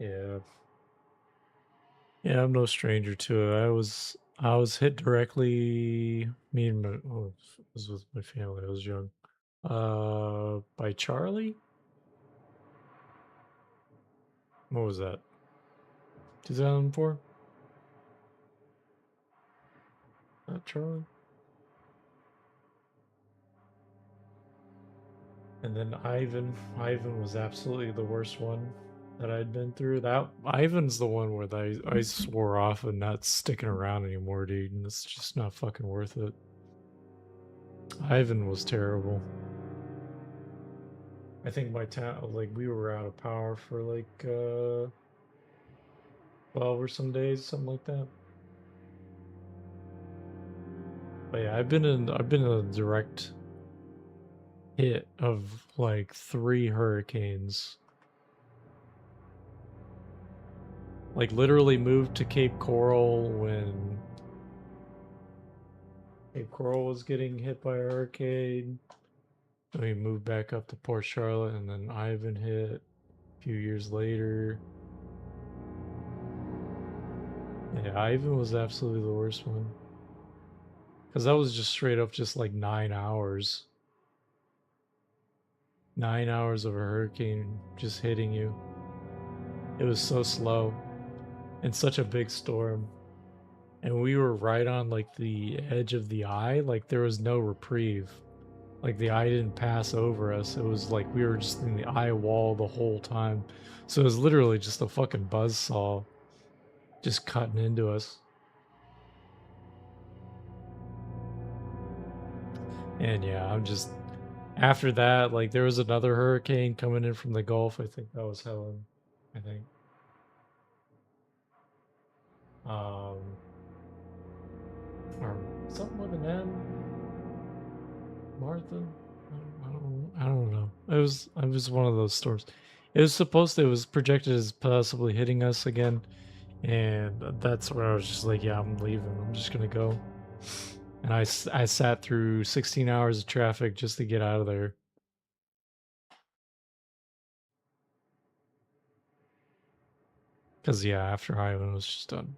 Yeah. Yeah, I'm no stranger to it. I was hit directly. Me and my it was with my family. I was young. By Charlie. What was that? 2004. Not Charlie. And then Ivan. Ivan was absolutely the worst one that I'd been through. That Ivan's the one where I swore off and not sticking around anymore, dude. And it's just not fucking worth it. Ivan was terrible. I think my town, like, we were out of power for like 12 or some days, something like that. But yeah, I've been in a direct hit of like 3 hurricanes. Like literally moved to Cape Coral when Cape Coral was getting hit by a hurricane. Then we moved back up to Port Charlotte, and then Ivan hit a few years later. Yeah, Ivan was absolutely the worst one. Because that was just straight up just like 9 hours. 9 hours of a hurricane just hitting you. It was so slow. And such a big storm. And we were right on like the edge of the eye. Like there was no reprieve. Like the eye didn't pass over us. It was like we were just in the eye wall the whole time. So it was literally just a fucking buzzsaw just cutting into us. And yeah, I'm just after that, like there was another hurricane coming in from the Gulf. I think that was Helen. I think. Or something with an M. Martha? I don't know. It was one of those storms. It was projected as possibly hitting us again. And that's where I was just like, yeah, I'm leaving. I'm just gonna go. And I sat through 16 hours of traffic just to get out of there. Because, yeah, after Ivan was just done.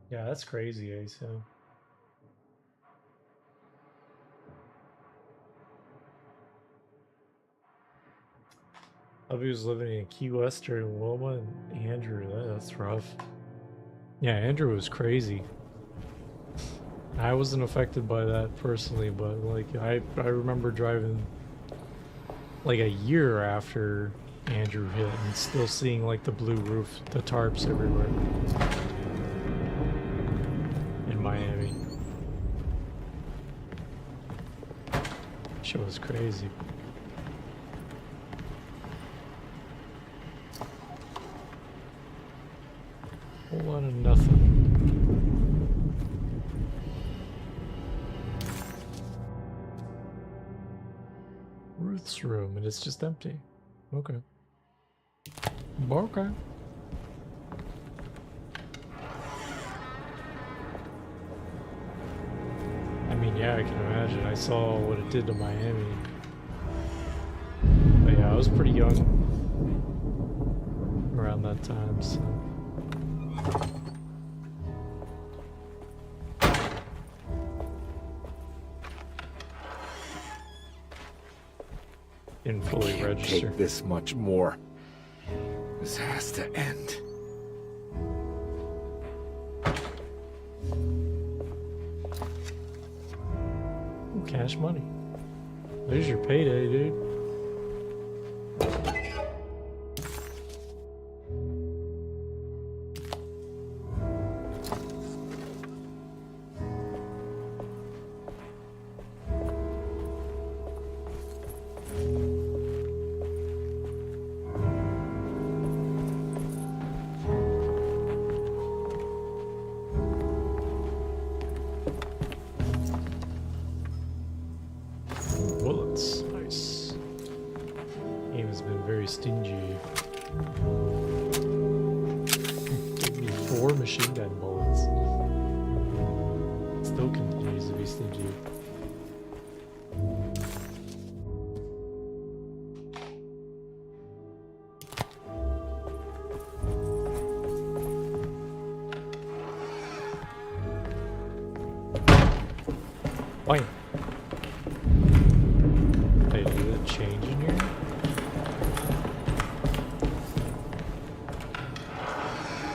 Yeah, that's crazy, Ace. Yeah. Hubby was living in Key West during Wilma, and Andrew, that's rough. Yeah, Andrew was crazy. I wasn't affected by that personally, but like I remember driving like a year after Andrew hit and still seeing like the blue roof, the tarps everywhere. Miami. Shit was crazy. Whole lot of nothing. Ruth's room, and it's just empty. Okay. Okay. mean, yeah, I can imagine. I saw what it did to Miami. But yeah, I was pretty young around that time, so. Didn't fully Can't register. take this much more. This has to end. Cash money. There's your payday, dude. Bullets, nice. Game has been very stingy. Give me 4 machine gun bullets. Still continues to be stingy. Why? Hey, did it change in here?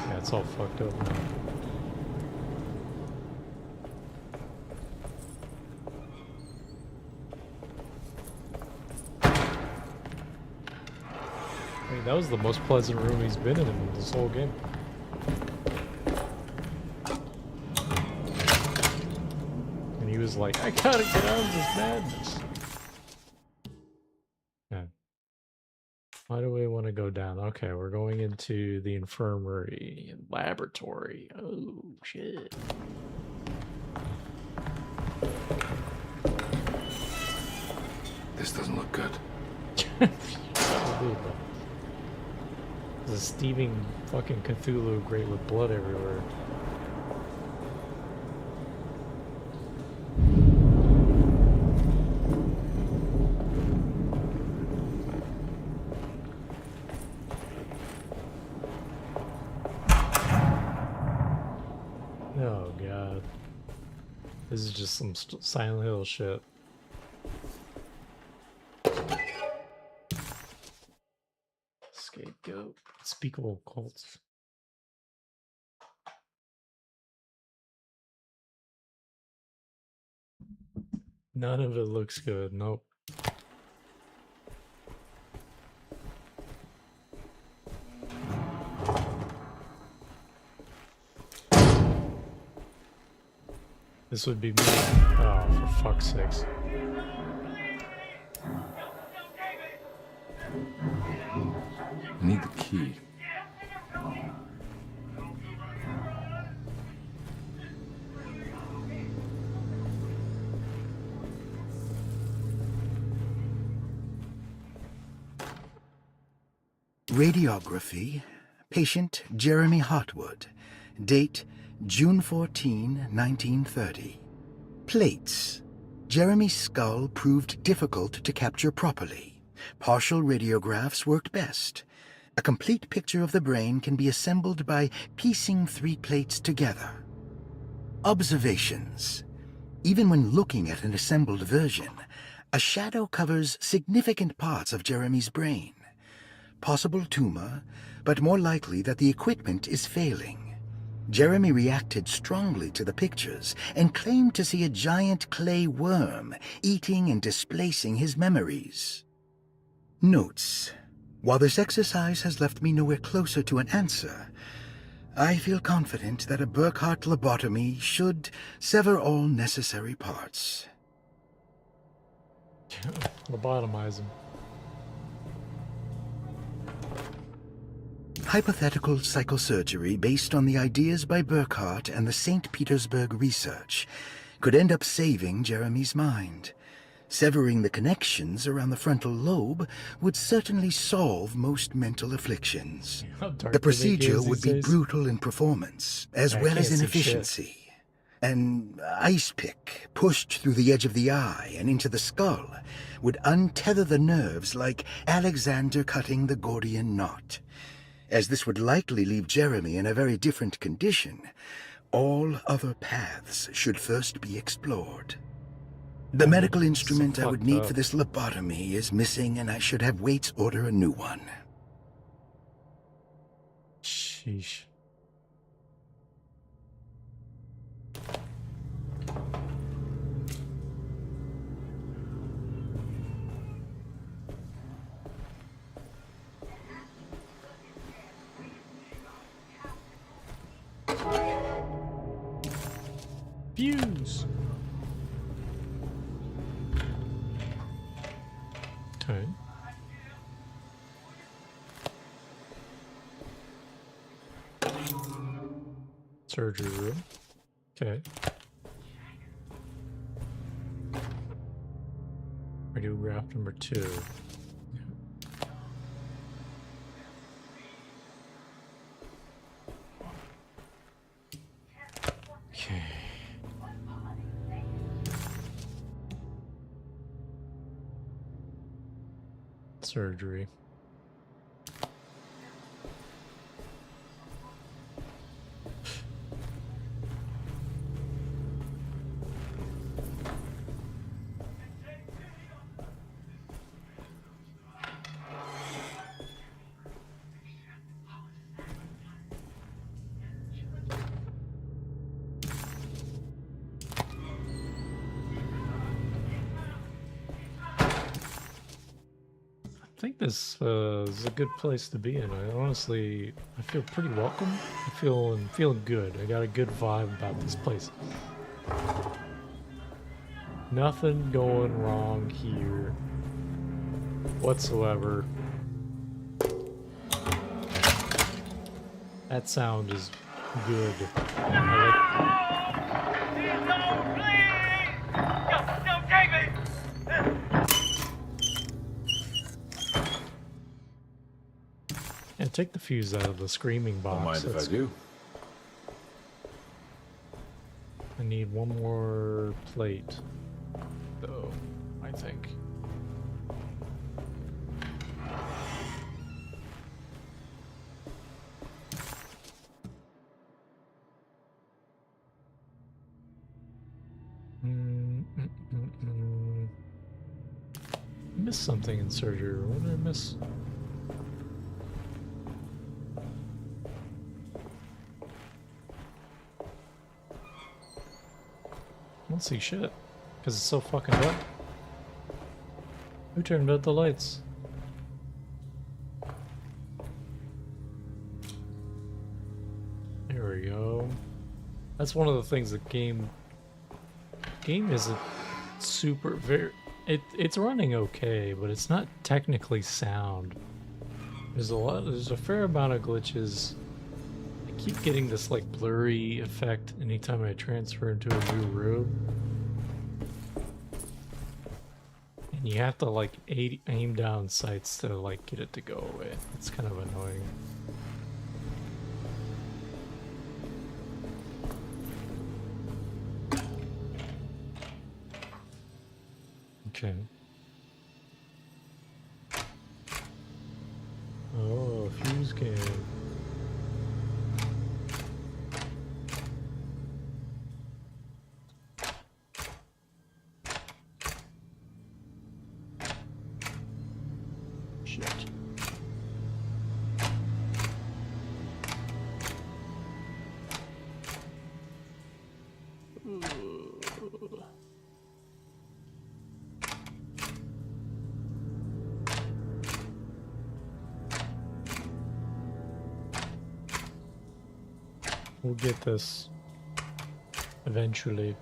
Yeah, it's all fucked up now. I mean, that was the most pleasant room he's been in this whole game. And he was like, I gotta get out of this madness. Yeah. Why do we want to go down? Okay, we're going into the infirmary and laboratory. Oh, shit. This doesn't look good. There's a steaming fucking Cthulhu grate with blood everywhere. Oh god. This is just some Silent Hill shit. Scapegoat. Unspeakable cults. None of it looks good. Nope. This would be me. Oh, for fuck's sakes. I need the key. Radiography. Patient Jeremy Hartwood. Date June 14, 1930. Plates. Jeremy's skull proved difficult to capture properly. Partial radiographs worked best. A complete picture of the brain can be assembled by piecing 3 plates together. Observations. Even when looking at an assembled version, a shadow covers significant parts of Jeremy's brain. Possible tumor, but more likely that the equipment is failing. Jeremy reacted strongly to the pictures and claimed to see a giant clay worm eating and displacing his memories. Notes. While this exercise has left me nowhere closer to an answer, I feel confident that a Burkhardt lobotomy should sever all necessary parts. Lobotomize him. Hypothetical psychosurgery based on the ideas by Burkhardt and the St. Petersburg research could end up saving Jeremy's mind. Severing the connections around the frontal lobe would certainly solve most mental afflictions. The procedure would be brutal in performance, as well as in efficiency. An ice pick pushed through the edge of the eye and into the skull would untether the nerves like Alexander cutting the Gordian knot. As this would likely leave Jeremy in a very different condition, all other paths should first be explored. The medical instrument I would need for this lobotomy is missing, and I should have Waits order a new one. Sheesh. Fuse. Okay. Surgery room. Okay. Radiograph number 2. Okay. Surgery. I think this is a good place to be in. I feel pretty welcome. I'm feeling good. I got a good vibe about this place. Nothing going wrong here whatsoever. That sound is good. And take the fuse out of the screaming box. Don't mind if I do. I need one more plate, though, I think. Missed something in surgery room. What did I miss? I don't see shit, because it's so fucking dark. Who turned out the lights? There we go. That's one of the things the game isn't super it's running okay, but it's not technically sound. There's a fair amount of glitches. I keep getting this like blurry effect anytime I transfer into a new room. And you have to like aim down sights to like get it to go away. It's kind of annoying. Okay. Oh, fuse can. Shit. We'll get this eventually.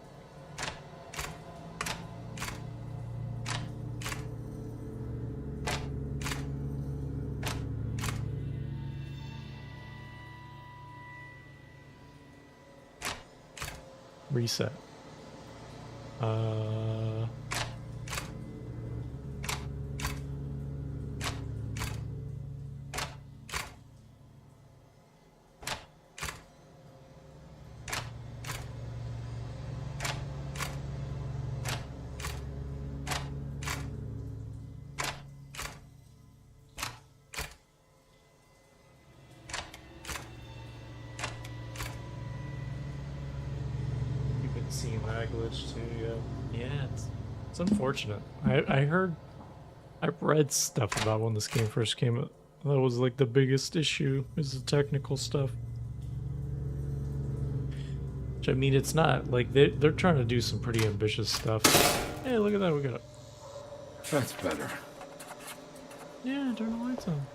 Reset. lag glitch too. Yeah, yeah, it's unfortunate. I've read stuff about when this game first came out. That was like the biggest issue is the technical stuff. Which I mean, it's not like they're trying to do some pretty ambitious stuff. Hey, look at that, we got it. That's better. Yeah, turn the lights on.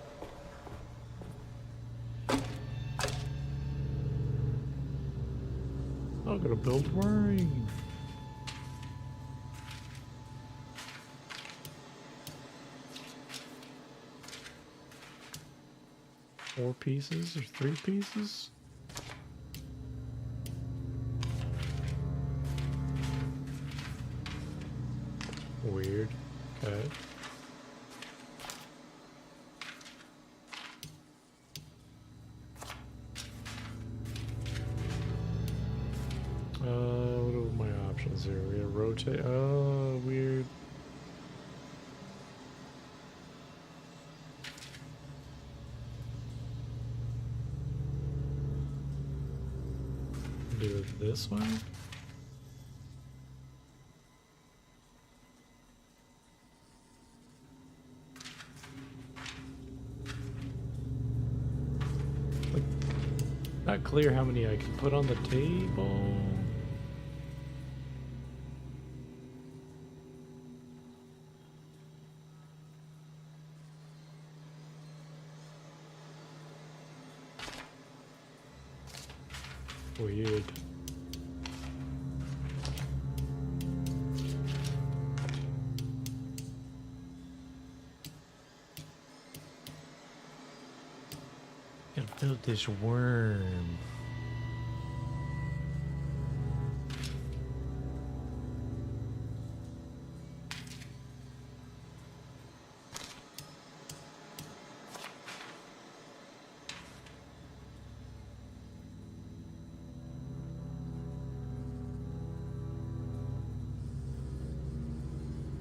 I'm gonna build wiring. Four pieces or 3 pieces? Weird. Okay. What are my options here? We have rotate. Oh, weird. Do it this way. Like, not clear how many I can put on the table. Weird. Gotta build this worm.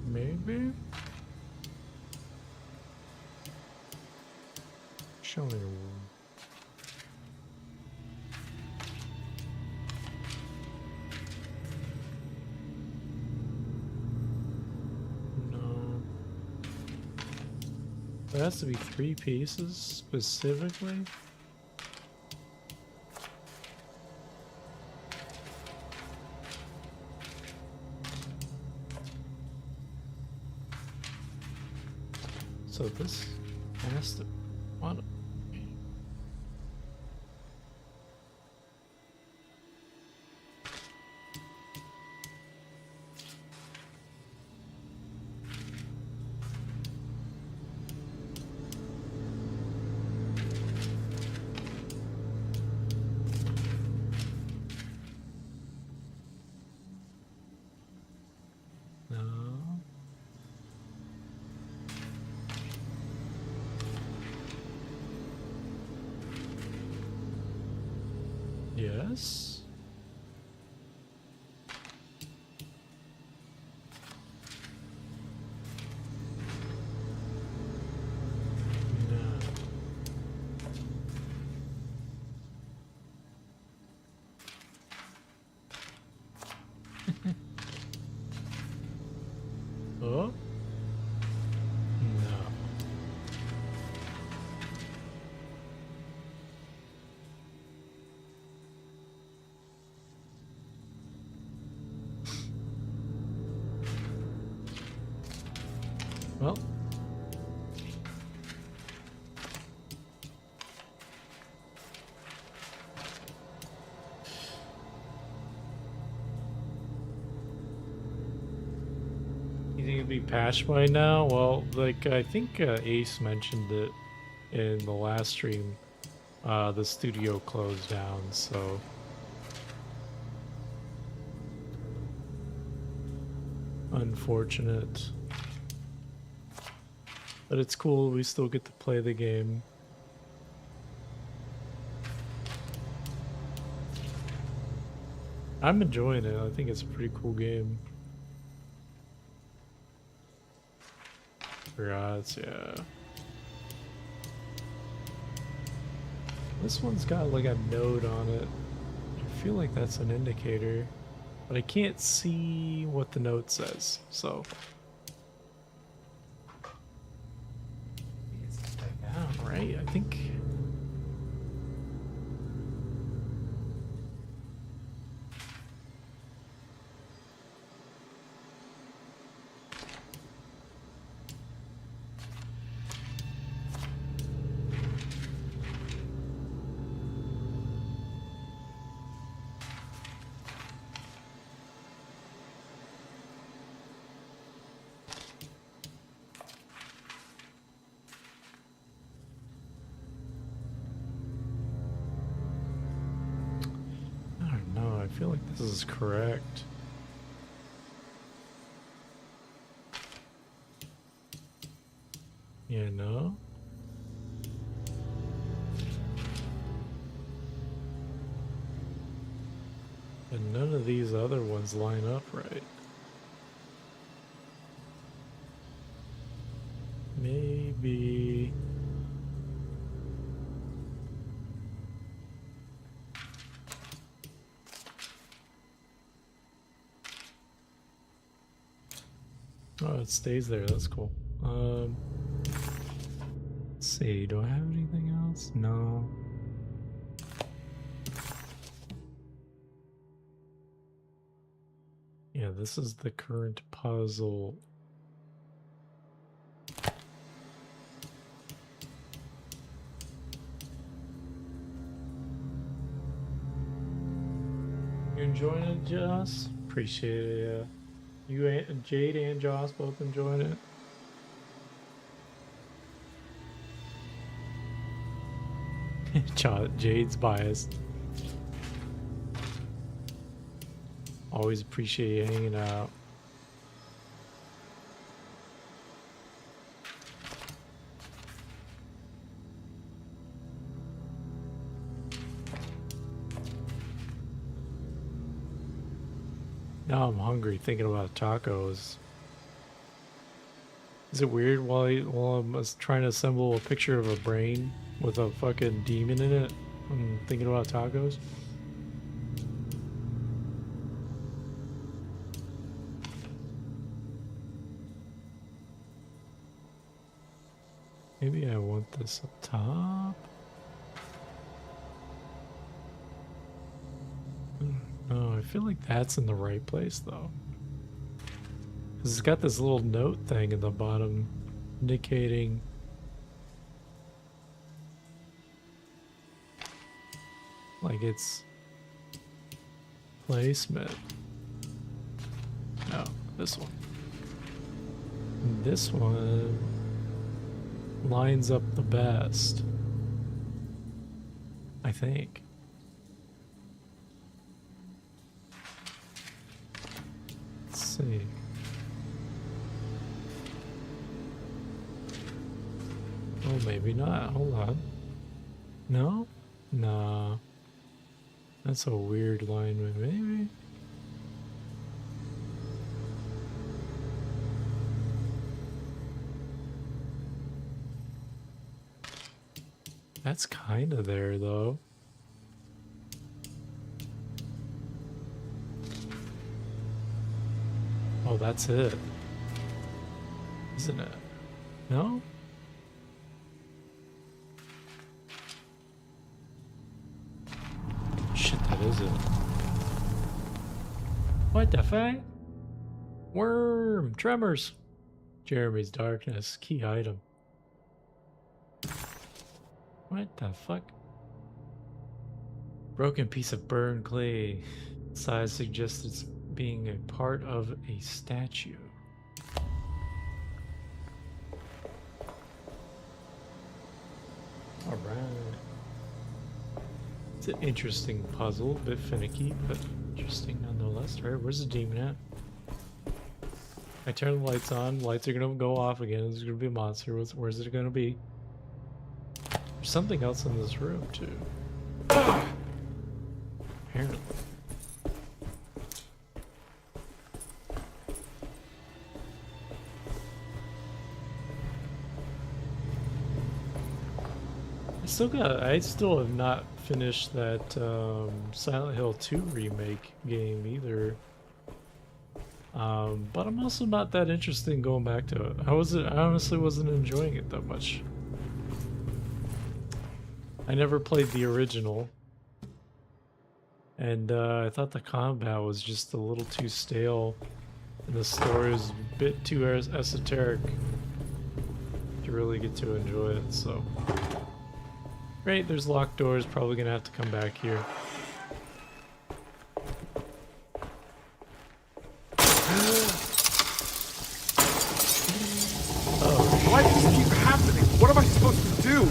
Maybe? Show me the worm. No. There has to be 3 pieces specifically? So this has to... What? Yes. No. Oh? No. Well. You think it'd be patched by now? Well, like, I think Ace mentioned it in the last stream. The studio closed down, so... Unfortunate. But it's cool, we still get to play the game. I'm enjoying it, I think it's a pretty cool game. Congrats, yeah. This one's got like a node on it. I feel like that's an indicator. But I can't see what the note says, so. It's back down, right? I think. I feel like this is correct. You know? But none of these other ones line up right. Maybe... Oh, it stays there. That's cool. Let's see. Do I have anything else? No. Yeah, this is the current puzzle. You enjoying it, Joss? Appreciate it, yeah. You and Jade and Joss both enjoying it? Jade's biased. Always appreciate you hanging out. Now I'm hungry thinking about tacos. Is it weird while I'm trying to assemble a picture of a brain with a fucking demon in it? I'm thinking about tacos. Maybe I want this up top. No, I feel like that's in the right place though. Because it's got this little note thing in the bottom indicating like it's placement. No, this one. And this one lines up the best, I think. Let's see. Oh, maybe not. Hold on. No? Nah. That's a weird alignment. Maybe. That's kind of there, though. Oh, that's it. Isn't it? No? Shit, that is it. What the fuck? Worm! Tremors! Jeremy's darkness. Key item. What the fuck? Broken piece of burned clay. Size suggests it's being a part of a statue. Alright. It's an interesting puzzle, a bit finicky, but interesting nonetheless. Alright, where's the demon at? I turn the lights on, lights are gonna go off again, there's gonna be a monster. Where's it gonna be? There's something else in this room, too. Apparently. I still have not finished that Silent Hill 2 remake game either. But I'm also not that interested in going back to it. I honestly wasn't enjoying it that much. I never played the original. And I thought the combat was just a little too stale. And the story was a bit too esoteric to really get to enjoy it, so. Great, there's locked doors, probably gonna have to come back here. Why does this keep happening? What am I supposed to do?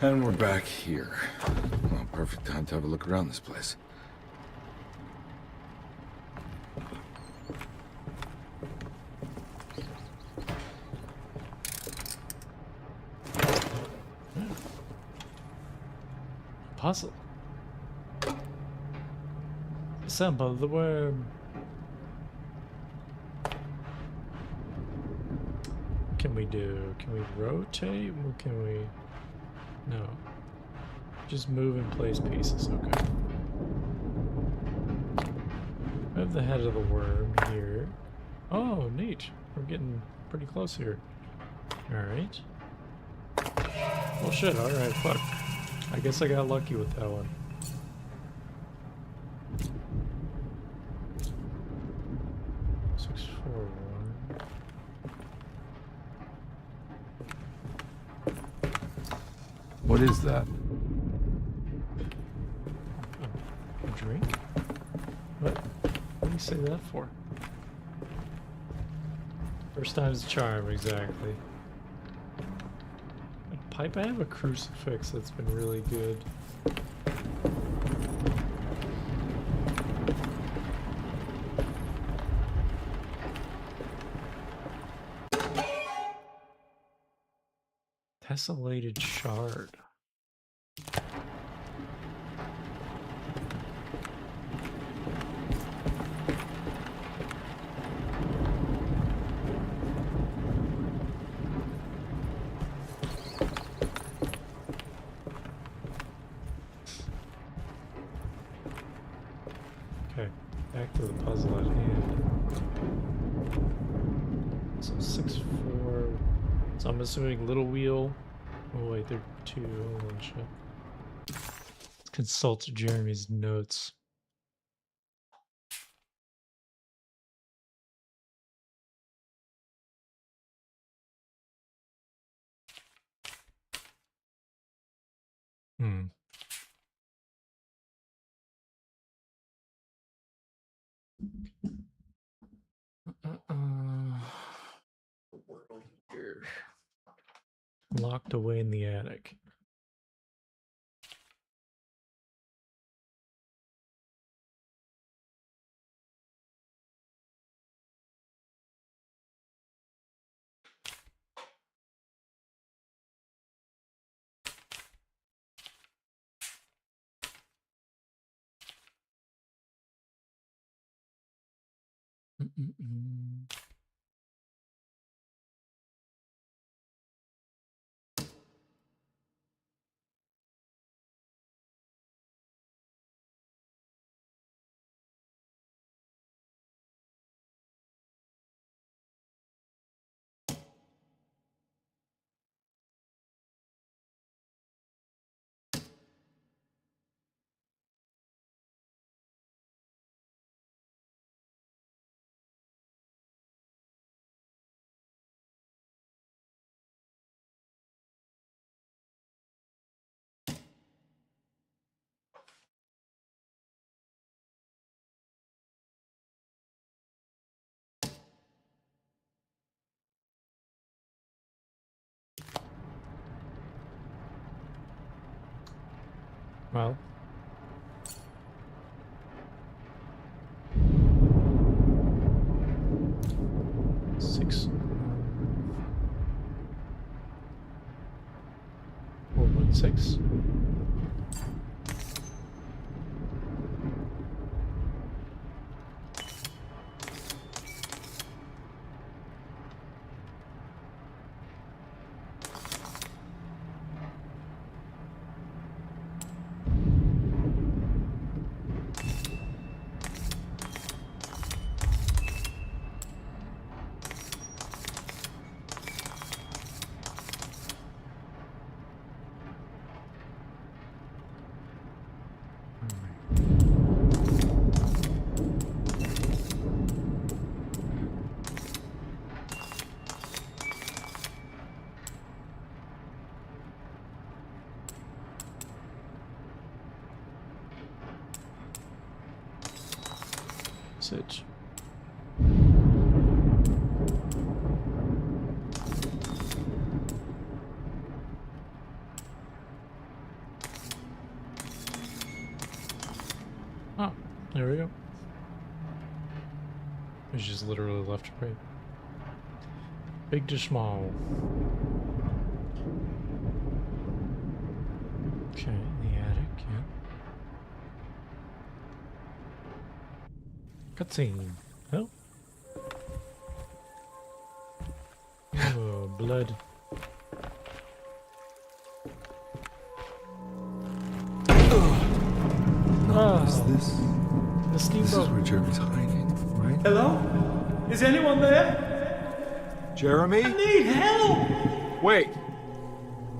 And we're back here. Well, perfect time to have a look around this place. Puzzle. Assemble the worm. Can we rotate? What can we? No. Just move and place pieces, okay. I have the head of the worm here. Oh, neat. We're getting pretty close here. Alright. Well shit, alright, fuck. I guess I got lucky with that one. What is that? A drink? What do you say that for? First time's a charm, exactly. A pipe? I have a crucifix that's been really good. Tessellated shard. Okay, back to the puzzle at hand. So 6-4. So I'm assuming little wheel. Oh wait, they're two. Hold on, shit. Let's consult Jeremy's notes. Hmm. Here. Locked away in the attic. Well. Six. 416. Message. Oh, there we go. It's just literally left to right. Big to small. Okay, in the attic, yeah. Cutscene. Oh. Oh, blood. Is this? The This is steamboat. where Jeremy's hiding, right? Hello? Is anyone there? Jeremy? I need help! Wait.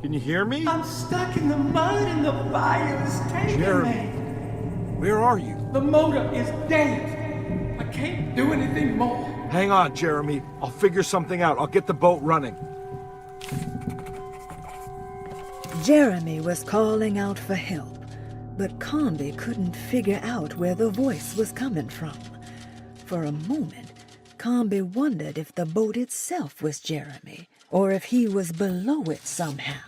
Can you hear me? I'm stuck in the mud and the fire is taking Jeremy. me. Where are you? The motor is dead. I can't do anything more. Hang on, Jeremy. I'll figure something out. I'll get the boat running. Jeremy was calling out for help, but Combi couldn't figure out where the voice was coming from. For a moment, Combi wondered if the boat itself was Jeremy, or if he was below it somehow.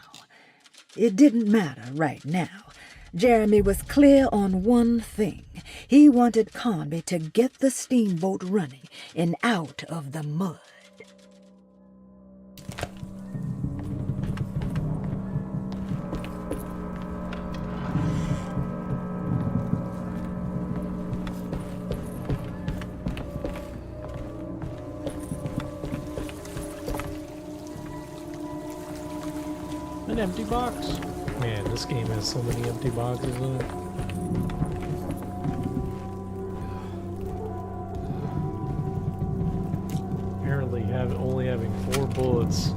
It didn't matter right now. Jeremy was clear on one thing. He wanted Combi to get the steamboat running and out of the mud. An empty box. Man, this game has so many empty boxes in it. Apparently, only having 4 bullets,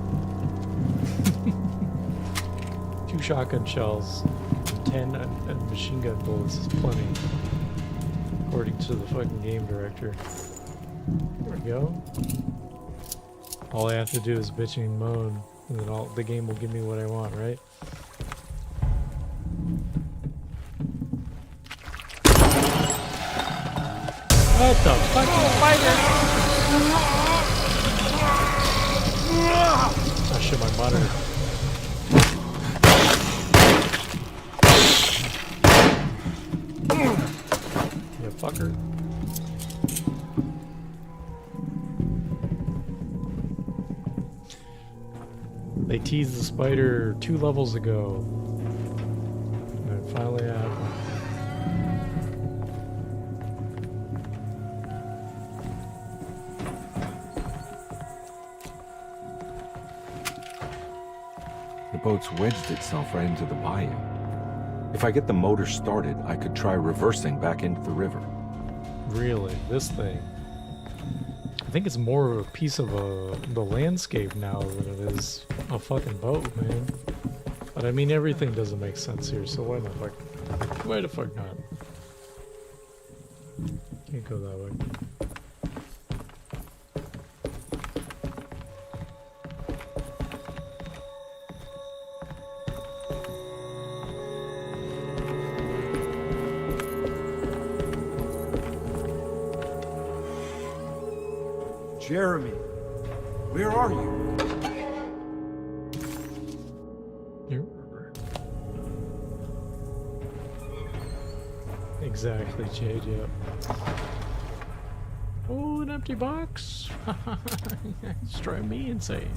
2 shotgun shells, and 10 machine gun bullets is plenty, according to the fucking game director. There we go. All I have to do is bitch and moan, and then the game will give me what I want, right? What the fucking spider? Oh shit, my monitor. You fucker. They teased the spider 2 levels ago. And it finally happened. The boat's wedged itself right into the bayou. If I get the motor started, I could try reversing back into the river. Really? This thing? I think it's more of a piece of the landscape now than it is a fucking boat, man. But I mean, everything doesn't make sense here, so why the fuck? Why the fuck not? Can't go that way. Jeremy, where are you? Exactly, Jade, yep. Oh, an empty box? It's driving me insane.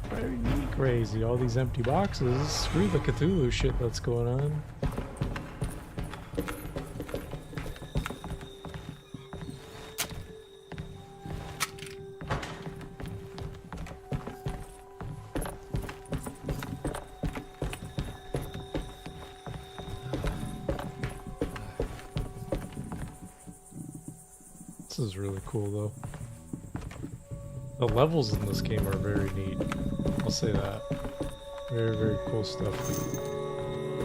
Driving me crazy. All these empty boxes. Screw the Cthulhu shit that's going on. This is really cool, though. The levels in this game are very neat. I'll say that. Very, very cool stuff.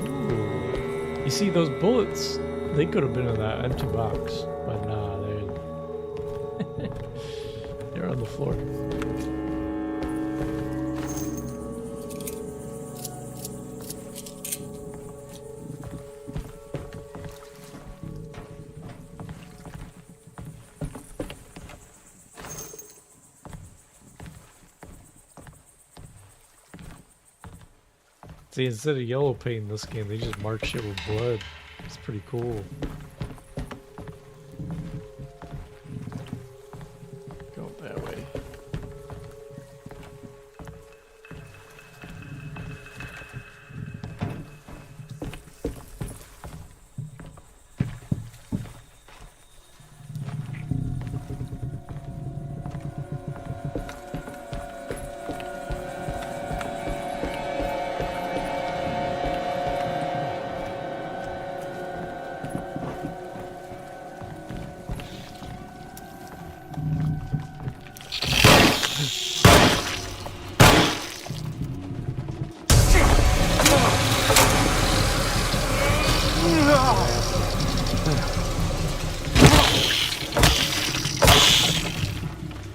Ooh. You see, those bullets, they could have been in that empty box. But nah, they're on the floor. See, instead of yellow paint in this game, they just mark shit with blood. It's pretty cool. Go that way.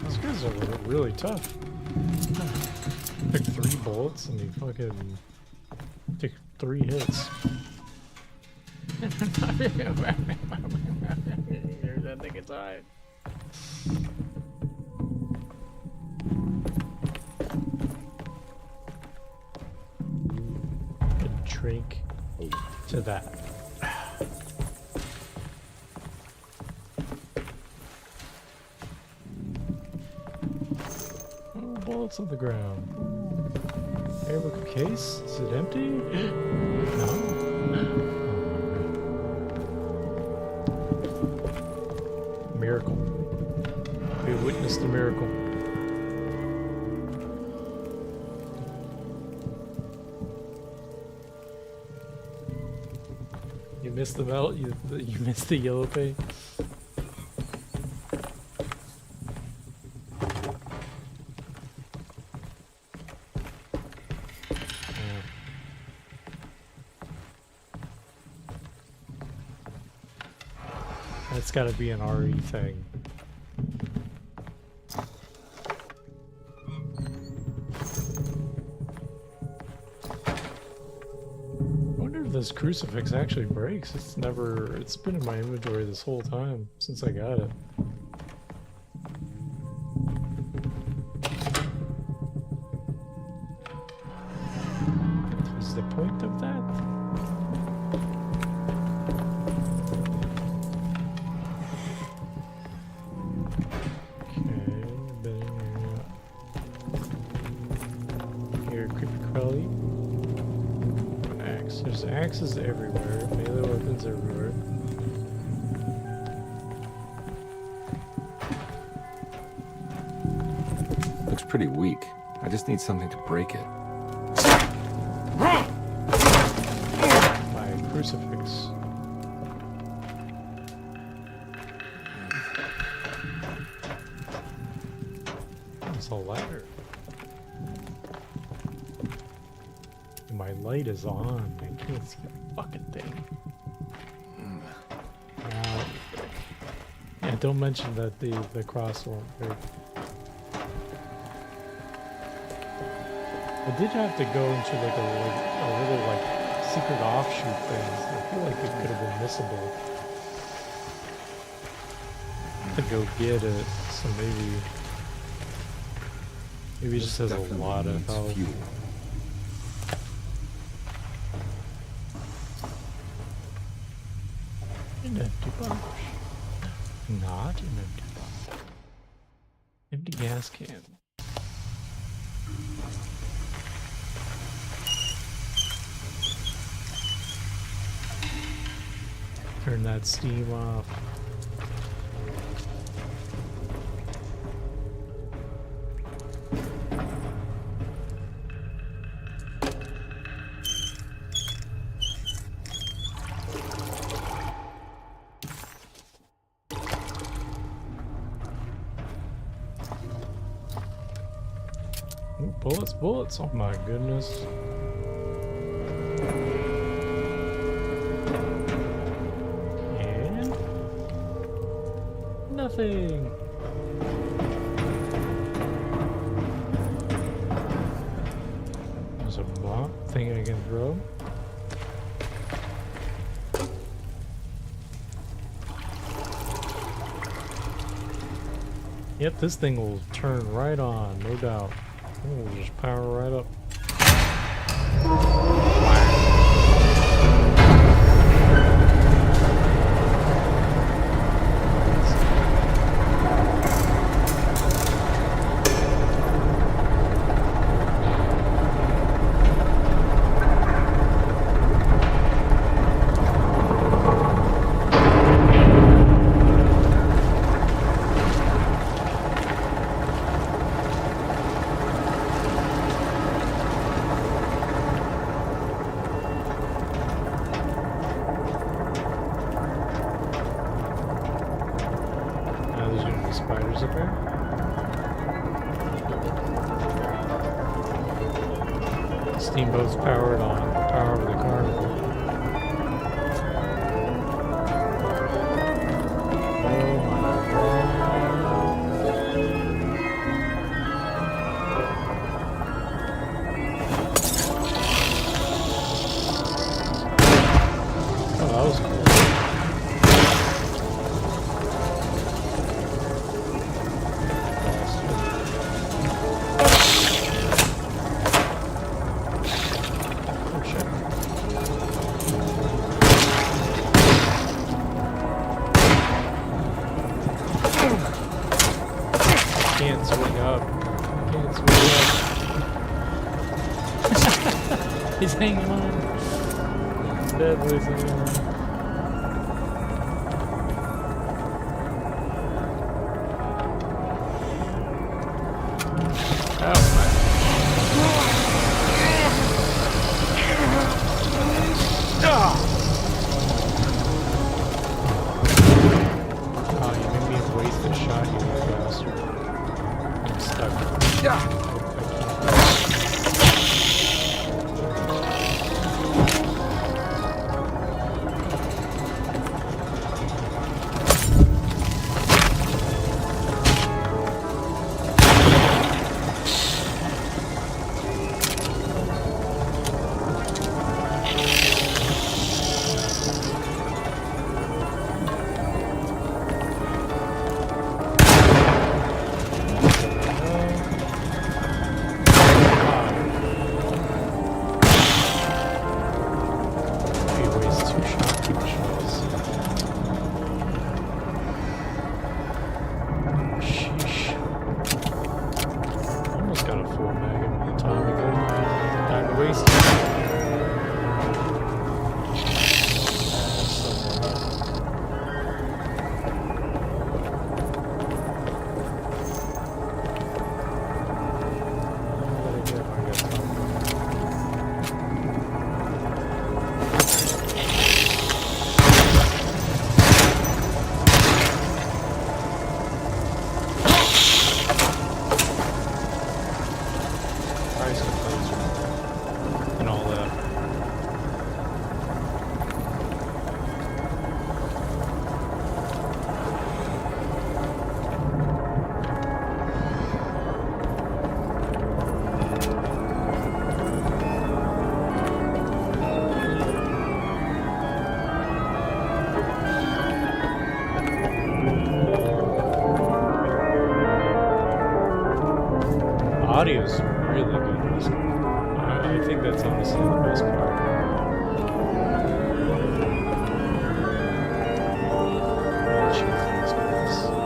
These guys are really tough. Pick 3 bullets and he fucking took 3 hits. There's that thing inside. And drink to that. Oh, bullets on the ground. Airbook case? Is it empty? No. Miracle. We witnessed a miracle. You missed the melt. You missed the yellow paint. That's gotta be an RE thing. I wonder if this crucifix actually breaks. It's been in my inventory this whole time since I got it. Is the point of that? There's axes everywhere, melee weapons everywhere. Looks pretty weak. I just need something to break it. My crucifix. It's a ladder. My light is on. I can't see a fucking thing. Yeah, don't mention that the cross won't work. I did have to go into like a little like secret offshoot thing. I feel like it could have been missable to go get it. So maybe it just has a lot of health. Fuel. pot? An empty pot. Empty gas can. Turn that steam off. Ooh, bullets, bullets. Oh my goodness. And nothing. There's a bomb thing I can throw. Yep, this thing will turn right on, no doubt. Oh, just power right up. Spiders up there. Steamboat's powered on. Power of the carnival. Oh my god. Oh, that was cool. Can't swing up. Can't swing up. He's hanging on. Dead boy's hanging on. Oh, you made me waste a shot, you bastard. I'm stuck. Audio's really good in this one. I think that's honestly the best part. Jeez, these guys.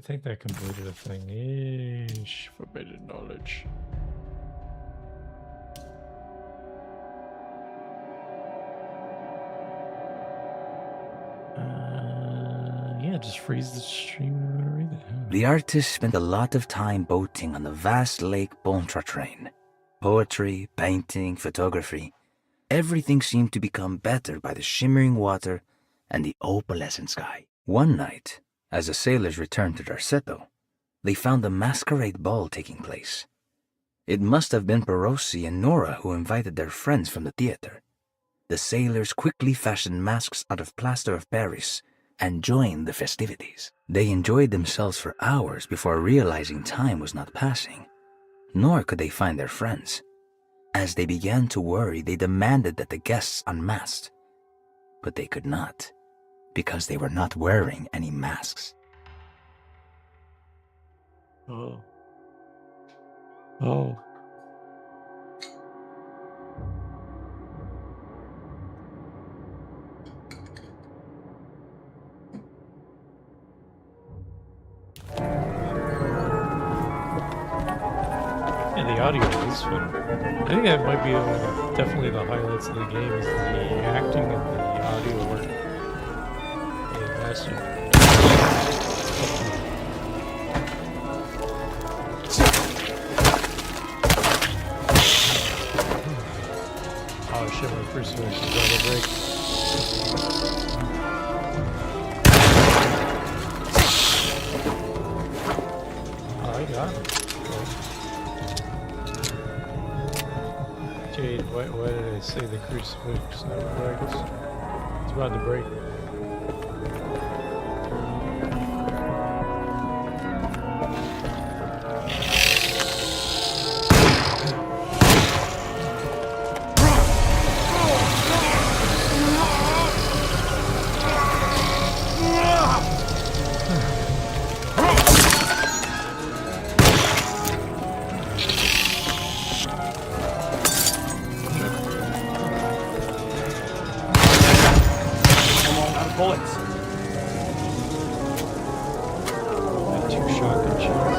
think that completed a thing. Ish, forbidden knowledge. Yeah, just freeze the stream and read it. The artist spent a lot of time boating on the vast Lake Pontchartrain. Poetry, painting, photography. Everything seemed to become better by the shimmering water and the opalescent sky. One night, as the sailors returned to Darceto, they found a masquerade ball taking place. It must have been Perosi and Nora who invited their friends from the theater. The sailors quickly fashioned masks out of plaster of Paris and joined the festivities. They enjoyed themselves for hours before realizing time was not passing, nor could they find their friends. As they began to worry, they demanded that the guests unmasked, but they could not, because they were not wearing any masks. Oh. Oh. Yeah, the audio is fun. I think that might be definitely the highlights of the game is the acting and the audio work. Yeah, master. Oh shit, my crucifix is on the break. Oh, I got it. Jade, why did I say the crucifix never breaks? It's about to break. Bullets. Two shotgun shots.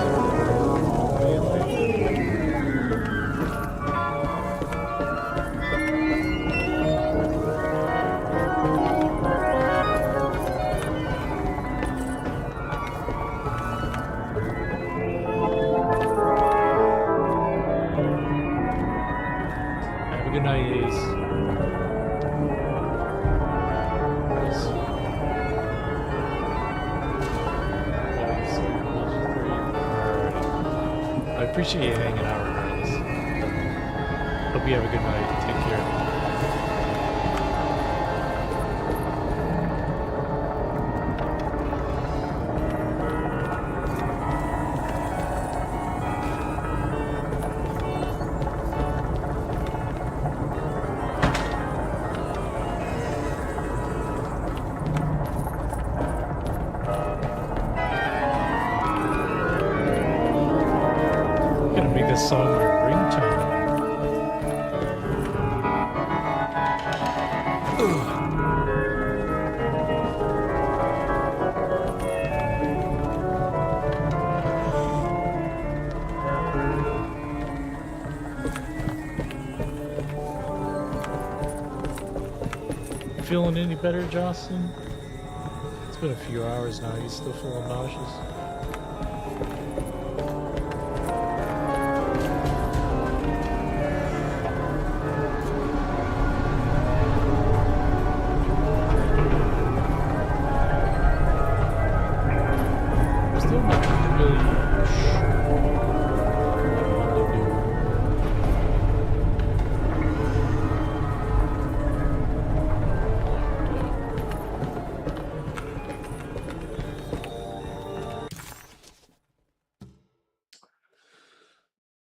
Have a good night, Ace. I appreciate you hanging out regardless. Hope you have a good night. Take care. Make this song my ringtone. Feeling any better, Jocelyn? It's been a few hours now. You still feeling nauseous?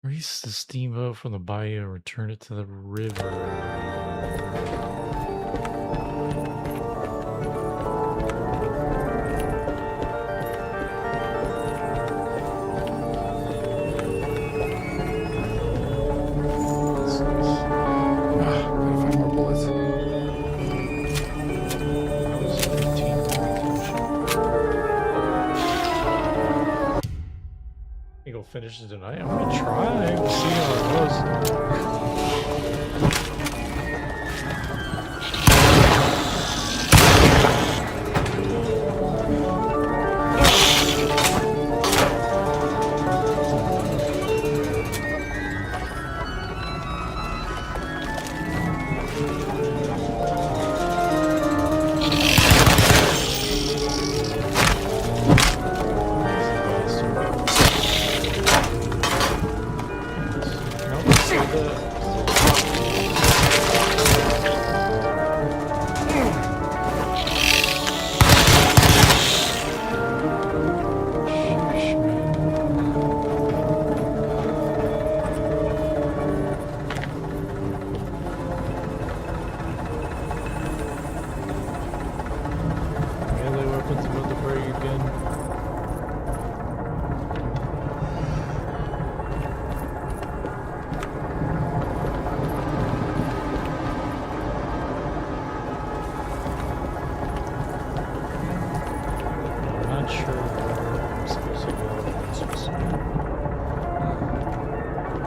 Release the steamboat from the bayou and return it to the river. think I'll finish it tonight. I'm gonna try. We'll see how it goes.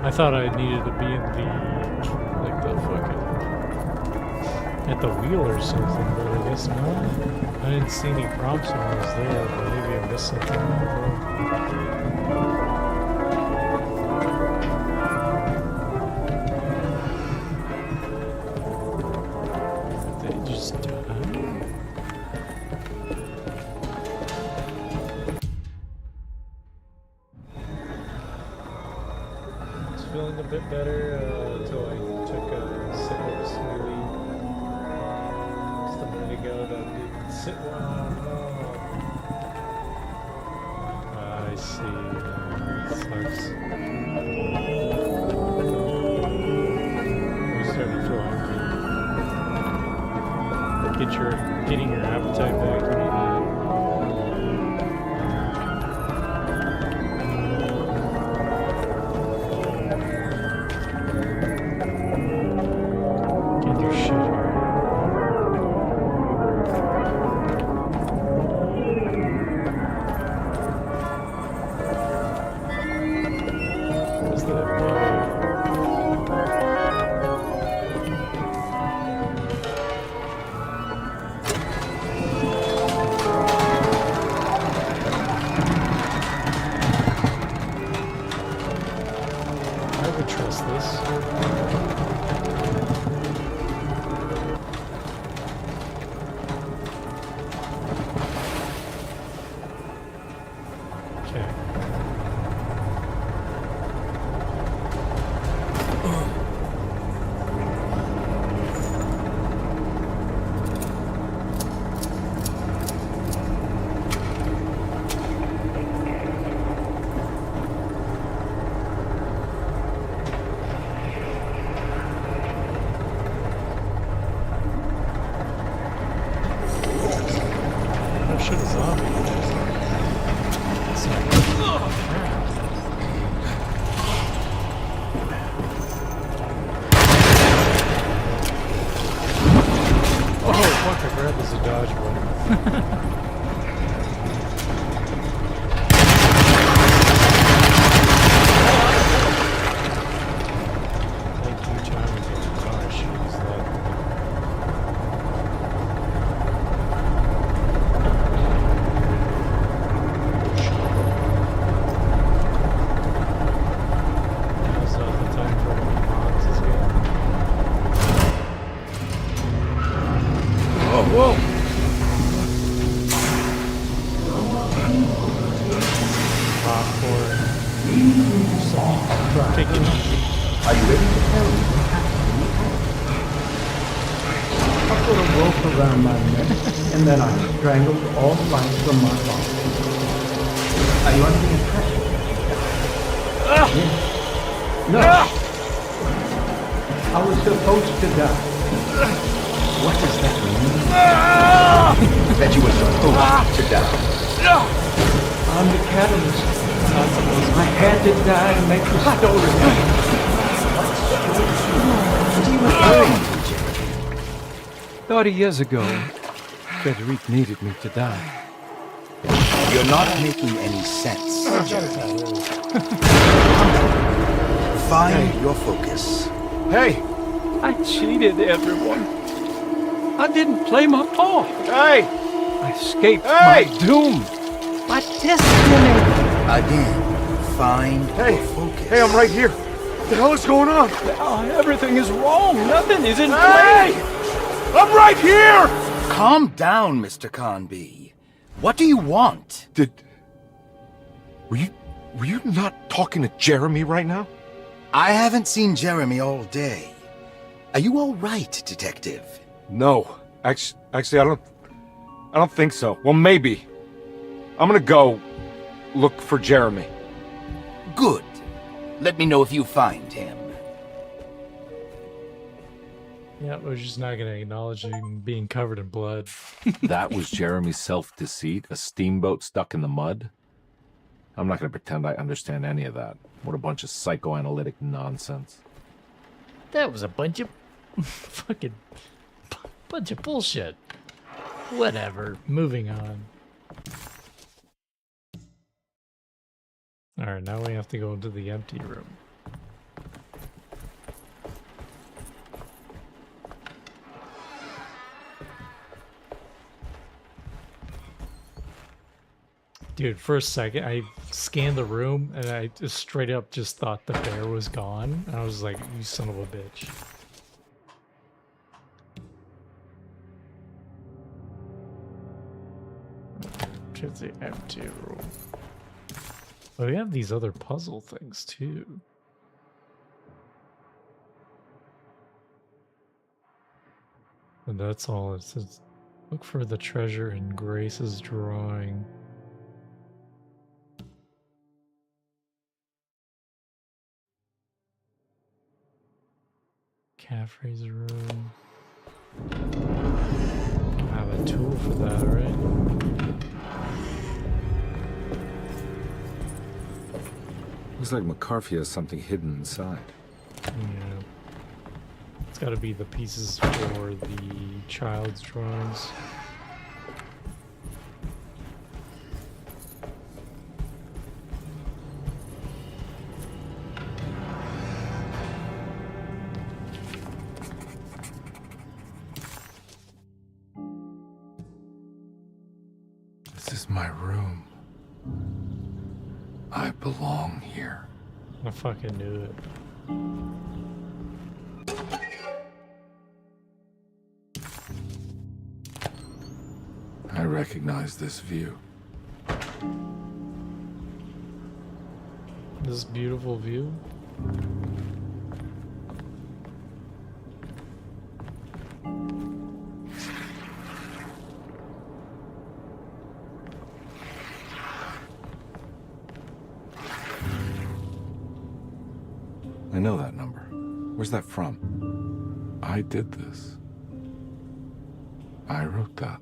I thought I needed to be in the, like the fucking, at the wheel or something, but I guess not. I didn't see any prompts when I was there, but maybe I missed something. They just feeling a bit better until I took a sit-up smoothie just a minute ago that didn't sit well. I see. It sucks. I'm starting to feel hungry. Getting your appetite back. Strangled all life from my body. Are you under the impression? Yes. No. I was supposed to die. What does that mean? That you were supposed to die? I'm the catalyst. I had to die to make the story happen. What are you referring to, 30 years ago, Frederic needed me to die. You're not making any sense. Find your focus. Hey! I cheated everyone. I didn't play my part. Hey! I escaped Hey! my doom. My destiny. Again, find Hey! your focus. Hey, I'm right here. What the hell is going on? Now everything is wrong. Nothing is in Hey! place. I'm right here! Calm down, Mr. Conby. What do you want? Were you not talking to Jeremy right now? I haven't seen Jeremy all day. Are you all right, Detective? No. Actually, I don't think so. Well, maybe. I'm gonna go look for Jeremy. Good. Let me know if you find him. Yeah, we're just not gonna acknowledge him being covered in blood. That was Jeremy's self-deceit? A steamboat stuck in the mud? I'm not gonna pretend I understand any of that. What a bunch of psychoanalytic nonsense. That was a bunch of fucking bunch of bullshit. Whatever. Moving on. Alright, now we have to go into the empty room. Dude, for a second, I scanned the room and I just straight up just thought the bear was gone. And I was like, you son of a bitch. To the empty room. But we have these other puzzle things too. And that's all it says. Look for the treasure in Grace's drawing. Caffrey's room. I have a tool for that, right? Looks like McCarthy has something hidden inside. Yeah. It's gotta be the pieces for the child's drawings. This is my room. I belong here. I fucking knew it. I recognize this view. This beautiful view. I know that number. Where's that from? I did this. I wrote that.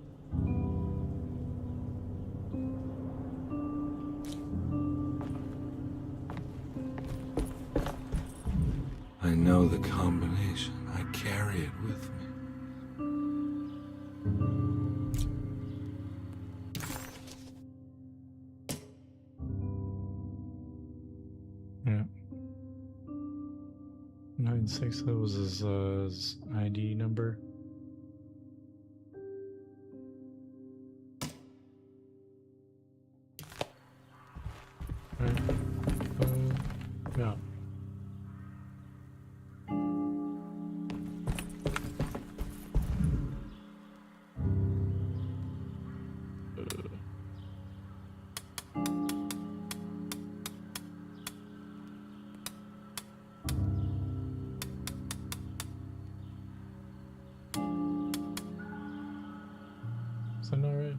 I know the combination. I carry it with me. Yeah. 96, that was his ID number. Right. Yeah. Is that not right?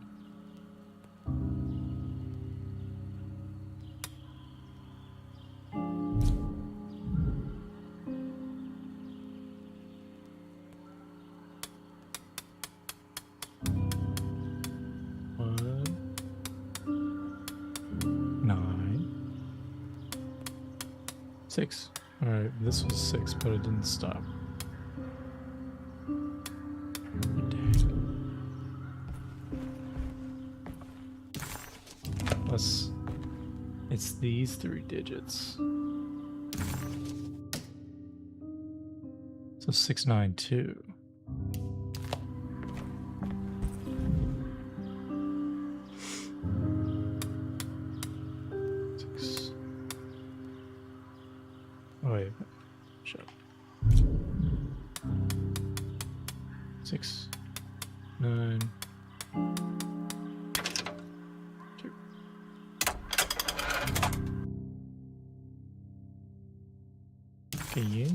Six. Alright, this was 6, but it didn't stop. Plus, it's It's these 3 digits. So 692. Oh wait, shut up. 6, 9, 2. Okay.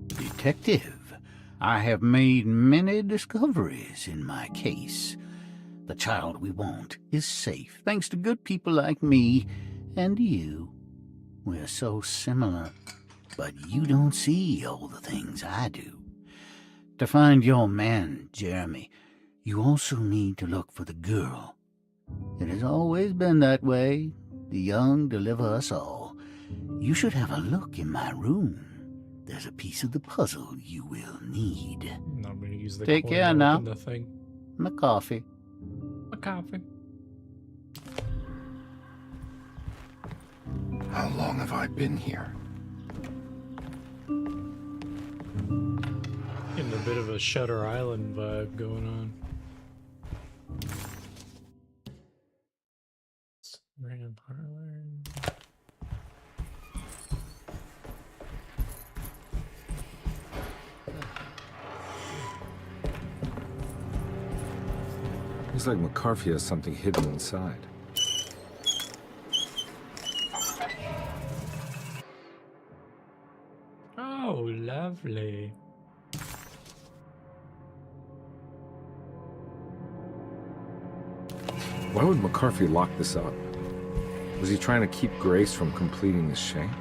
Detective, I have made many discoveries in my case. The child we want is safe, thanks to good people like me and you. We're so similar, but you don't see all the things I do. To find your man, Jeremy, you also need to look for the girl. It has always been that way. The young deliver us all. You should have a look in my room. There's a piece of the puzzle you will need. I'm gonna use the Take coin care to now. open the thing. My coffee. A coffee. How long have I been here? Getting a bit of a Shutter Island vibe going on. Random parlor. Looks like McCarthy has something hidden inside. Oh, lovely. Why would McCarthy lock this up? Was he trying to keep Grace from completing the shank?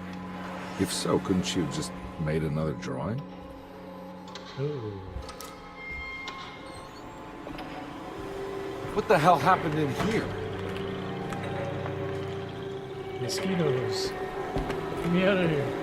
If so, couldn't she have just made another drawing? Ooh. What the hell happened in here? Mosquitoes. Get me out of here.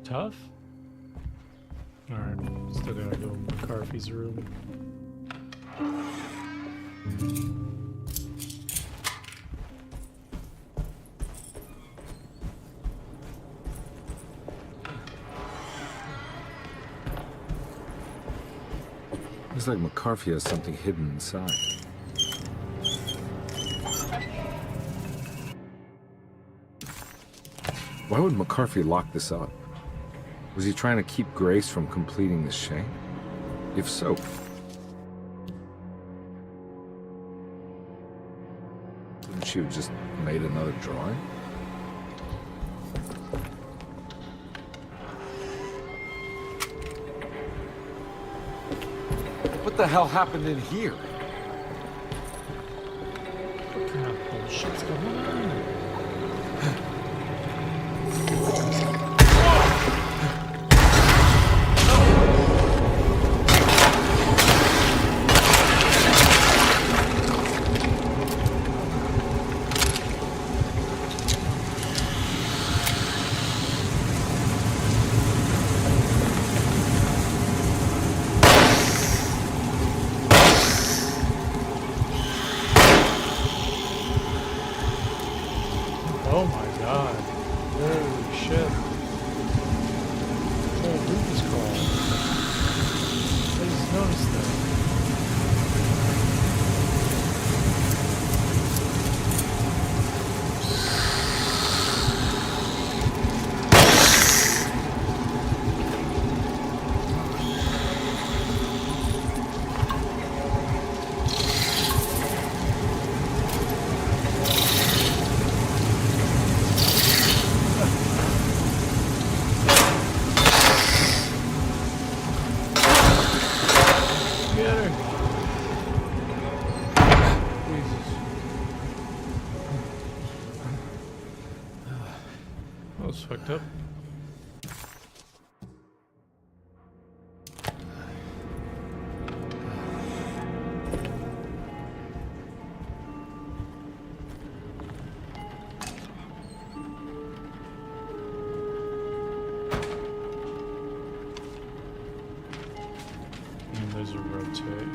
Tough? Alright, still gotta go in McCarthy's room. Looks like McCarthy has something hidden inside. Why would McCarthy lock this up? Was he trying to keep Grace from completing the shank? If so, couldn't she have just made another drawing? What the hell happened in here? What kind of bullshit's going on? shit. The whole loop is crawling. I just noticed that. Fucked up. And there's a rotate.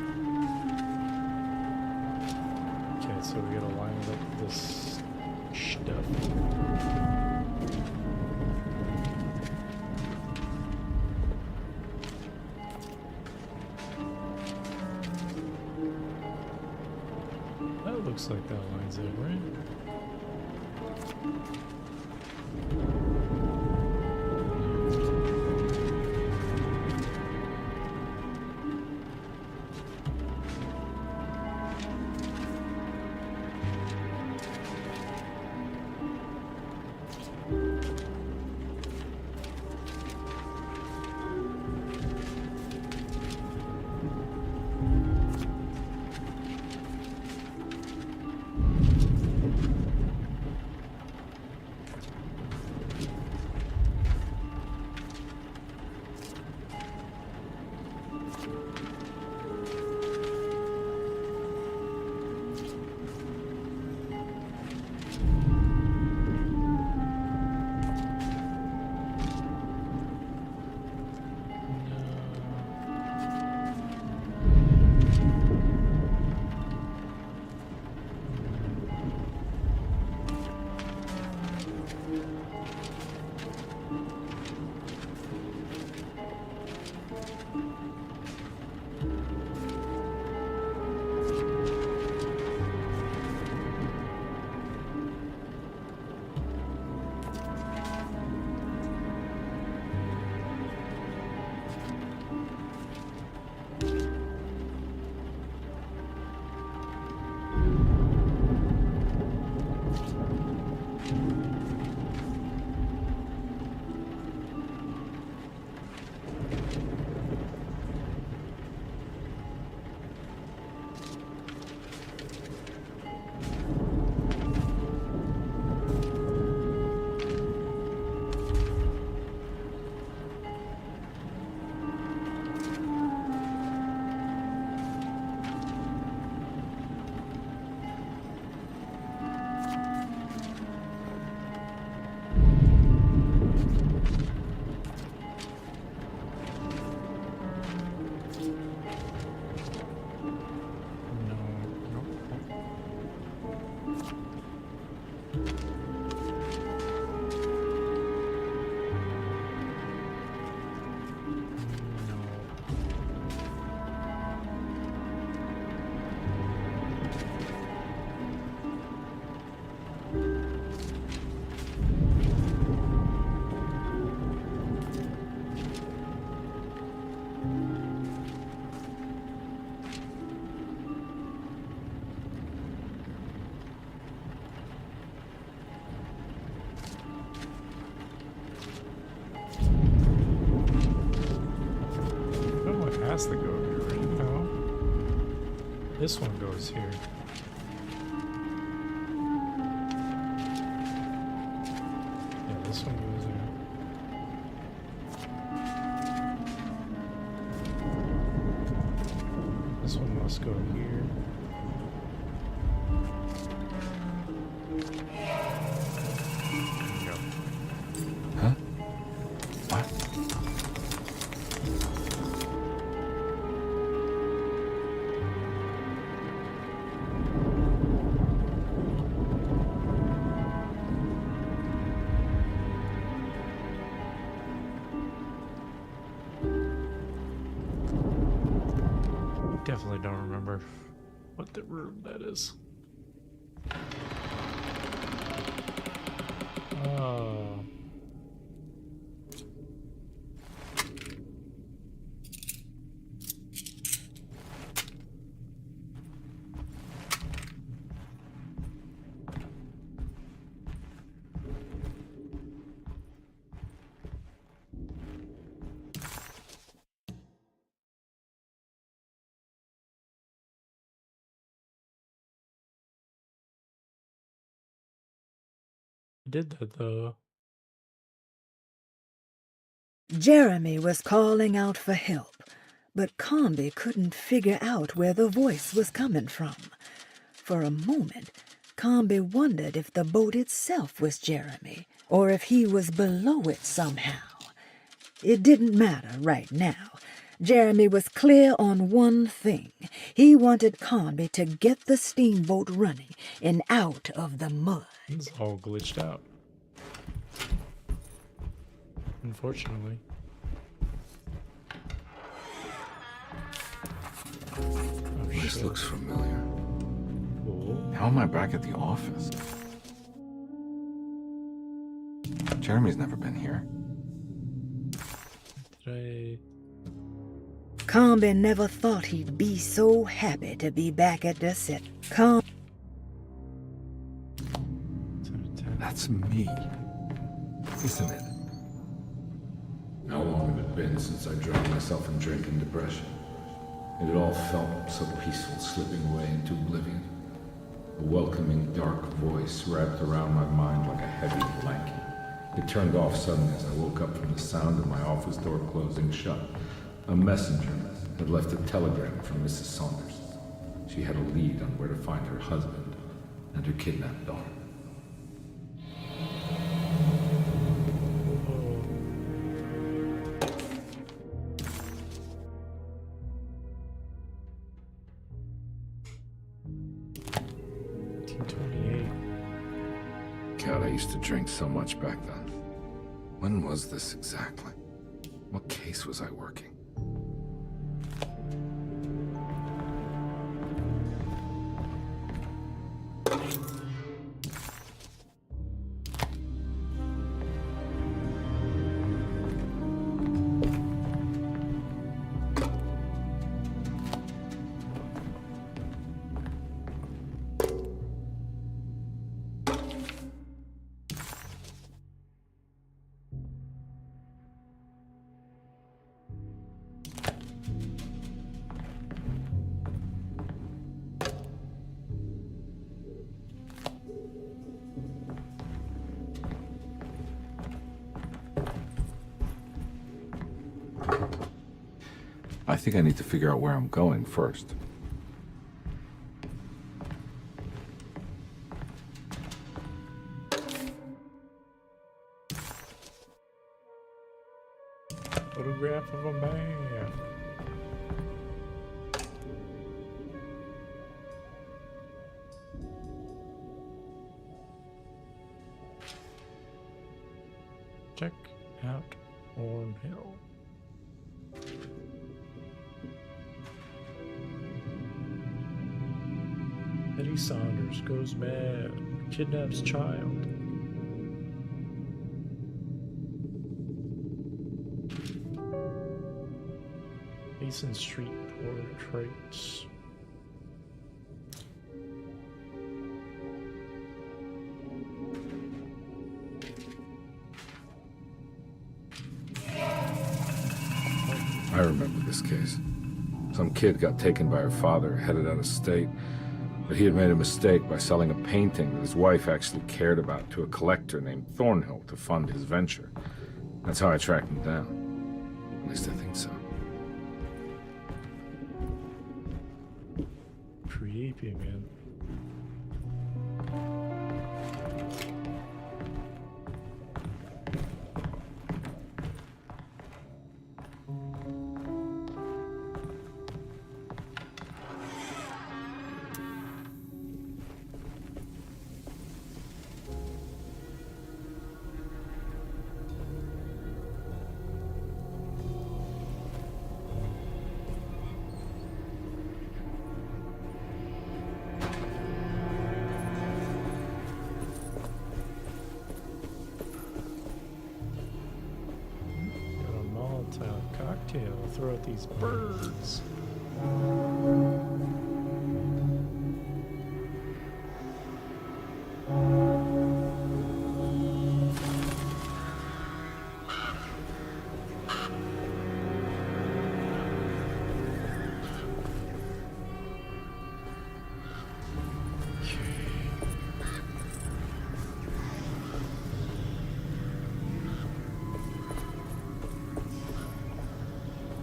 Okay, so we gotta line it up with this stuff. Looks like that lines up, right? Has to go here, right? No. This one goes here. Yeah, this one goes here. This one must go here. Huh? What? definitely don't remember what the room that is. Oh. Did that though. Jeremy was calling out for help, but Comby couldn't figure out where the voice was coming from. For a moment, Comby wondered if the boat itself was Jeremy, or if he was below it somehow. It didn't matter right now. Jeremy was clear on one thing. He wanted Comby to get the steamboat running and out of the mud. It's all glitched out. Unfortunately. Oh, This shit. looks familiar. Cool. How am I back at the office? Jeremy's never been here. Did Comby never thought he'd be so happy to be back at the set. That's me, isn't it? How long had it been since I drowned myself in drink and depression? It had all felt so peaceful, slipping away into oblivion. A welcoming, dark voice wrapped around my mind like a heavy blanket. It turned off suddenly as I woke up from the sound of my office door closing shut. A messenger had left a telegram from Mrs. Saunders. She had a lead on where to find her husband and her kidnapped daughter. God, I used to drink so much back then. When was this exactly? What case was I working? I think I need to figure out where I'm going first. Photograph of a man. Check out Orm Hill. Eddie Saunders goes mad, kidnaps child. Mason Street portraits. I remember this case. Some kid got taken by her father, headed out of state. But he had made a mistake by selling a painting that his wife actually cared about to a collector named Thornhill to fund his venture. That's how I tracked him down. At least I think so. Creepy, man. detail throughout these birds.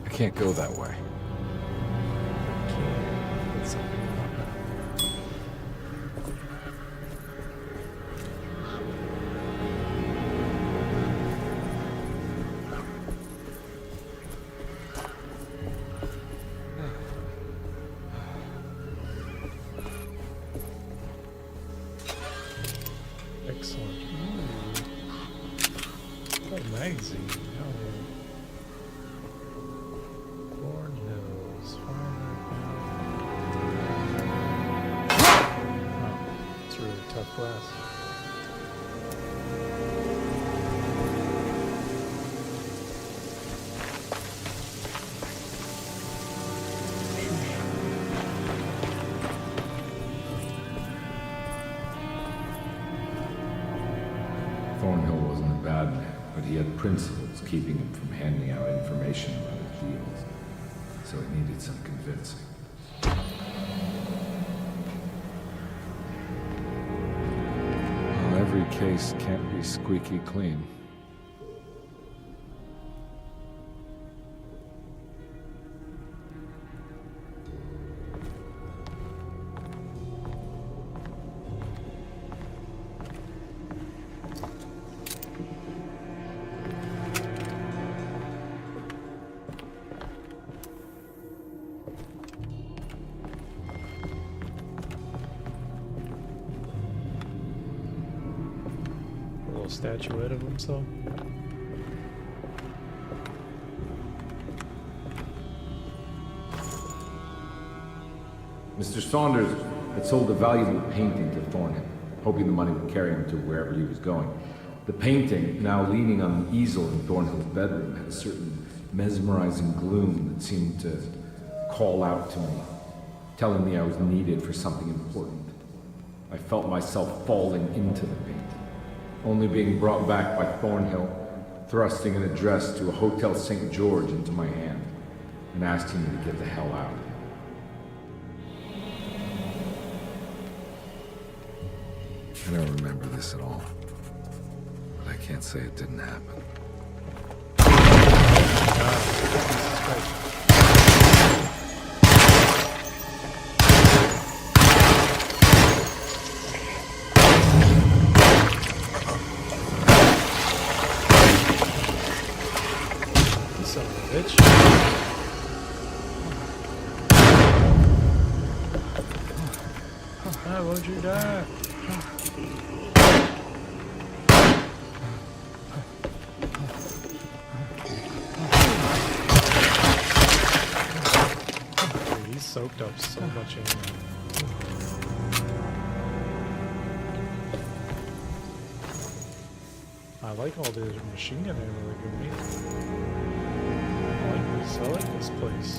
I can't go that way. Excellent. Ooh. Oh, magazine. Oh. Thorn Hills. Oh, it's really tough glass. Thornhill wasn't a bad man, but he had principles keeping him from handing out information about his deals. So it needed some convincing. Well, every case can't be squeaky clean. A little statuette of himself. Mr. Saunders had sold a valuable painting to Thornhill, hoping the money would carry him to wherever he was going. The painting, now leaning on the easel in Thornhill's bedroom, had a certain mesmerizing gloom that seemed to call out to me, telling me I was needed for something important. I felt myself falling into the painting, only being brought back by Thornhill, thrusting an address to a Hotel St. George into my hand, and asking me to get the hell out. I don't remember this at all. But I can't say it didn't happen. Son of a bitch. Why won't you die? Dude, he's soaked up so much ammo. I like all the machine gun ammo they give me. I like this place.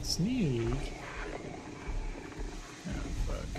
Sneak. Oh, fuck.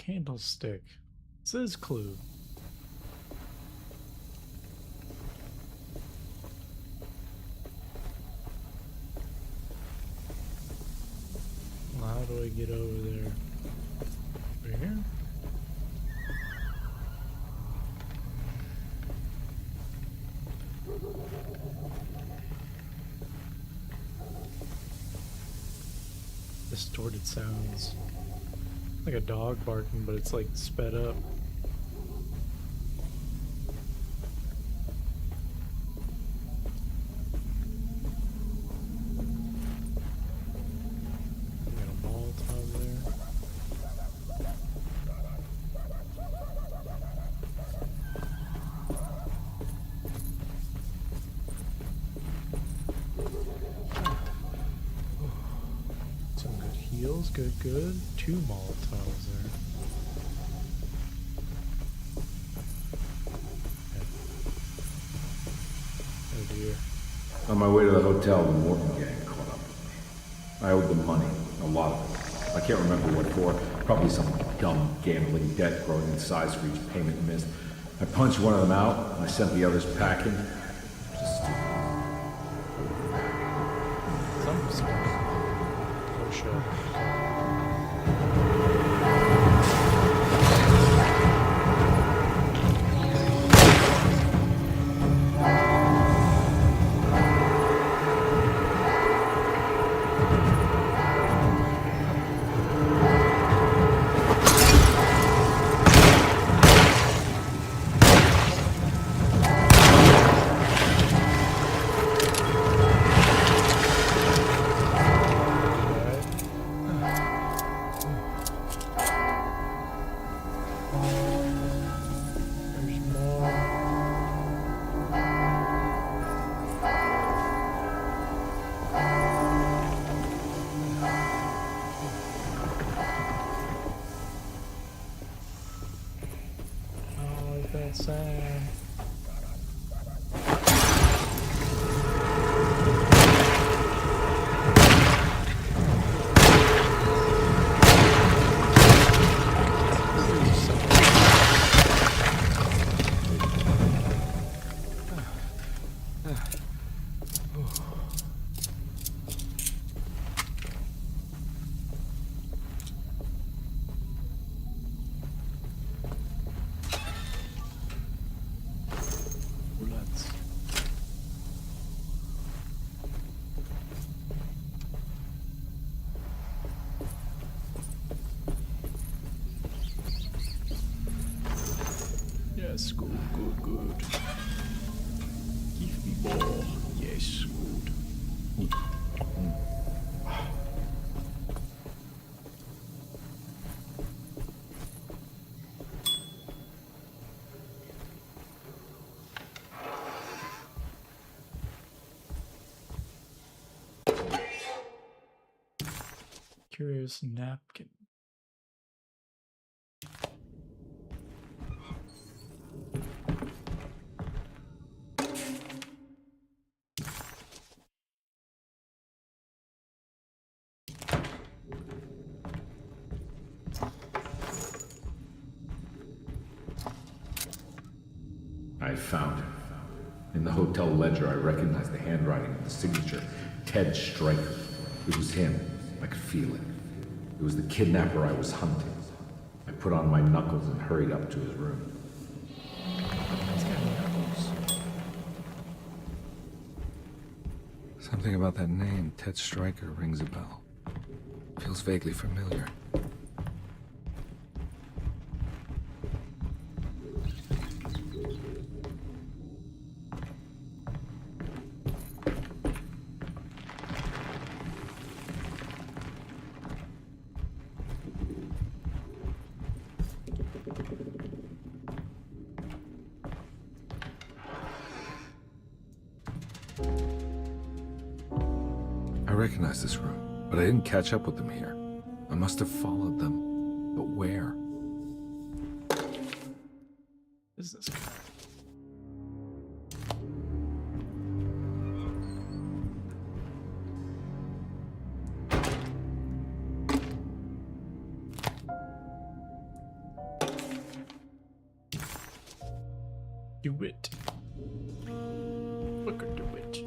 Candlestick. What's this clue? How do I get over there? Over here? Distorted sounds. Like a dog barking, but it's like sped up. Got a ball top there. Some good heals, good. 2 Molotovs there. Oh dear. On my way to the hotel, the Morton gang caught up with me. I owed them money, a lot of it. I can't remember what for. Probably some dumb gambling debt growing in size for each payment missed. I punched one of them out, and I sent the others packing. Just stupid. Some smart. Oh shit. Sam. Yes, good. Give me more. Yes, good. Curious napkin. I found it. In the hotel ledger, I recognized the handwriting of the signature, Ted Stryker. It was him. I could feel it. It was the kidnapper I was hunting. I put on my knuckles and hurried up to his room. Something about that name, Ted Stryker, rings a bell. Feels vaguely familiar. I recognize this room, but I didn't catch up with them here. I must have followed them, but where? Business card. Do it. Fucker, do it.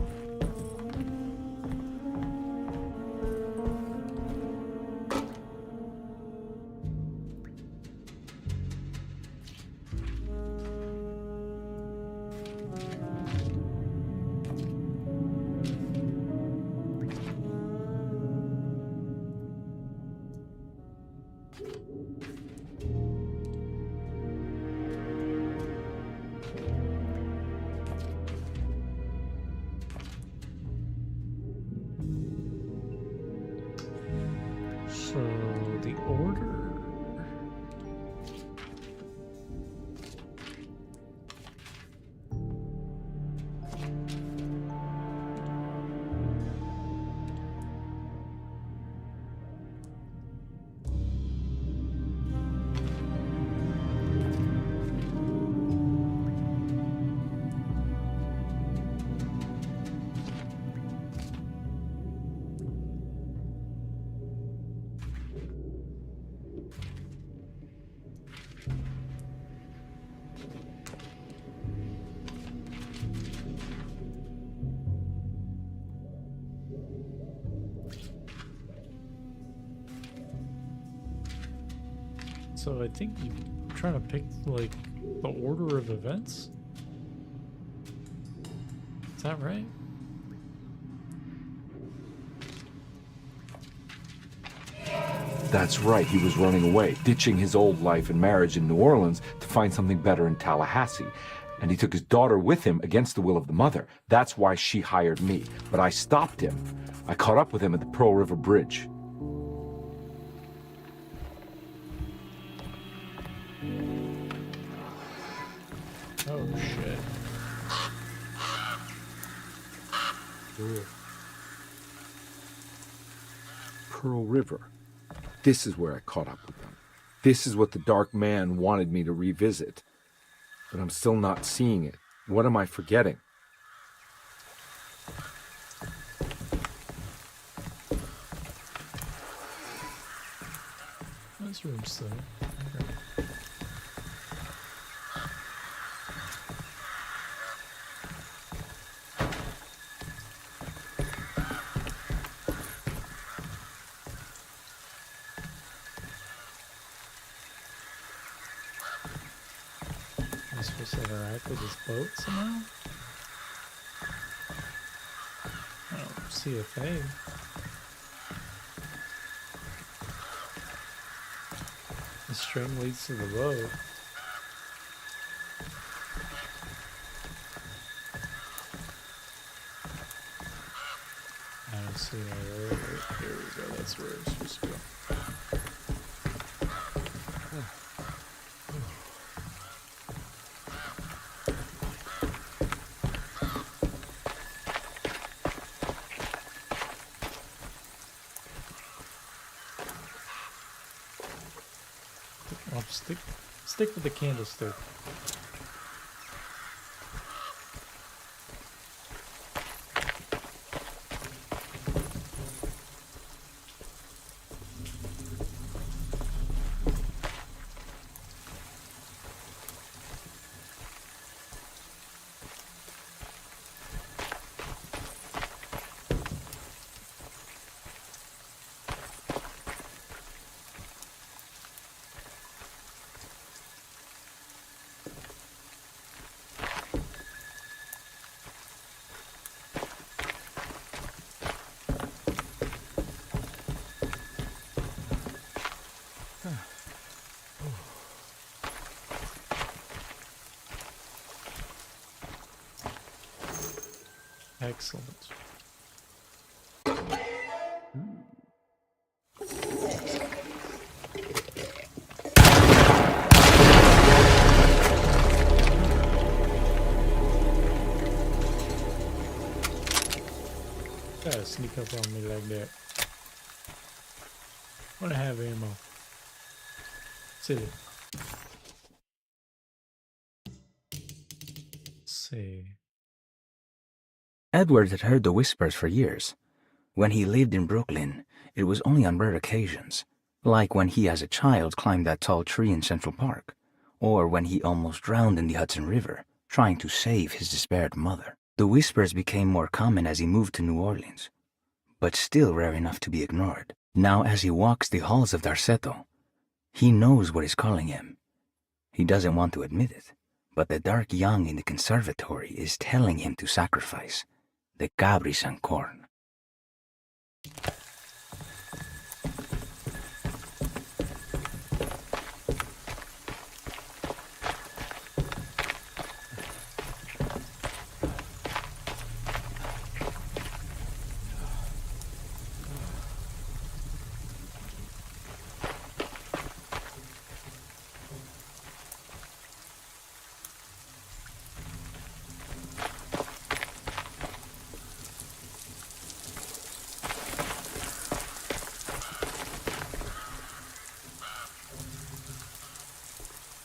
So the order. So I think you're trying to pick, like, the order of events? Is that right? That's right, he was running away, ditching his old life and marriage in New Orleans to find something better in Tallahassee. And he took his daughter with him against the will of the mother. That's why she hired me. But I stopped him. I caught up with him at the Pearl River Bridge. Oh shit. Ooh. Pearl River. This is where I caught up with them. This is what the Dark Man wanted me to revisit. But I'm still not seeing it. What am I forgetting? This room's there. Okay. Am I supposed to interact with this boat somehow? I don't see a thing. The string leads to the road. I don't see no road. Here we go. That's where it's supposed to go. Stick with the candlestick. Excellent. Gotta sneak up on me like that. Wanna have ammo. Sit it. See. Edward had heard the whispers for years. When he lived in Brooklyn, it was only on rare occasions, like when he as a child climbed that tall tree in Central Park, or when he almost drowned in the Hudson River, trying to save his despaired mother. The whispers became more common as he moved to New Orleans, but still rare enough to be ignored. Now as he walks the halls of Darceto, he knows what is calling him. He doesn't want to admit it, but the dark young in the conservatory is telling him to sacrifice the Cabri San Corn.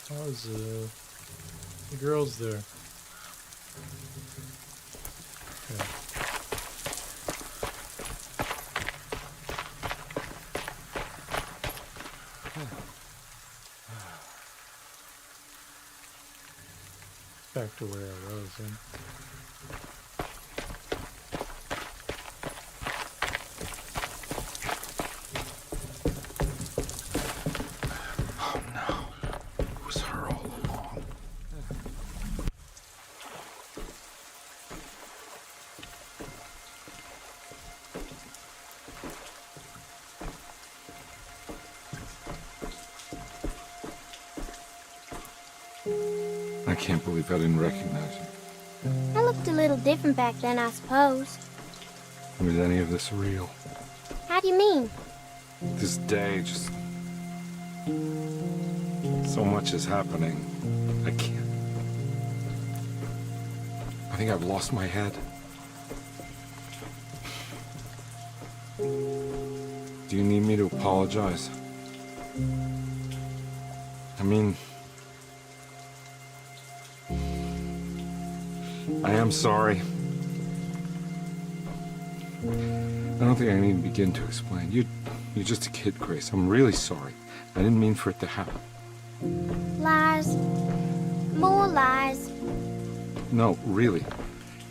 How's the girls there? Okay. Back to where I was then. I can't believe I didn't recognize you. I looked a little different back then, I suppose. Was any of this real? How do you mean? This day, just... so much is happening. I can't... I think I've lost my head. Do you need me to apologize? I mean... I am sorry. I don't think I need to begin to explain. You're just a kid, Grace. I'm really sorry. I didn't mean for it to happen. Lies. More lies. No, really.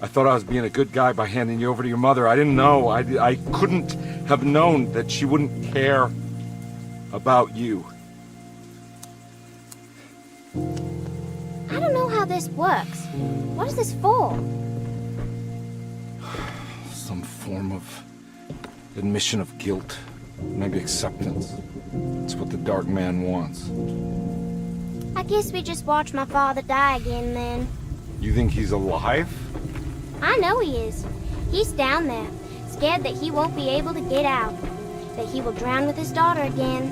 I thought I was being a good guy by handing you over to your mother. I didn't know. I couldn't have known that she wouldn't care about you. I don't know how this works. What is this for? Some form of admission of guilt. Maybe acceptance. It's what the Dark Man wants. I guess we just watch my father die again then. You think he's alive? I know he is. He's down there, scared that he won't be able to get out. That he will drown with his daughter again.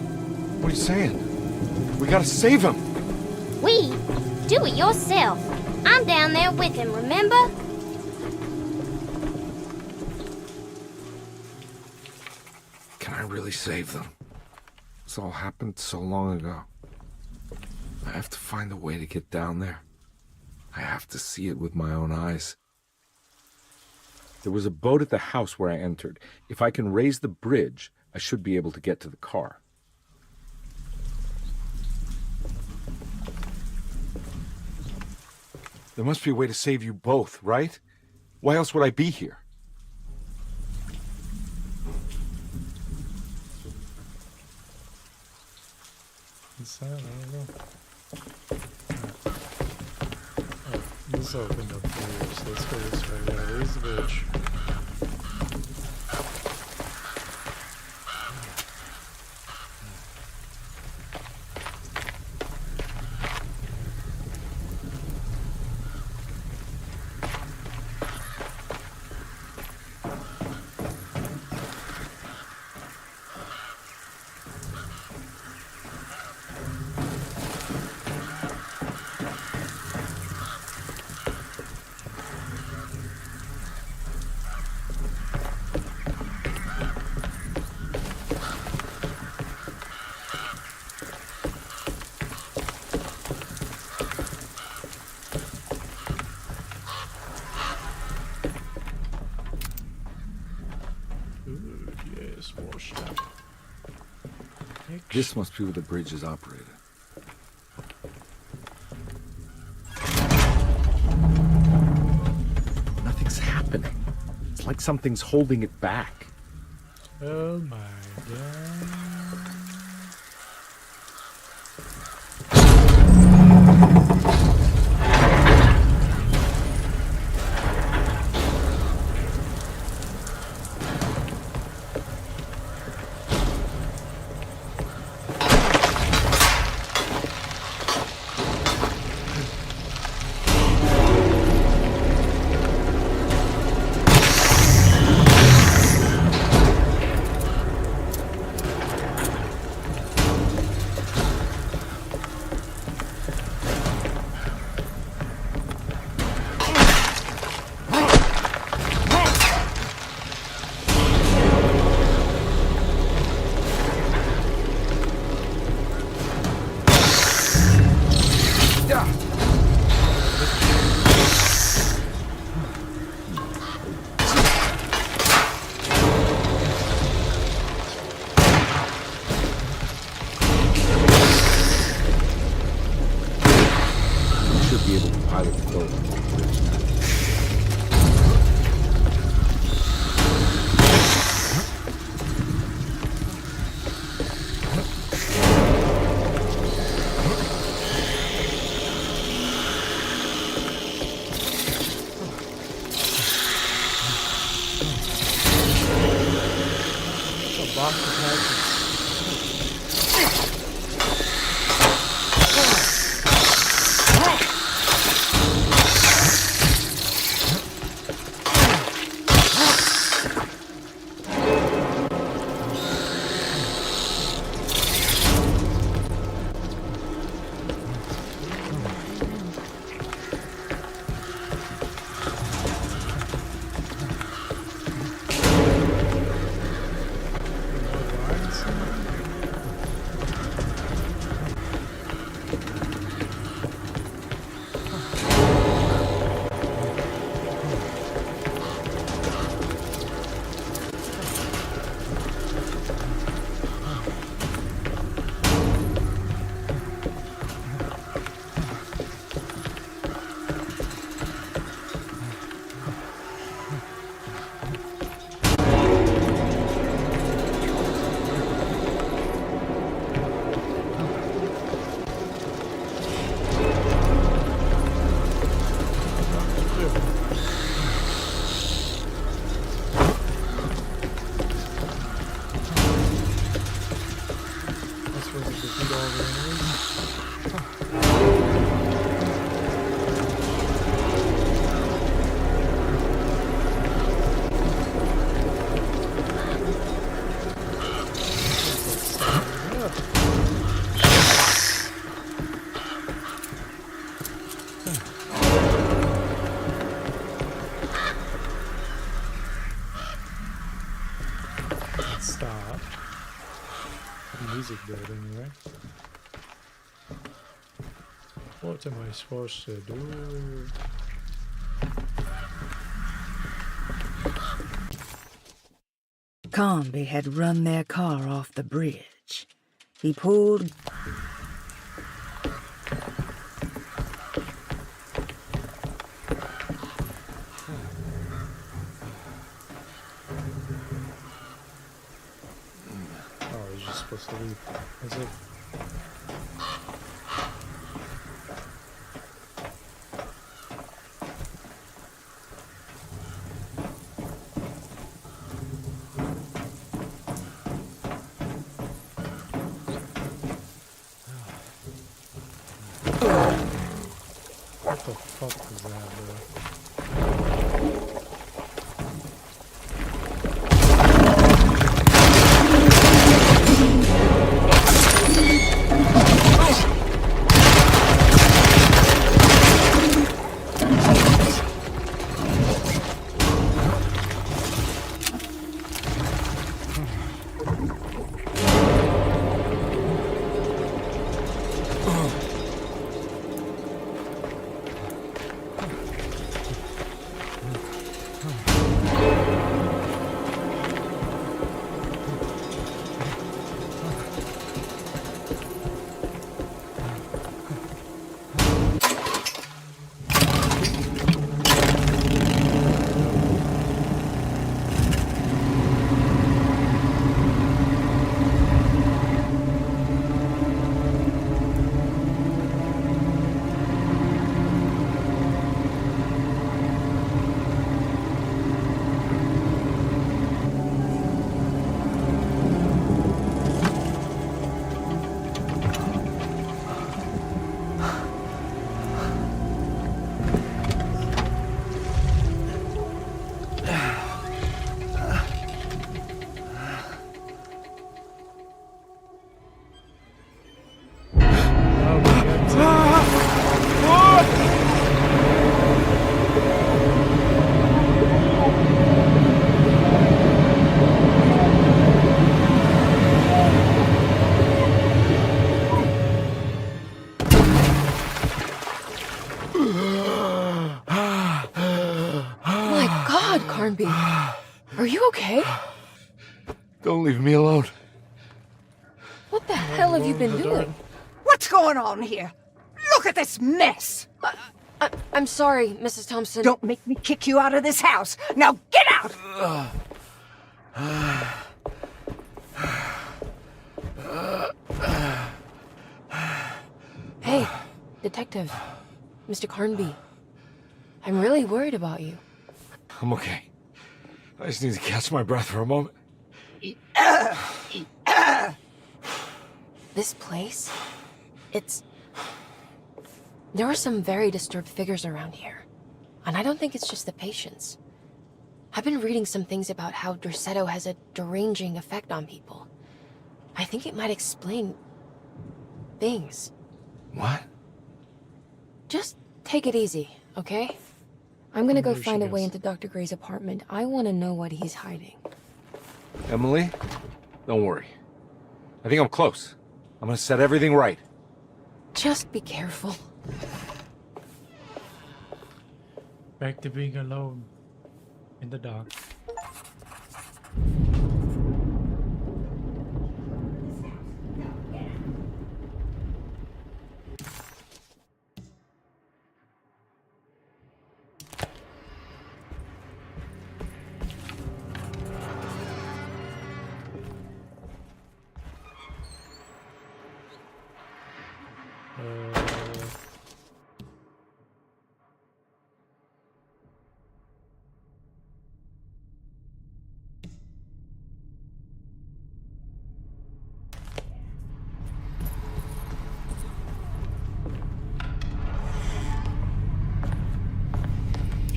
What are you saying? We gotta save him! We? Do it yourself. I'm down there with him, remember? Can I really save them? This all happened so long ago. I have to find a way to get down there. I have to see it with my own eyes. There was a boat at the house where I entered. If I can raise the bridge, I should be able to get to the car. There must be a way to save you both, right? Why else would I be here? What's that? I don't know. Oh, this opened up here, so let's go this way. Yeah, raise the bridge. This must be where the bridge is operated. happening. It's like something's holding it back. Oh my god. Should be able to pilot the boat over the bridge now. Stop. The music did anyway. What am I supposed to do? Comby had run their car off the bridge. He pulled... Oh, he's just supposed to leave. That's it. What the fuck was that, bro? Are you okay? Don't leave me alone. What the hell have you been doing? What's going on here? Look at this mess! I'm sorry, Mrs. Thompson. Don't make me kick you out of this house. Now get out! Hey, Detective. Mr. Carnby. I'm really worried about you. I'm okay. I just need to catch my breath for a moment. This place? There are some very disturbed figures around here. And I don't think it's just the patients. I've been reading some things about how Derceto has a deranging effect on people. I think it might explain things. What? Just take it easy, okay? I'm gonna go There she find a way is. into Dr. Gray's apartment. I want to know what he's hiding. Emily, don't worry. I think I'm close. I'm gonna set everything right. Just be careful. Back to being alone in the dark.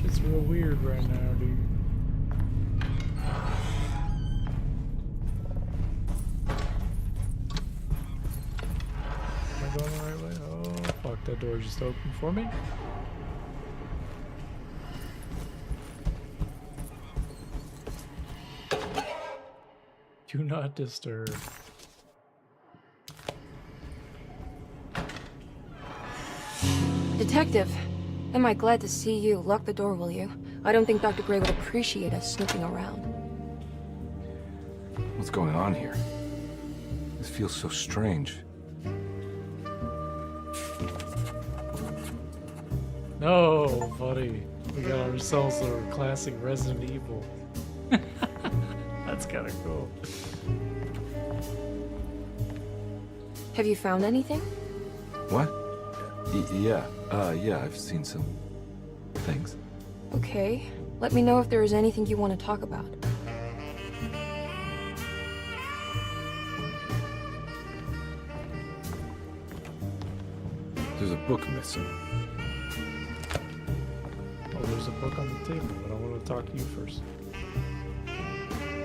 It's real weird right now, dude. Am I going the right way? Oh, fuck, that door just opened for me. Do not disturb. Detective, am I glad to see you. Lock the door, will you? I don't think Dr. Gray would appreciate us snooping around. What's going on here? This feels so strange. No, buddy. We got ourselves a classic Resident Evil. That's kind of cool. Have you found anything? What? Yeah, I've seen some things. Okay. Let me know if there is anything you want to talk about. There's a book missing. Oh, there's a book on the table, but I want to talk to you first.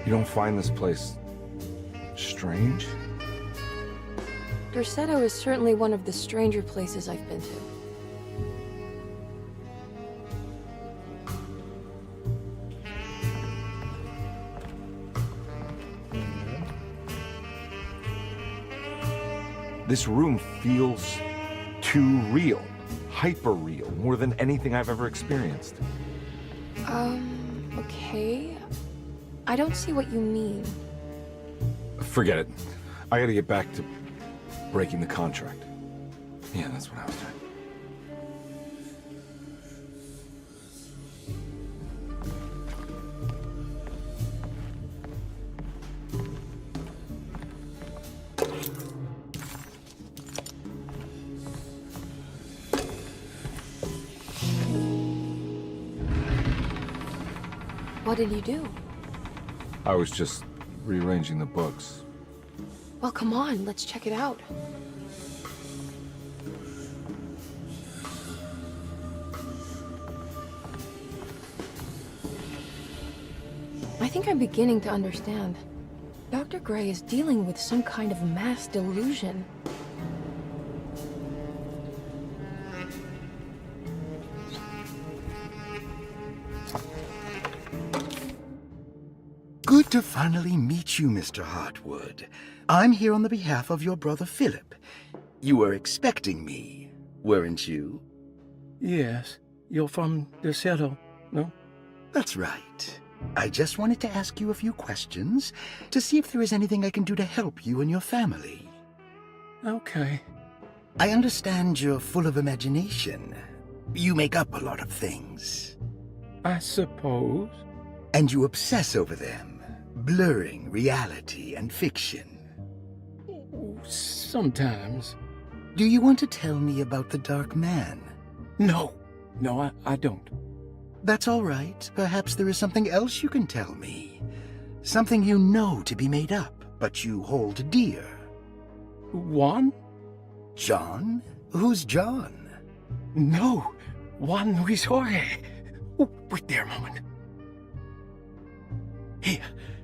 You don't find this place strange? Derceto is certainly one of the stranger places I've been to. This room feels too real. Hyper real. More than anything I've ever experienced. Okay. I don't see what you mean. Forget it. I gotta get back to breaking the contract. Yeah, that's what I was doing. What did you do? I was just rearranging the books. Well, come on, let's check it out. I think I'm beginning to understand. Dr. Gray is dealing with some kind of mass delusion. Good to finally meet you, Mr. Hartwood. I'm here on the behalf of your brother Philip. You were expecting me, weren't you? Yes. You're from Derceto, no? That's right. I just wanted to ask you a few questions to see if there is anything I can do to help you and your family. Okay. I understand you're full of imagination. You make up a lot of things. I suppose. And you obsess over them, blurring reality and fiction. Sometimes. Do you want to tell me about the Dark Man? No. No, I don't. That's all right. Perhaps there is something else you can tell me. Something you know to be made up, but you hold dear. Juan? John? Who's John? No. Juan Luis Jorge. Oh, wait there a moment. Here,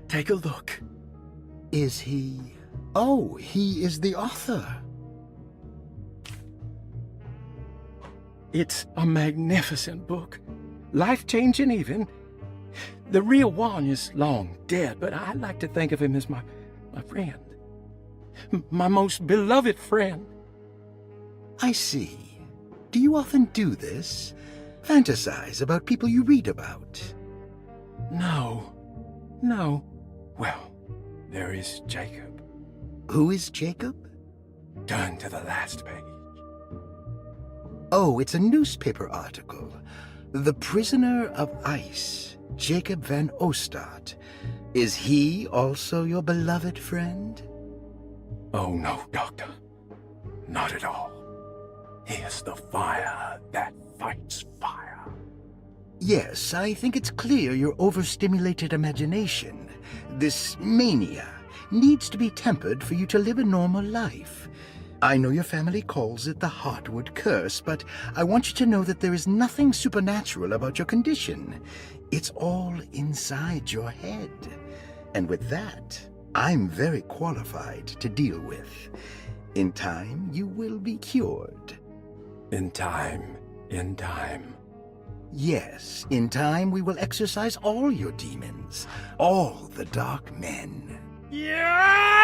take a look. Is he... Oh, he is the author. It's a magnificent book. Life-changing even. The real Juan is long dead, but I like to think of him as my friend. My most beloved friend. I see. Do you often do this? Fantasize about people you read about? No. Well, there is Jacob. Who is Jacob? Turn to the last page. Oh, it's a newspaper article. The Prisoner of Ice, Jacob van Ostad. Is he also your beloved friend? Oh, no, Doctor. Not at all. He is the fire that fights fire. Yes, I think it's clear your overstimulated imagination, this mania, needs to be tempered for you to live a normal life. I know your family calls it the Heartwood Curse, but I want you to know that there is nothing supernatural about your condition. It's all inside your head. And with that, I'm very qualified to deal with. In time, you will be cured. In time. Yes, in time we will exorcise all your demons, all the dark men. Yeah!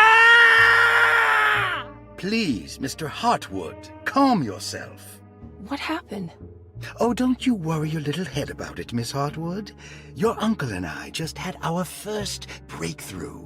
Please, Mr. Heartwood, calm yourself. What happened? Oh, don't you worry your little head about it, Miss Heartwood. Your uncle and I just had our first breakthrough.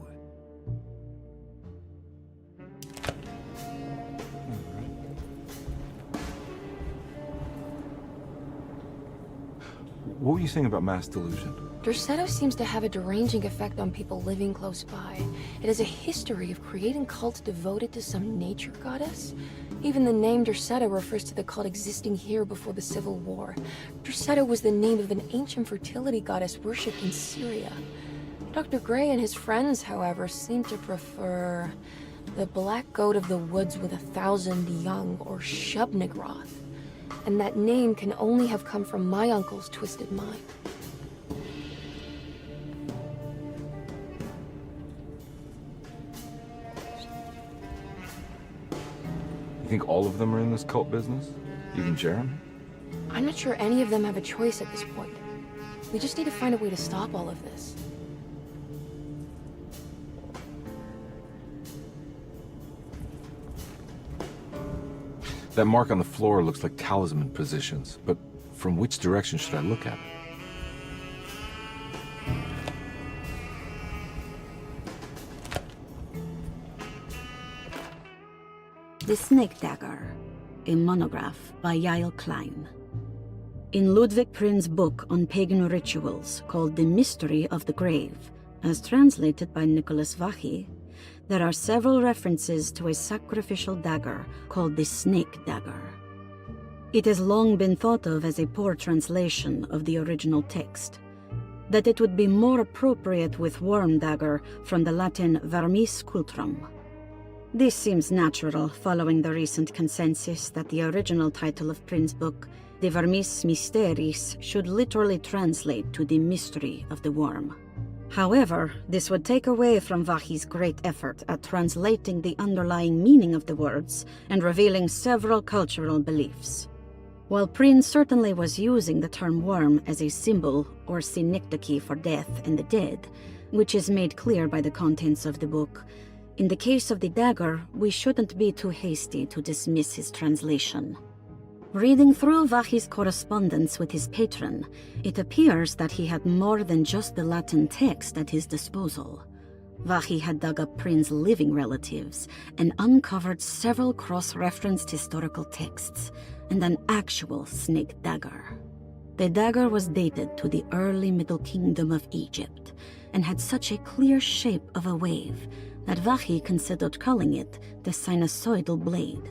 What were you saying about mass delusion? Derceto seems to have a deranging effect on people living close by. It has a history of creating cults devoted to some nature goddess. Even the name Derceto refers to the cult existing here before the Civil War. Derceto was the name of an ancient fertility goddess worshipped in Syria. Dr. Gray and his friends, however, seem to prefer the Black Goat of the Woods with 1,000 Young, or Shub-Nigroth. And that name can only have come from my uncle's twisted mind. You think all of them are in this cult business? Even Jeremy? I'm not sure any of them have a choice at this point. We just need to find a way to stop all of this. That mark on the floor looks like talisman positions, but from which direction should I look at it? The Snake Dagger, a monograph by Yael Klein. In Ludwig Prin's book on pagan rituals called The Mystery of the Grave, as translated by Nicholas Vachy, there are several references to a sacrificial dagger called the Snake Dagger. It has long been thought of as a poor translation of the original text, that it would be more appropriate with Worm Dagger from the Latin Vermis Cultrum. This seems natural following the recent consensus that the original title of Prin's book, De Vermis Mysteris, should literally translate to the mystery of the worm. However, this would take away from Vachy's great effort at translating the underlying meaning of the words and revealing several cultural beliefs. While Prin certainly was using the term worm as a symbol or synecdoche for death and the dead, which is made clear by the contents of the book, in the case of the dagger, we shouldn't be too hasty to dismiss his translation. Reading through Vahi's correspondence with his patron, it appears that he had more than just the Latin text at his disposal. Vahi had dug up Prin's living relatives and uncovered several cross-referenced historical texts and an actual snake dagger. The dagger was dated to the early Middle Kingdom of Egypt and had such a clear shape of a wave that Vahi considered calling it the sinusoidal blade.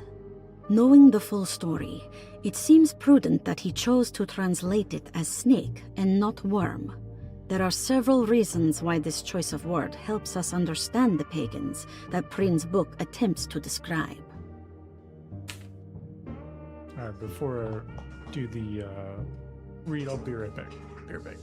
Knowing the full story, it seems prudent that he chose to translate it as snake and not worm. There are several reasons why this choice of word helps us understand the pagans that Prin's book attempts to describe. Alright, before I do the read, I'll be right back. Be right back.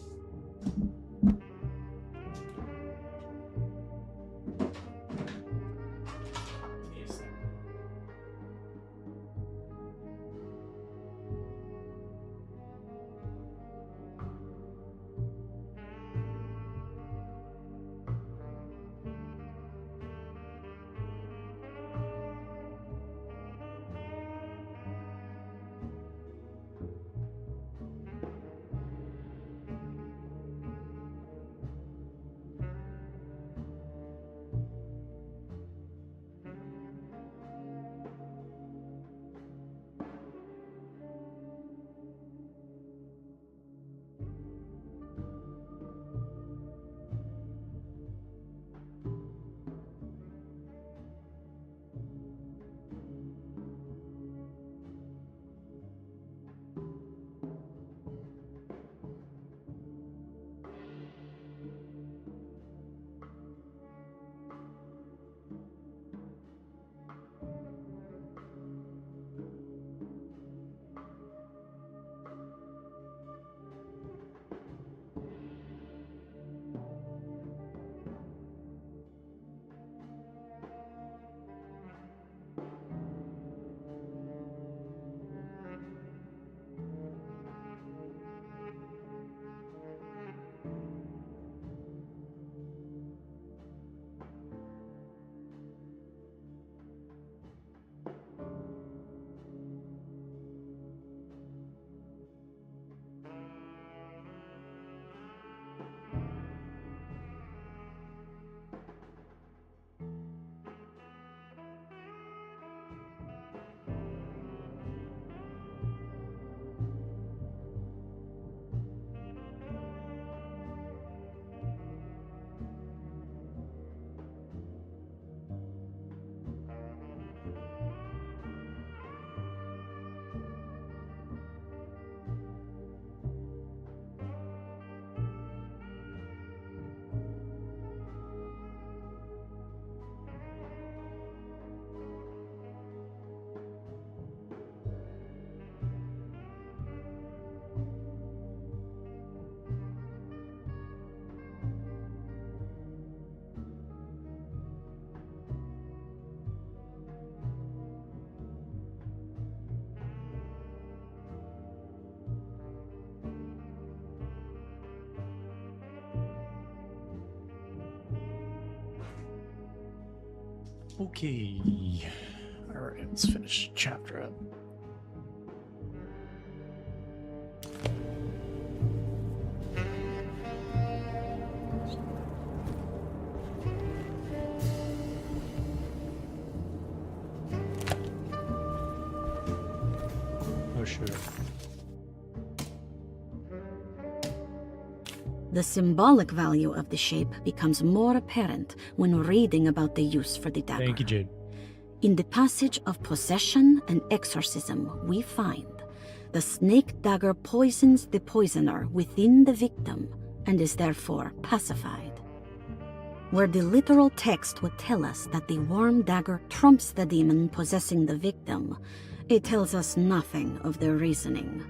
Okay. Alright, let's finish chapter up. Oh, sure. The symbolic value of the shape becomes more apparent when reading about the use for the dagger. Thank you, Jade. In the passage of possession and exorcism, we find the snake dagger poisons the poisoner within the victim and is therefore pacified. Where the literal text would tell us that the worm dagger trumps the demon possessing the victim, it tells us nothing of their reasoning.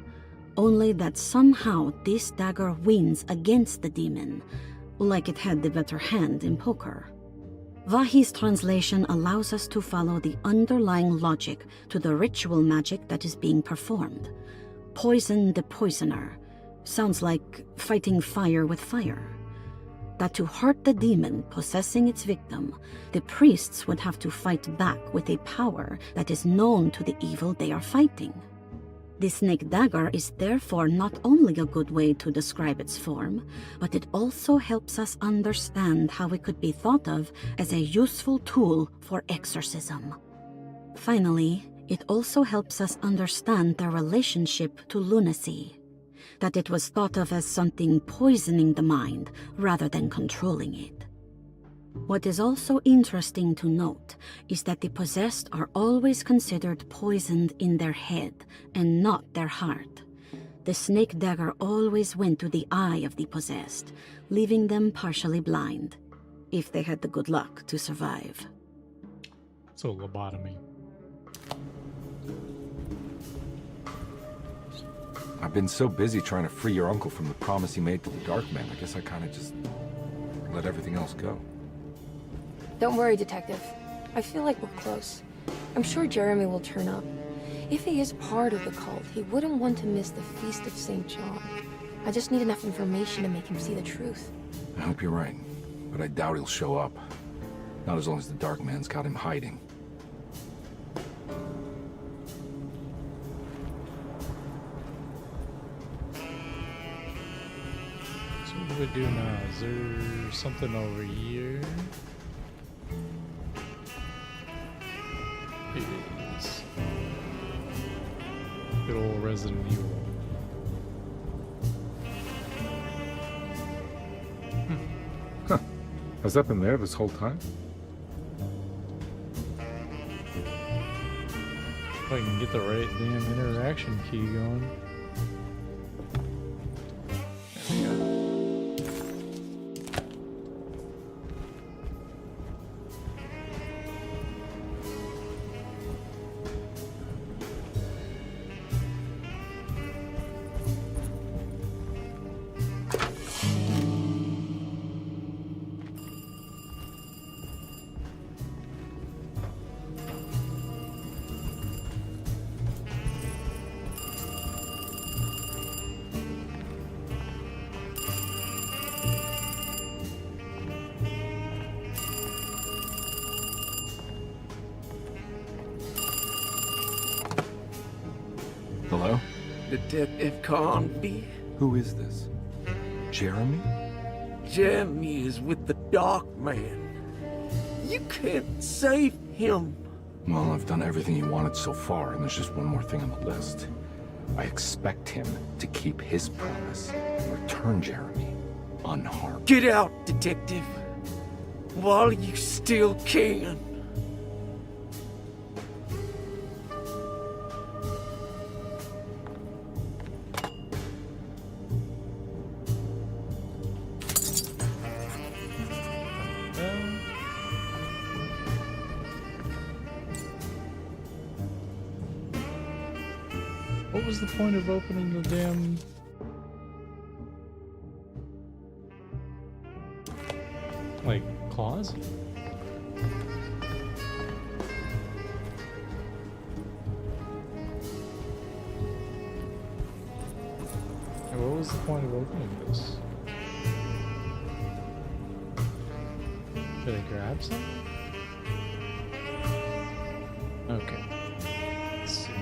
Only that somehow this dagger wins against the demon, like it had the better hand in poker. Vahi's translation allows us to follow the underlying logic to the ritual magic that is being performed. Poison the poisoner sounds like fighting fire with fire. That to hurt the demon possessing its victim, the priests would have to fight back with a power that is known to the evil they are fighting. The snake dagger is therefore not only a good way to describe its form, but it also helps us understand how it could be thought of as a useful tool for exorcism. Finally, it also helps us understand their relationship to lunacy, that it was thought of as something poisoning the mind rather than controlling it. What is also interesting to note is that the possessed are always considered poisoned in their head and not their heart. The snake dagger always went to the eye of the possessed, leaving them partially blind, if they had the good luck to survive. So lobotomy. I've been so busy trying to free your uncle from the promise he made to the Dark Man, I guess I kind of just let everything else go. Don't worry, Detective. I feel like we're close. I'm sure Jeremy will turn up. If he is part of the cult, he wouldn't want to miss the Feast of St. John. I just need enough information to make him see the truth. I hope you're right, but I doubt he'll show up. Not as long as the Dark Man's got him hiding. So what do we do now? Is there something over here? It is. Good old Resident Evil. Huh. Has that been there this whole time? If I can get the right damn interaction key going. Hello? Detective Carnby? Who is this? Jeremy? Jeremy is with the Dark Man. You can't save him. Well, I've done everything you wanted so far, and there's just one more thing on the list. I expect him to keep his promise and return Jeremy unharmed. Get out, Detective. While you still can. What was the point of opening the damn... like, claws? What was the point of opening this? Should I grab something? Okay. Let's see.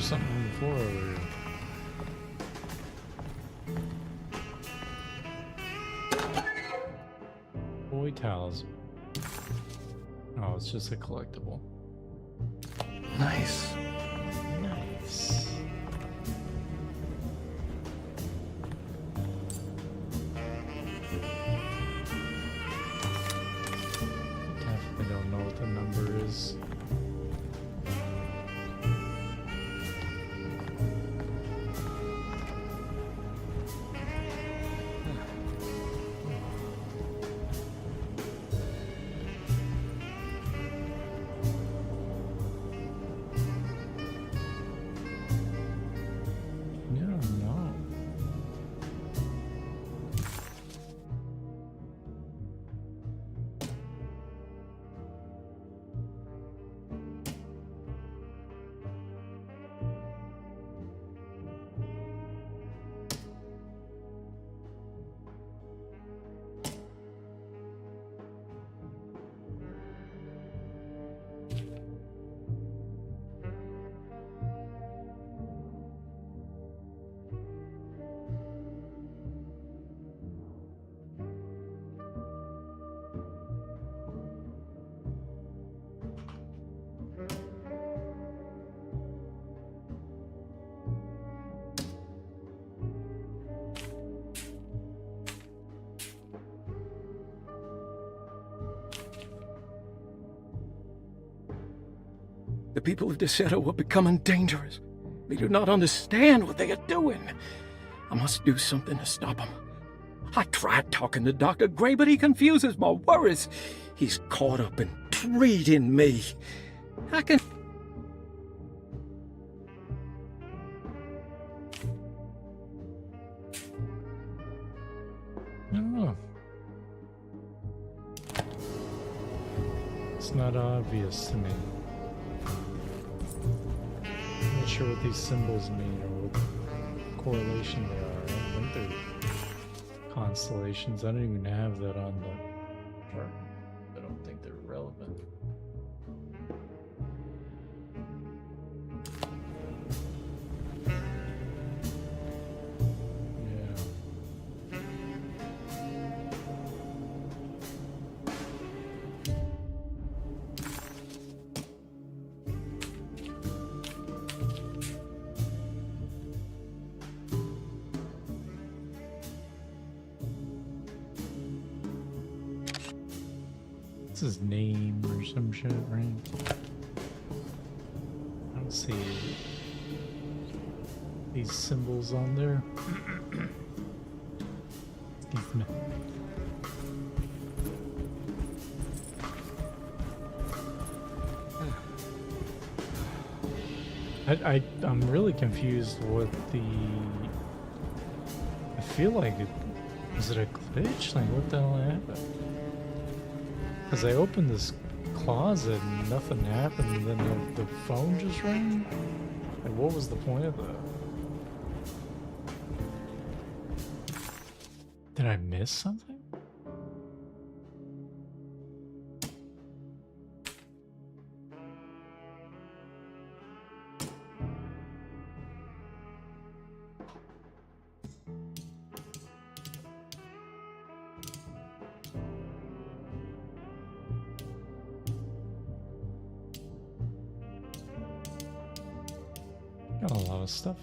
there's something on the floor over here. Boy talisman. Oh, it's just a collectible. Nice. Nice. Definitely don't know what the number is. The people of Deseto are becoming dangerous. They do not understand what they are doing. I must do something to stop them. I tried talking to Dr. Gray, but he confuses my worries. He's caught up in treating me. I can... I don't know. It's not obvious to me. I'm not sure what these symbols mean or what correlation they are. I don't think they're constellations. I don't even have that on the chart. I don't think they're relevant. His name or some shit, right? I don't see these symbols on there. Excuse me. I'm really confused what the... I feel like is it a glitch? Like what the hell happened? Because I opened this closet and nothing happened, and then the phone just rang? Like, what was the point of that? Did I miss something? Got a lot of stuff.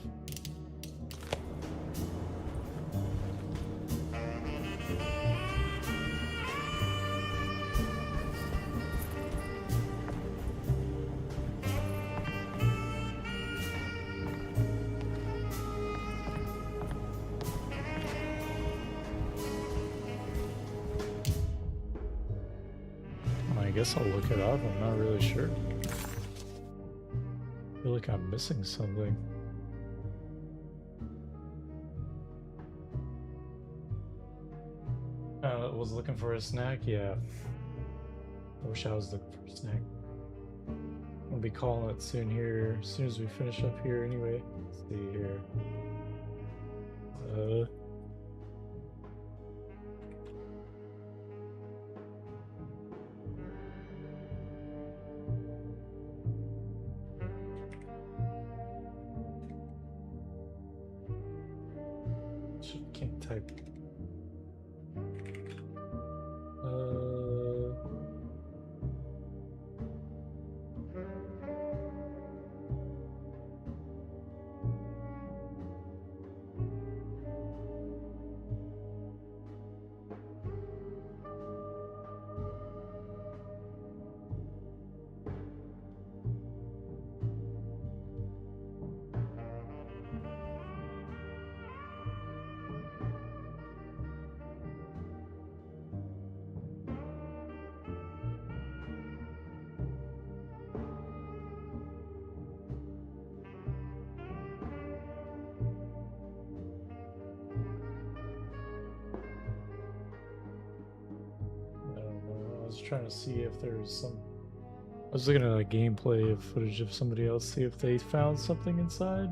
I guess I'll look it up. I'm not really sure. I feel like I'm missing something. Was looking for a snack? Yeah. I wish I was looking for a snack. I'll be calling it soon here, as soon as we finish up here anyway. Let's see here. type. I was trying to see if there's some. I was looking at a gameplay footage of somebody else, see if they found something inside.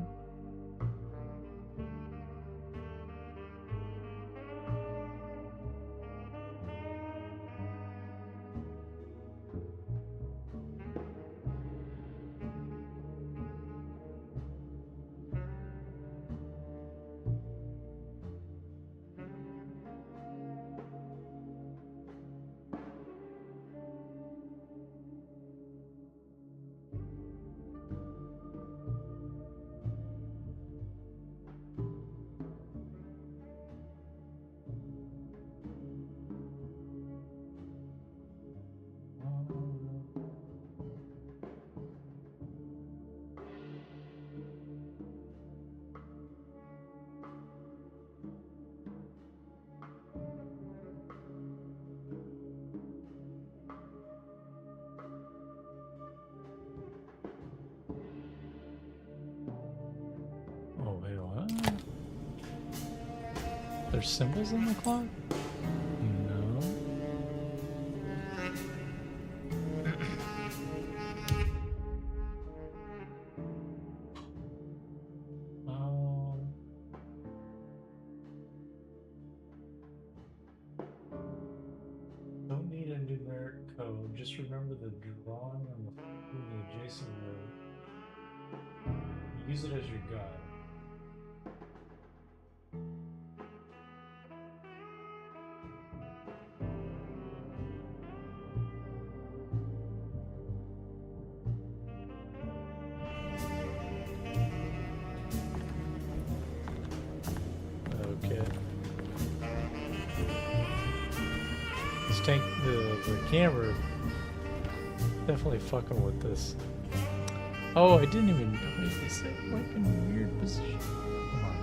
Oh, wait, what? There's symbols on the clock? No. Don't need a numeric code. Just remember the drawing on the adjacent row. Use it as your guide. Okay. This tank, the camera, definitely fucking with this. Oh, I didn't even know this like in a weird position. Come on.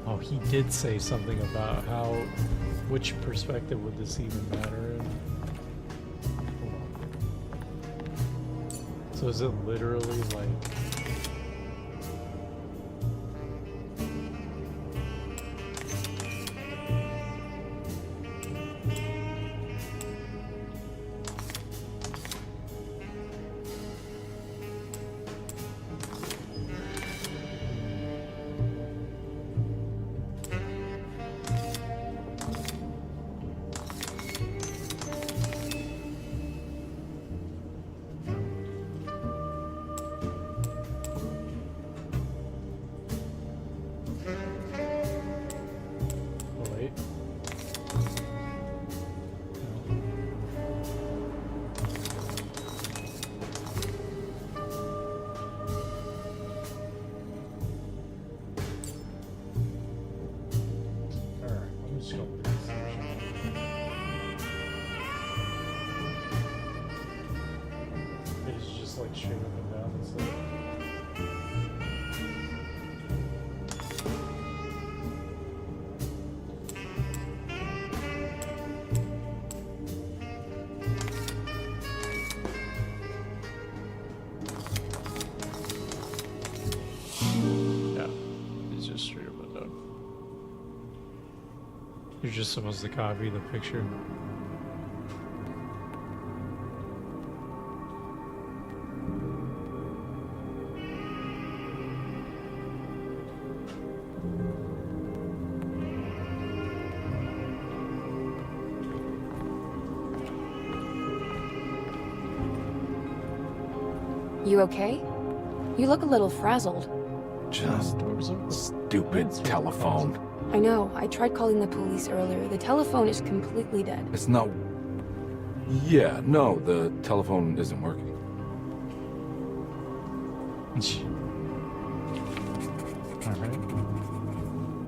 Oh, he did say something about how, which perspective would this even matter in? Hold on. So is it literally like... like straight up and down instead. Yeah, it's just straight up and down. You're just supposed to copy the picture. You okay? You look a little frazzled. Just stupid telephone. I know. I tried calling the police earlier. The telephone is completely dead. It's not... Yeah, no, the telephone isn't working.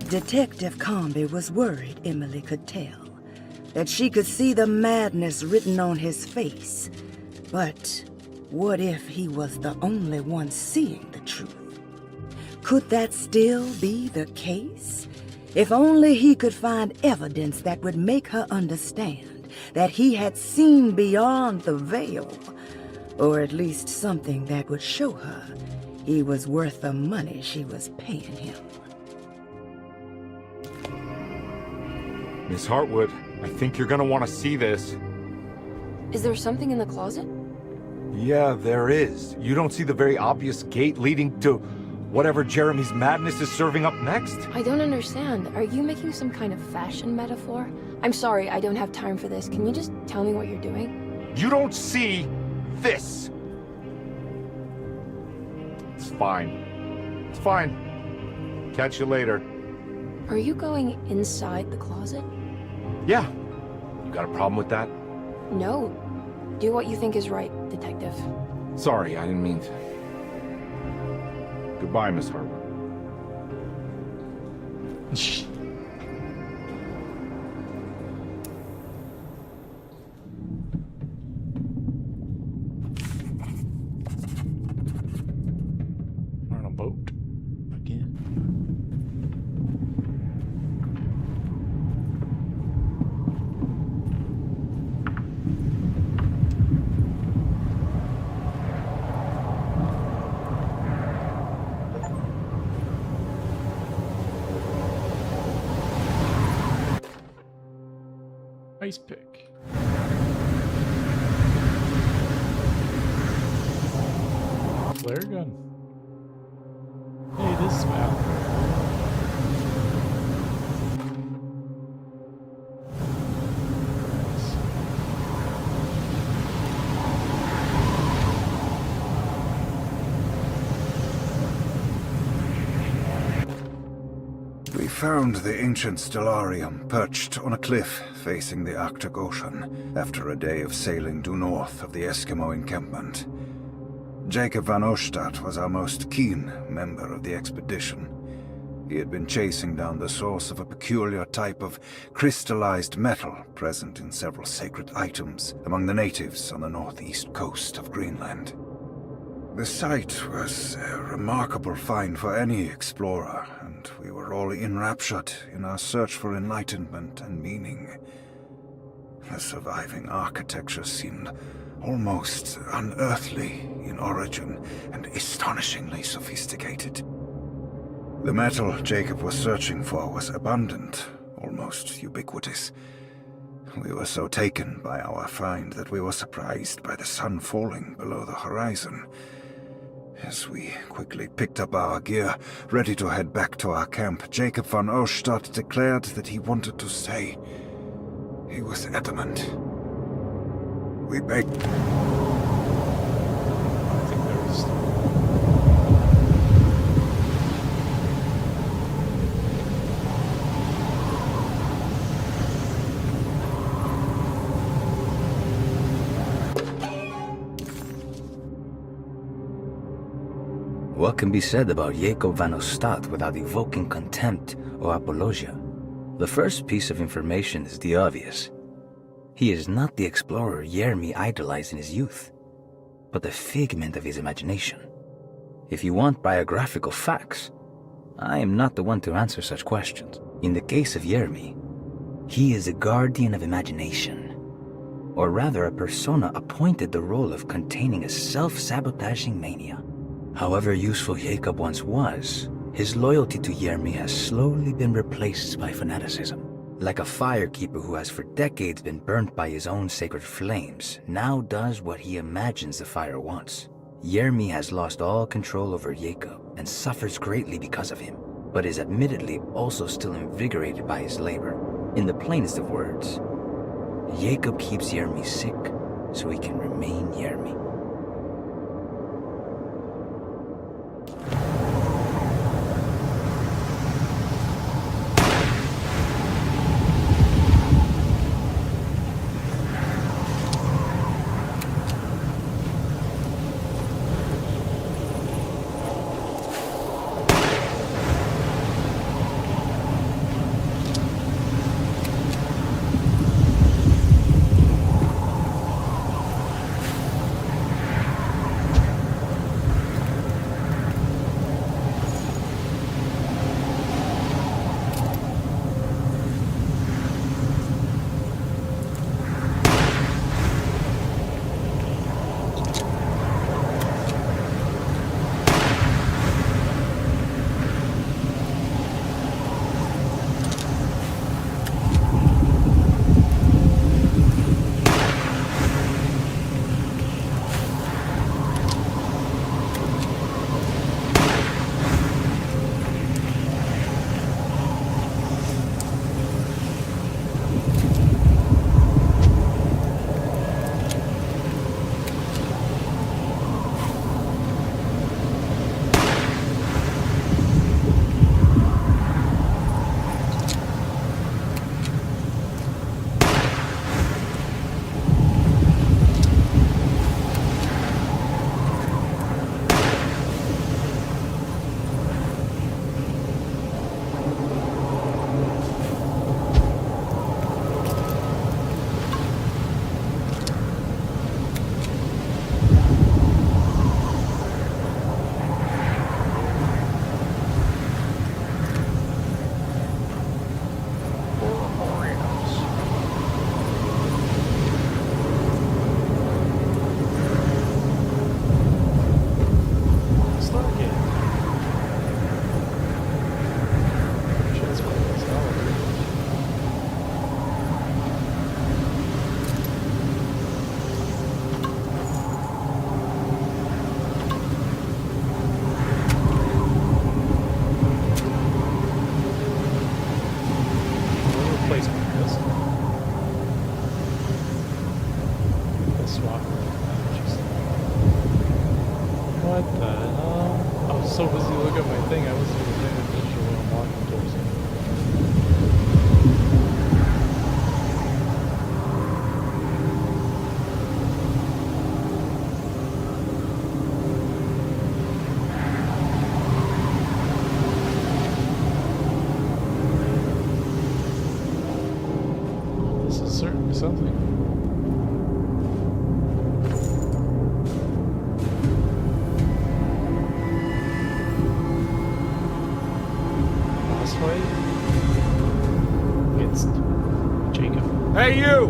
Detective Comby was worried, Emily could tell, that she could see the madness written on his face. But what if he was the only one seeing the truth? Could that still be the case? If only he could find evidence that would make her understand that he had seen beyond the veil, or at least something that would show her he was worth the money she was paying him. Miss Hartwood, I think you're gonna want to see this. Is there something in the closet? Yeah, there is. You don't see the very obvious gate leading to whatever Jeremy's madness is serving up next? I don't understand. Are you making some kind of fashion metaphor? I'm sorry, I don't have time for this. Can you just tell me what you're doing? You don't see this. It's fine. It's fine. Catch you later. Are you going inside the closet? Yeah. You got a problem with that? No. Do what you think is right, Detective. Sorry, I didn't mean to. Goodbye, Miss Hartwood. We're on a boat again. Ice pick. Flare gun. Hey, it is smell. We found the ancient Stellarium perched on a cliff facing the Arctic Ocean after a day of sailing due north of the Eskimo encampment. Jacob van Oostad was our most keen member of the expedition. He had been chasing down the source of a peculiar type of crystallized metal present in several sacred items among the natives on the northeast coast of Greenland. The site was a remarkable find for any explorer, and we were all enraptured in our search for enlightenment and meaning. The surviving architecture seemed almost unearthly in origin and astonishingly sophisticated. The metal Jacob was searching for was abundant, almost ubiquitous. We were so taken by our find that we were surprised by the sun falling below the horizon. As we quickly picked up our gear, ready to head back to our camp, Jacob van Oostad declared that he wanted to stay. He was adamant. We begged. I think there's... What can be said about Jacob van Oostad without evoking contempt or apologia? The first piece of information is the obvious. He is not the explorer Jeremy idolized in his youth, but the figment of his imagination. If you want biographical facts, I am not the one to answer such questions. In the case of Jeremy, he is a guardian of imagination, or rather a persona appointed the role of containing a self-sabotaging mania. However useful Jacob once was, his loyalty to Jeremy has slowly been replaced by fanaticism. Like a firekeeper who has for decades been burnt by his own sacred flames, now does what he imagines the fire wants. Jeremy has lost all control over Jacob and suffers greatly because of him, but is admittedly also still invigorated by his labor. In the plainest of words, Jacob keeps Jeremy sick so he can remain Jeremy. so busy looking at my thing, I wasn't even paying attention to what I'm walking towards. This is certainly something. Boss fight against Jacob. Hey, you!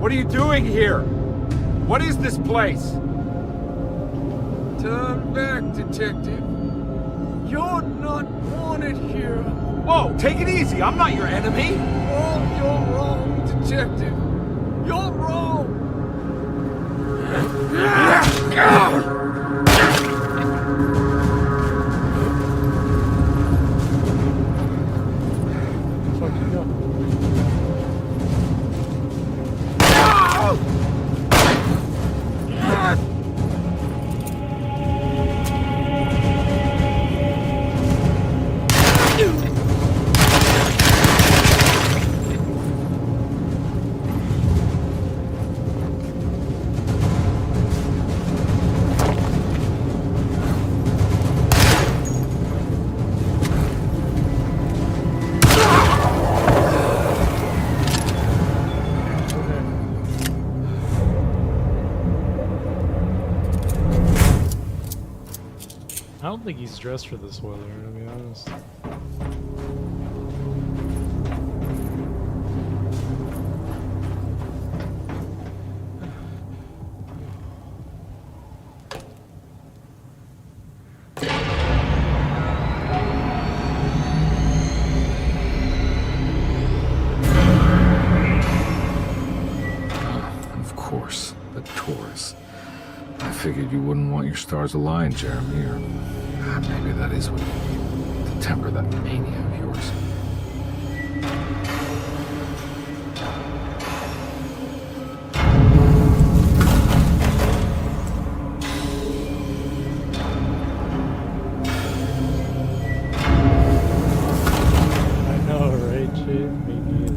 What are you doing here? What is this place? Turn back, detective. You're not wanted here. Whoa, take it easy. I'm not your enemy. Oh, you're wrong, detective. You're wrong. Fuck you go. I don't think he's dressed for this weather, to be honest. Of course, the Taurus. I figured you wouldn't want your stars aligned, Jeremy, or maybe that is what you need to temper that mania of yours. I know, right? Shit, me neither.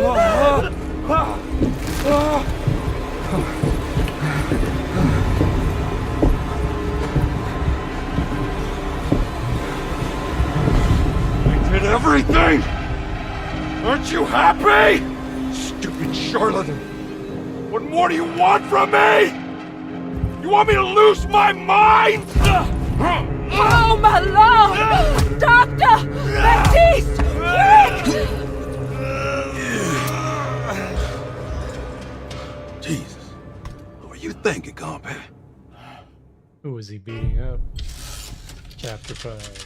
I did everything! Aren't you happy? Stupid charlatan! What more do you want from me? You want me to lose my mind? Oh, my Lord! Doctor! Baptiste! Quick! Jesus. What were you thinking, compadre? Who was he beating up? Chapter 5.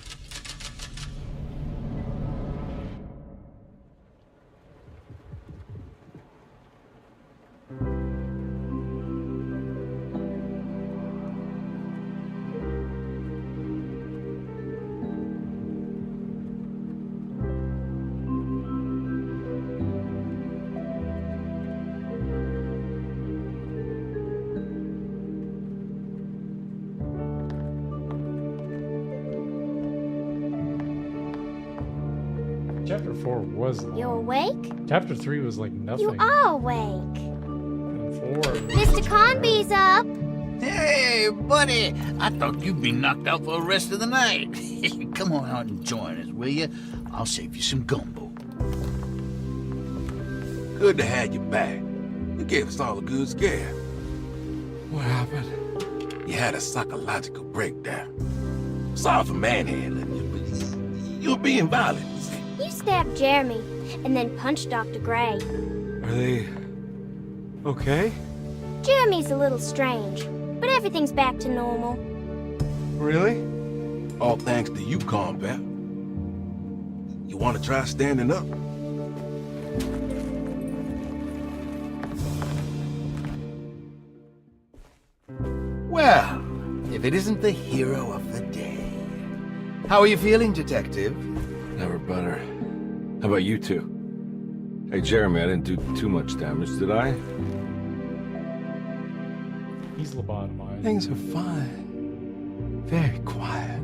Chapter 4 was long. You awake? Chapter 3 was like nothing. You are awake. And 4. Mr. Conby's up. Hey, buddy! I thought you'd be knocked out for the rest of the night. Come on out and join us, will you? I'll save you some gumbo. Good to have you back. You gave us all a good scare. What happened? You had a psychological breakdown. Sorry for manhandling you, but you're being violent. You stabbed Jeremy and then punched Dr. Gray. Are they okay? Jeremy's a little strange, but everything's back to normal. Really? All thanks to you, combat. You want to try standing up? Well, if it isn't the hero of the day. How are you feeling, Detective? Never better. How about you two? Hey, Jeremy, I didn't do too much damage, did I? He's lobotomized. Things are fine. Very quiet.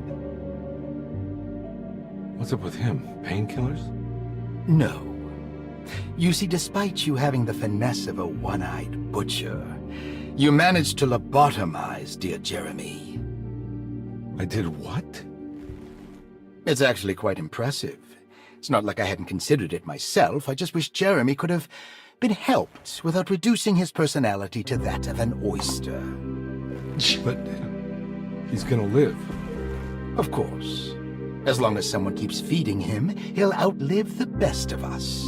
What's up with him? Painkillers? No. You see, despite you having the finesse of a one-eyed butcher, you managed to lobotomize dear Jeremy. I did what? It's actually quite impressive. It's not like I hadn't considered it myself. I just wish Jeremy could have been helped without reducing his personality to that of an oyster. But he's gonna live. Of course. As long as someone keeps feeding him, he'll outlive the best of us.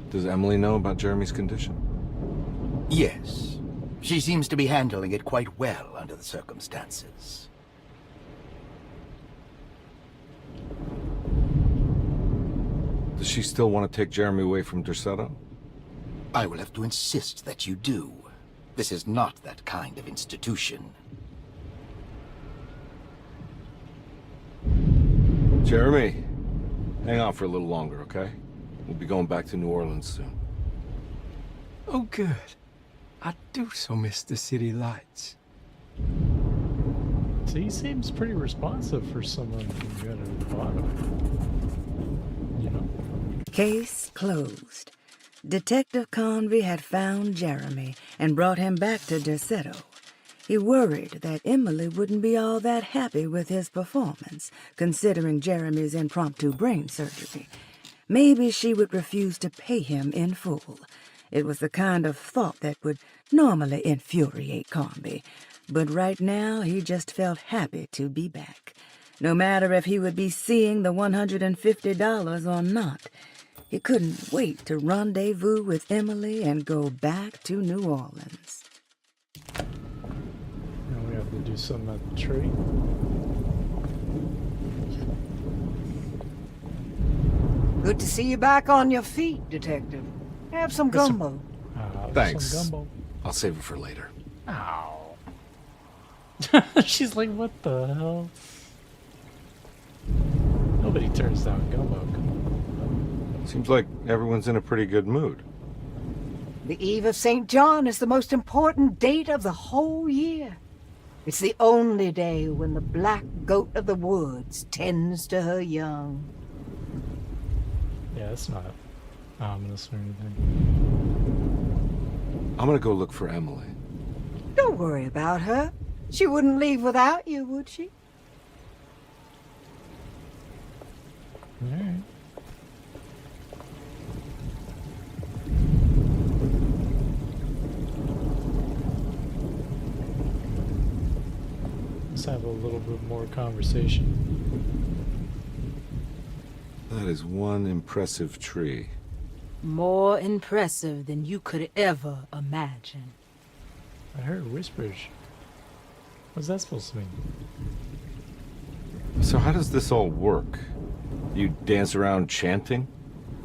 Does Emily know about Jeremy's condition? Yes. She seems to be handling it quite well under the circumstances. Does she still want to take Jeremy away from Derceto? I will have to insist that you do. This is not that kind of institution. Jeremy, hang on for a little longer, okay? We'll be going back to New Orleans soon. Oh, good. I do so miss the city lights. So he seems pretty responsive for someone who got a bottom. You know? Case closed. Detective Conby had found Jeremy and brought him back to Derceto. He worried that Emily wouldn't be all that happy with his performance, considering Jeremy's impromptu brain surgery. Maybe she would refuse to pay him in full. It was the kind of thought that would normally infuriate Conby, but right now he just felt happy to be back. No matter if he would be seeing the $150 or not, he couldn't wait to rendezvous with Emily and go back to New Orleans. Now we have to do something at the tree. Good to see you back on your feet, Detective. Have some gumbo. Thanks. Some gumbo. I'll save it for later. Ow. She's like, what the hell? Nobody turns down gumbo. Come on. Seems like everyone's in a pretty good mood. The Eve of St. John is the most important date of the whole year. It's the only day when the black goat of the woods tends to her young. Yeah, it's not ominous or anything. I'm gonna go look for Emily. Don't worry about her. She wouldn't leave without you, would she? Alright. Let's have a little bit more conversation. That is one impressive tree. More impressive than you could ever imagine. I heard whispers. What's that supposed to mean? So how does this all work? You dance around chanting?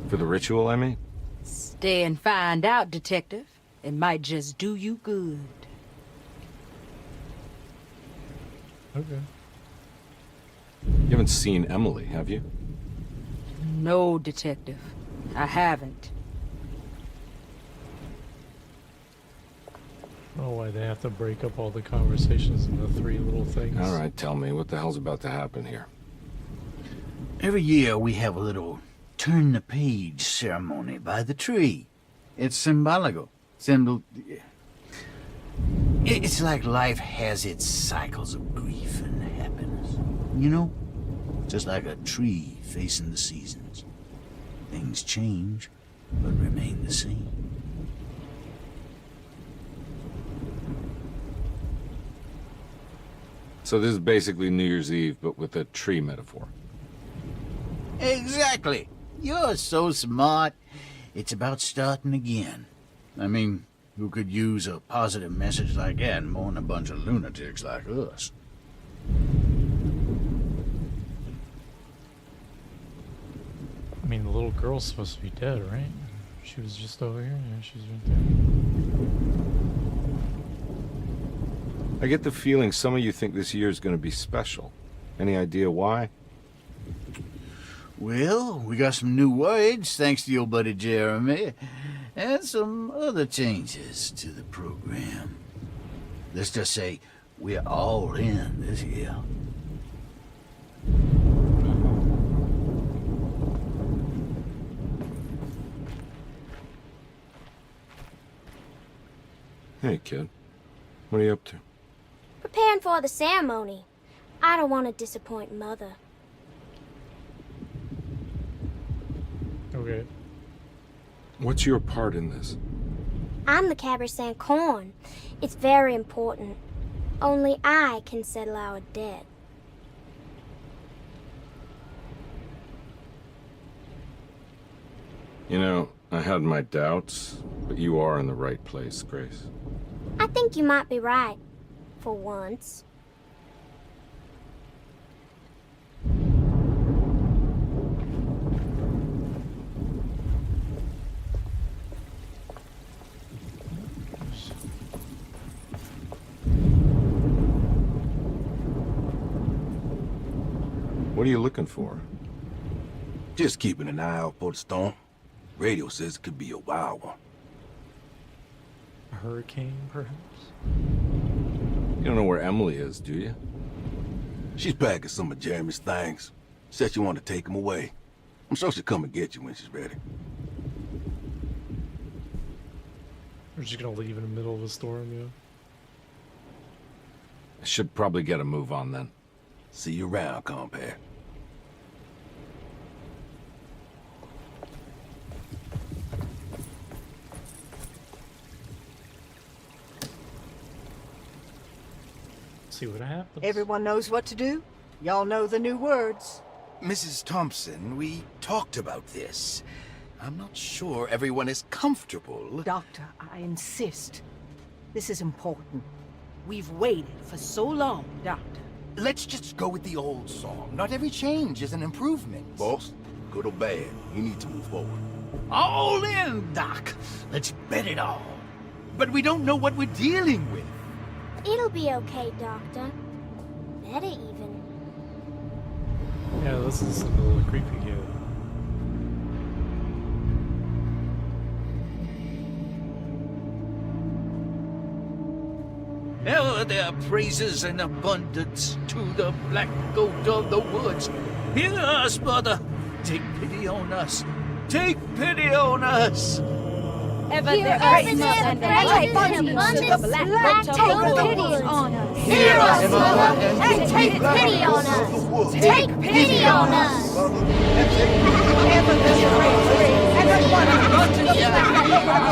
For the ritual, I mean? Stay and find out, Detective. It might just do you good. Okay. You haven't seen Emily, have you? No, Detective. I haven't. I don't know why they have to break up all the conversations into 3 little things. All right, tell me, what the hell's about to happen here? Every year we have a little turn the page ceremony by the tree. It's symbolical. It's like life has its cycles of grief and happiness. You know? Just like a tree facing the seasons. Things change, but remain the same. So this is basically New Year's Eve, but with a tree metaphor. Exactly. You're so smart. It's about starting again. I mean, who could use a positive message like that more than a bunch of lunatics like us? I mean, the little girl's supposed to be dead, right? She was just over here. Yeah, she's right there. I get the feeling some of you think this year is going to be special. Any idea why? Well, we got some new words, thanks to your buddy Jeremy, and some other changes to the program. Let's just say we're all in this year. Hey, kid. What are you up to? Preparing for the ceremony. I don't want to disappoint Mother. Okay. What's your part in this? I'm the Cabersan Corn. It's very important. Only I can settle our debt. You know, I had my doubts, but you are in the right place, Grace. I think you might be right. For once. What are you looking for? Just keeping an eye out for the storm. Radio says it could be a wild one. A hurricane, perhaps? You don't know where Emily is, do you? She's packing some of Jeremy's things. Said she wanted to take them away. I'm sure she'll come and get you when she's ready. We're just gonna leave in the middle of a storm, yeah? I should probably get a move on then. See you around, compare. See what happens. Everyone knows what to do? Y'all know the new words. Mrs. Thompson, we talked about this. I'm not sure everyone is comfortable. Doctor, I insist. This is important. We've waited for so long, Doctor. Let's just go with the old song. Not every change is an improvement. Boss, good or bad, you need to move forward. All in, Doc. Let's bet it all. But we don't know what we're dealing with. It'll be okay, Doctor. Better even. Yeah, this is a little creepy here. offer their praises in abundance to the Black Goat of the Woods. Hear us, mother. Take pity on us. Take pity on us. Ever their praises and abundance to the Black Goat of the Woods. Hear us, mother, and take pity on us. Take pity on us. Ever their praises and abundance to the Black Goat of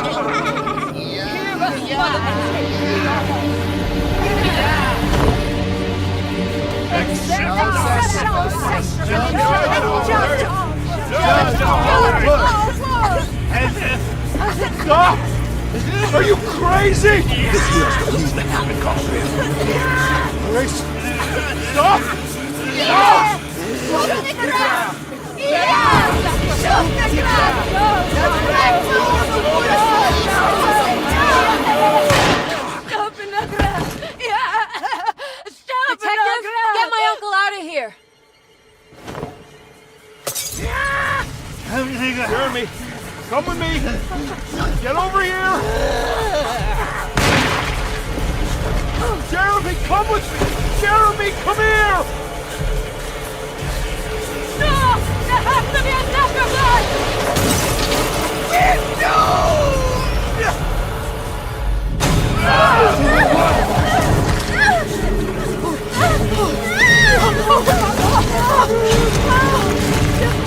the Woods. Hear us, mother, and take pity on us. Stop! Are you crazy? This here's what needs to happen, Coffin. Grace, stop! Stop! Shoot the ground! Yeah! Shoot the ground! Stop in the ground! Yeah! Stop in the ground! Get my uncle out of here! Jeremy, come with me! Get over here! Jeremy, come with me! Jeremy, come here! No! There has to be another blood!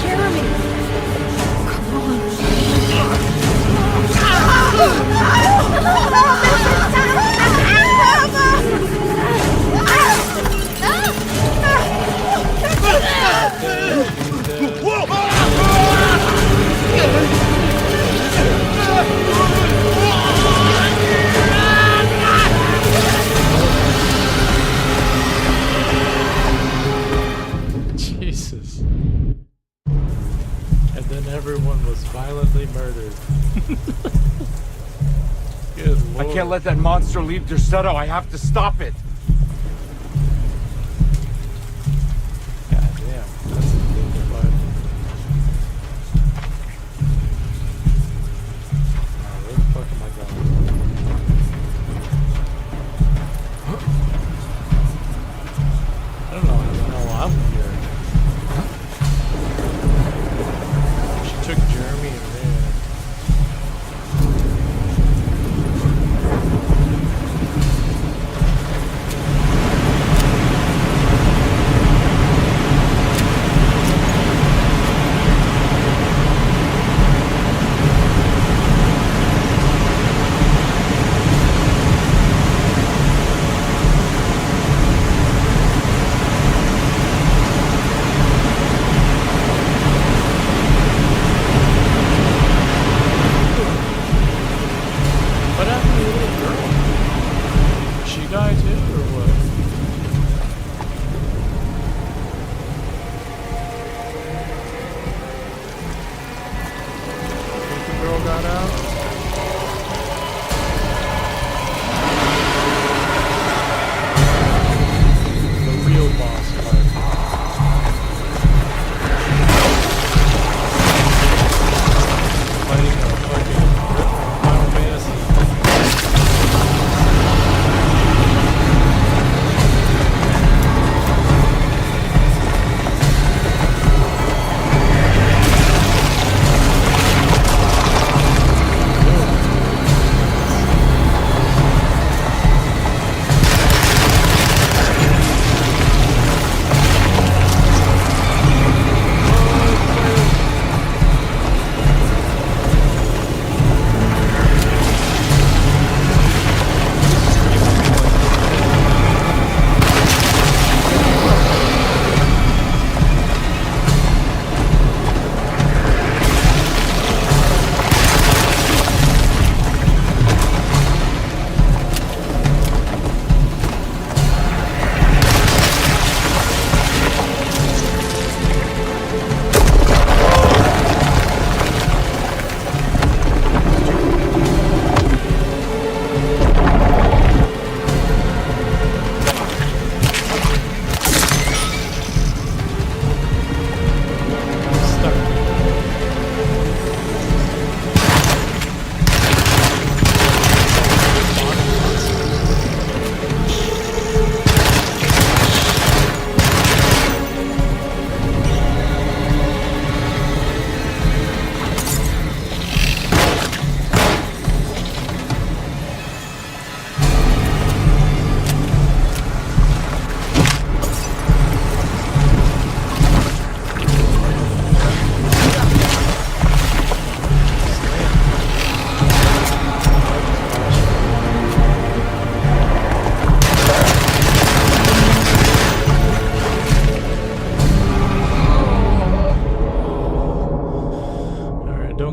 Jeremy! Jesus. And then everyone was violently murdered. Good Lord. I can't let that monster leave Derceto. I have to stop it. God damn, that's a big fight. Where the fuck am I going? I don't know how the hell I'm here. She took Jeremy and ran.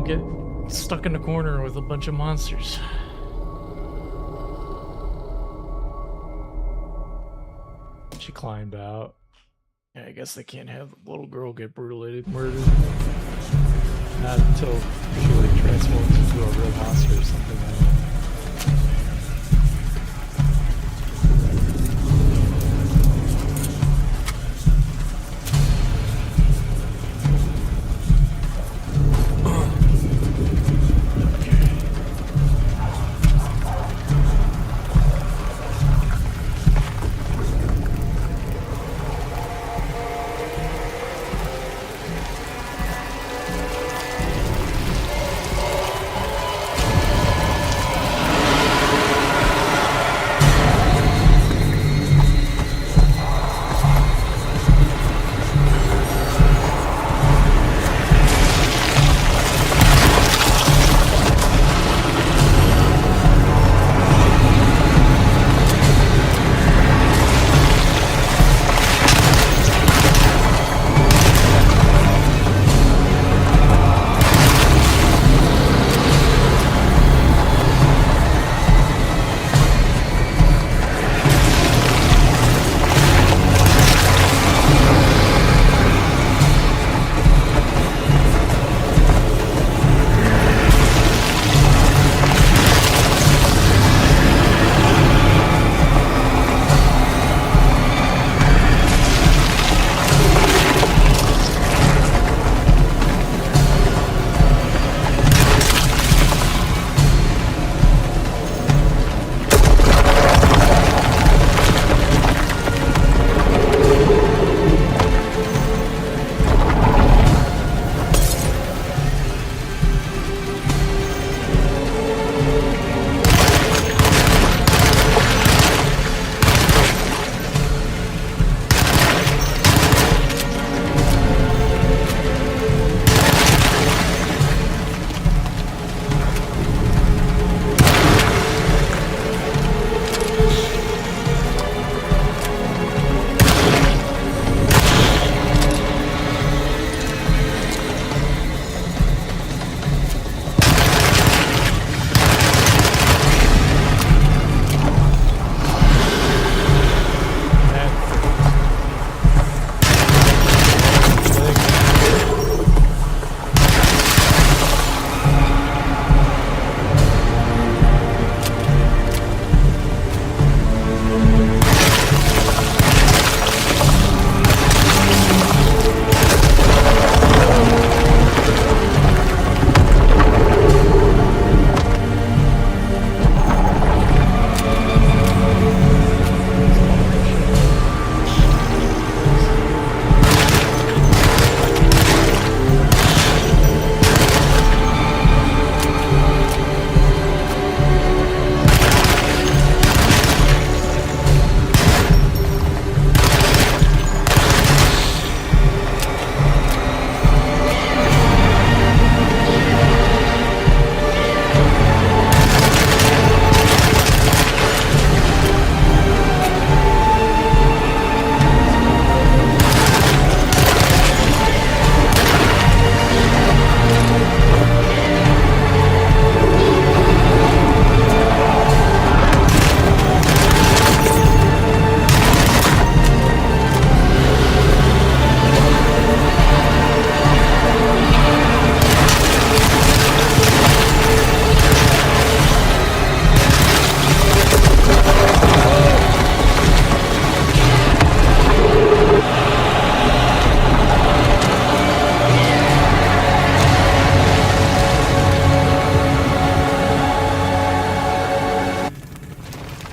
don't get stuck in a corner with a bunch of monsters. She climbed out. Yeah, I guess they can't have the little girl get murdered. Not until she like transforms into a real monster or something like that.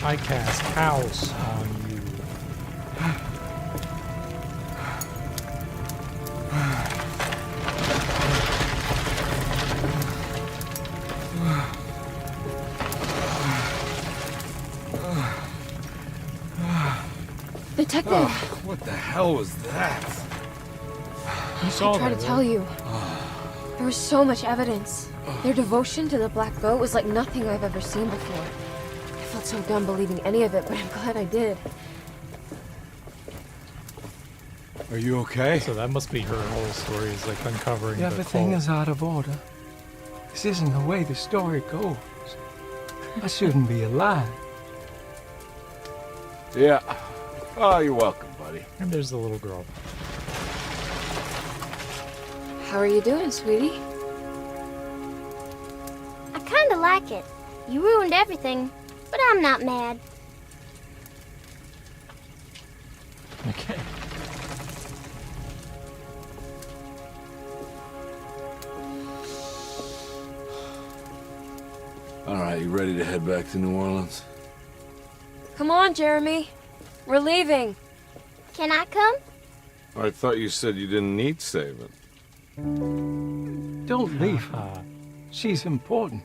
I cast House on you. Detective! Oh, what the hell was that? You saw I tried that, to tell you. There was so much evidence. Their devotion to the Black Goat was like nothing I've ever seen before. I felt so dumb believing any of it, but I'm glad I did. Are you okay? So that must be her whole story, is like uncovering Everything the cult. is out of order. This isn't the way the story goes. I shouldn't be alive. Yeah. Oh, you're welcome, buddy. And there's the little girl. How are you doing, sweetie? I kinda like it. You ruined everything, but I'm not mad. Okay. All right, you ready to head back to New Orleans? Come on, Jeremy. We're leaving. Can I come? I thought you said you didn't need saving. Don't leave her. She's important.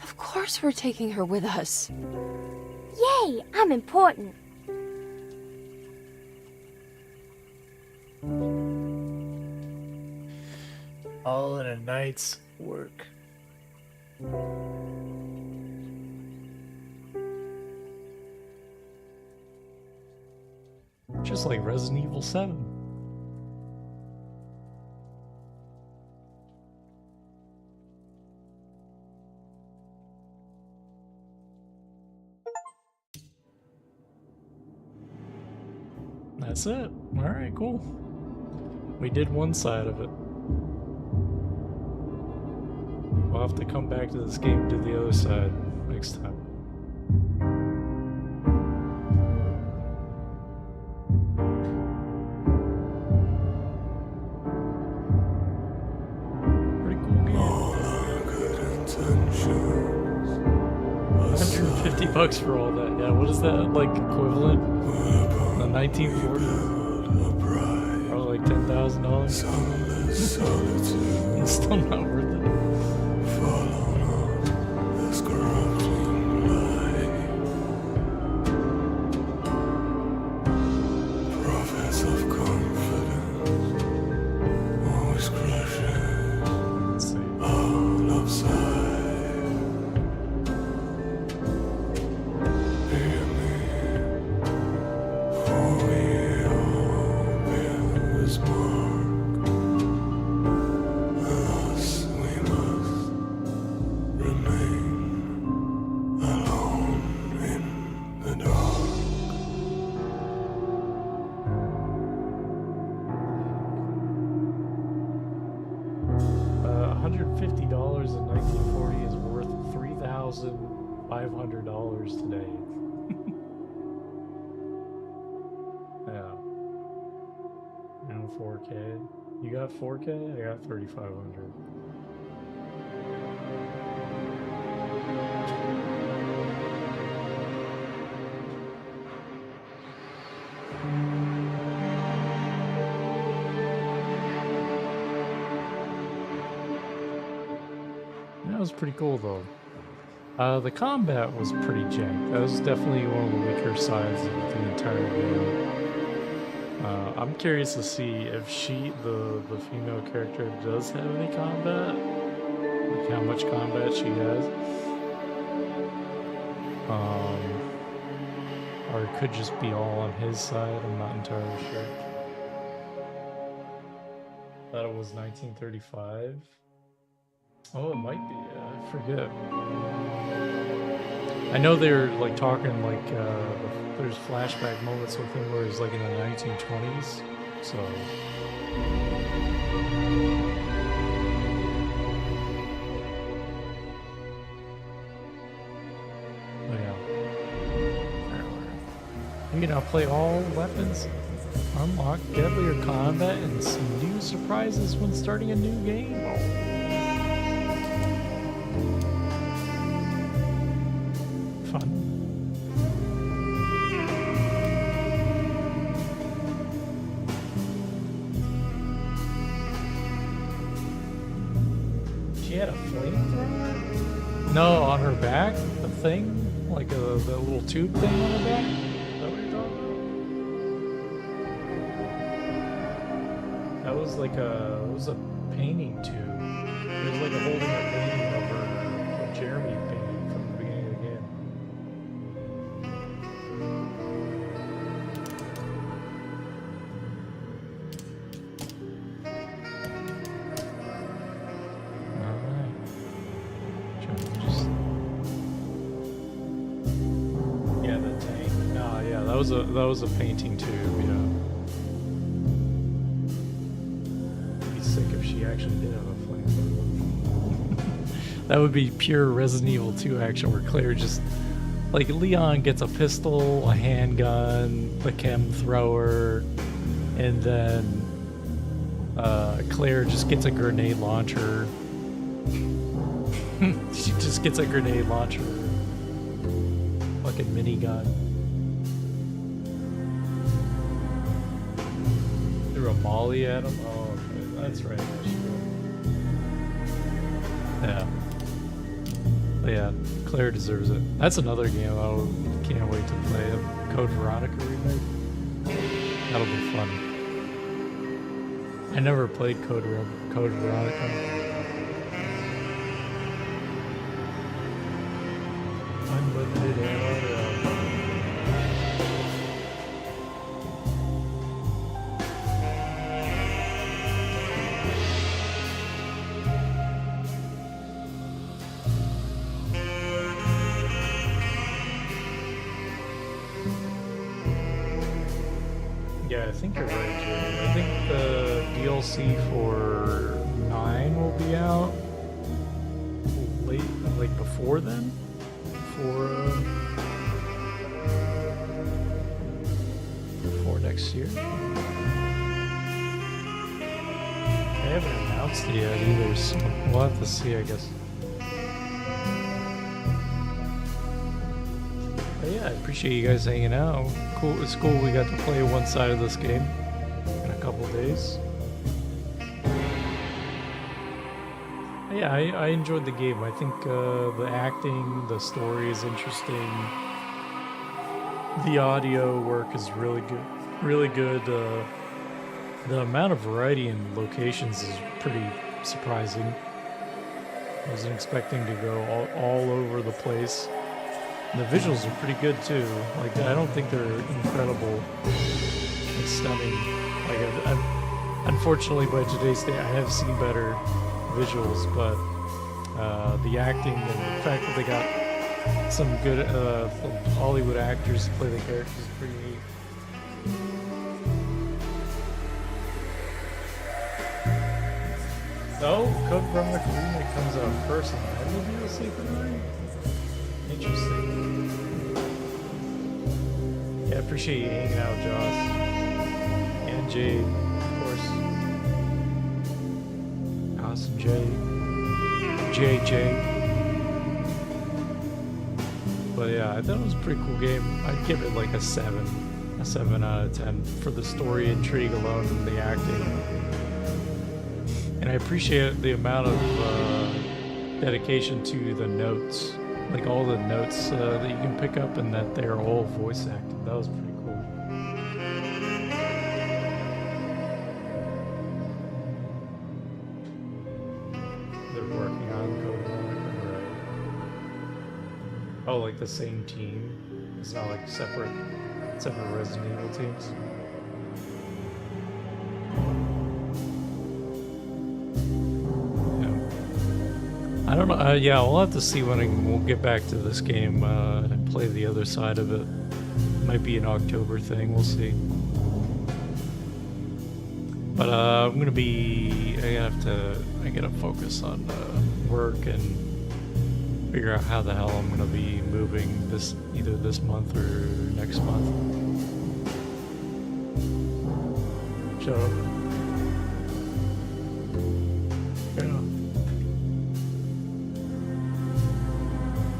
Of course we're taking her with us. Yay, I'm important. All in a night's work. Just like Resident Evil 7. That's it. Alright, cool. We did one side of it. We'll have to come back to this game and do the other side next time. Pretty cool game. $150 for all that. Yeah, what is that like equivalent? The 1940s? Probably like $10,000. It's still not worth it. $150 in 1940 is worth $3,500 today. Yeah. And 4K. You got 4K? I got 3,500. That was pretty cool though. The combat was pretty jank. That was definitely one of the weaker sides of the entire game. I'm curious to see if the female character, does have any combat. Like how much combat she has. Or it could just be all on his side. I'm not entirely sure. Thought it was 1935. Oh, it might be. I forget. I know they're like talking like there's flashback moments with him where he's like in the 1920s. So. Oh yeah. You can now play all weapons. Unlock deadlier combat and some new surprises when starting a new game. She had a flamethrower? No, on her back? The thing? Like the little tube thing on her back? Is that what you're talking about? That was like it was a painting tube. It was like a holding a painting of her, of Jeremy painted from the beginning of the game. was a painting too. Yeah. I'd be sick if she actually did have a flamethrower. That would be pure Resident Evil 2 action, where Claire just like Leon gets a pistol, a handgun, the chem thrower, and then Claire just gets a grenade launcher. She just gets a grenade launcher. Fucking minigun. Threw a molly at him? Oh, okay. That's right. Yeah. But yeah, Claire deserves it. That's another game I can't wait to play. Code Veronica remake. That'll be fun. I never played Code Veronica. Unlimited ammo. Yeah, I think you're right, Jay. I think the DLC for 9 will be out late, like before then? Before next year? They haven't announced it yet either, so we'll have to see, I guess. But yeah, I appreciate you guys hanging out. Cool, it's cool we got to play one side of this game in a couple days. Yeah, I enjoyed the game. I think the acting, the story is interesting. The audio work is really good. Really good. The amount of variety in locations is pretty surprising. I wasn't expecting to go all over the place. And the visuals are pretty good too. Like, I don't think they're incredible and stunning. Like, unfortunately, by today's day, I have seen better visuals, but the acting and the fact that they got some good Hollywood actors to play the characters is pretty neat. So, Code Veronica remake comes out first and then the DLC for 9? Interesting. Yeah, I appreciate you hanging out, Joss. And Jade, of course. Joss and Jay. JJ. But yeah, I thought it was a pretty cool game. I'd give it like a 7 out of 10 for the story intrigue alone and the acting. And I appreciate the amount of dedication to the notes, like all the notes that you can pick up, and that they're all voice acted. That was pretty cool. They're working on Code Veronica, right? Oh, like the same team. It's not like separate Resident Evil teams. I don't know. Yeah, we'll have to see when we'll get back to this game and play the other side of it. Might be an October thing. We'll see. But I'm gonna be. I gotta focus on work and figure out how the hell I'm gonna be moving either this month or next month. Shut up.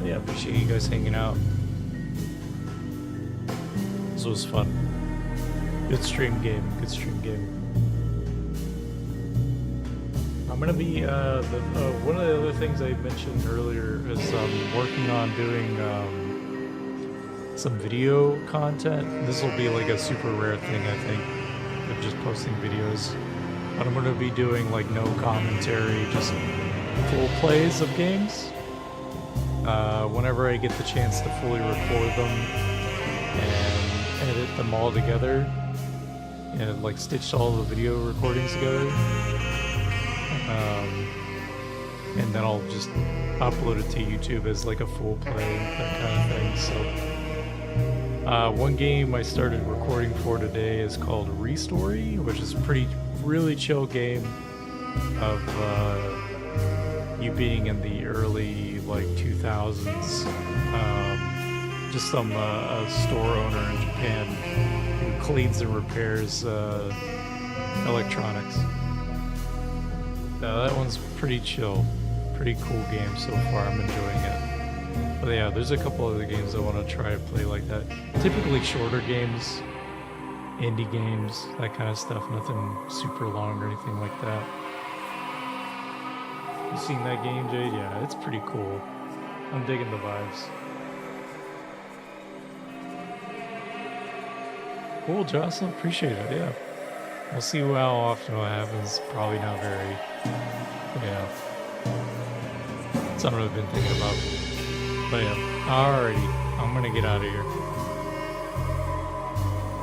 Yeah, appreciate you guys hanging out. This was fun. Good stream game. I'm gonna be one of the other things I mentioned earlier is working on doing some video content. This will be like a super rare thing, I think, of just posting videos. But I'm gonna be doing like no commentary, just full plays of games. Whenever I get the chance to fully record them and edit them all together and like stitch all the video recordings together, and then I'll just upload it to YouTube as like a full play, that kind of thing. So One game I started recording for today is called Restory, which is a really chill game of you being in the early like 2000s. Just some store owner in Japan who cleans and repairs electronics. That one's pretty chill, pretty cool game so far. I'm enjoying it. But yeah, there's a couple other games I want to try to play like that. Typically shorter games, indie games, that kind of stuff. Nothing super long or anything like that. You seen that game, Jade? Yeah, it's pretty cool. I'm digging the vibes. Cool, Jocelyn. Appreciate it. Yeah. We'll see how often it happens. Probably not very. Yeah. Something I've been thinking about. But yeah. Alrighty. I'm gonna get out of here.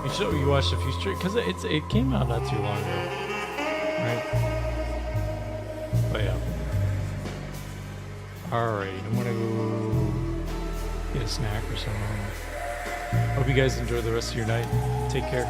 Make sure you watched a few streams because it came out not too long ago. Right? But yeah. Alright. I'm gonna go get a snack or something. Hope you guys enjoy the rest of your night. Take care.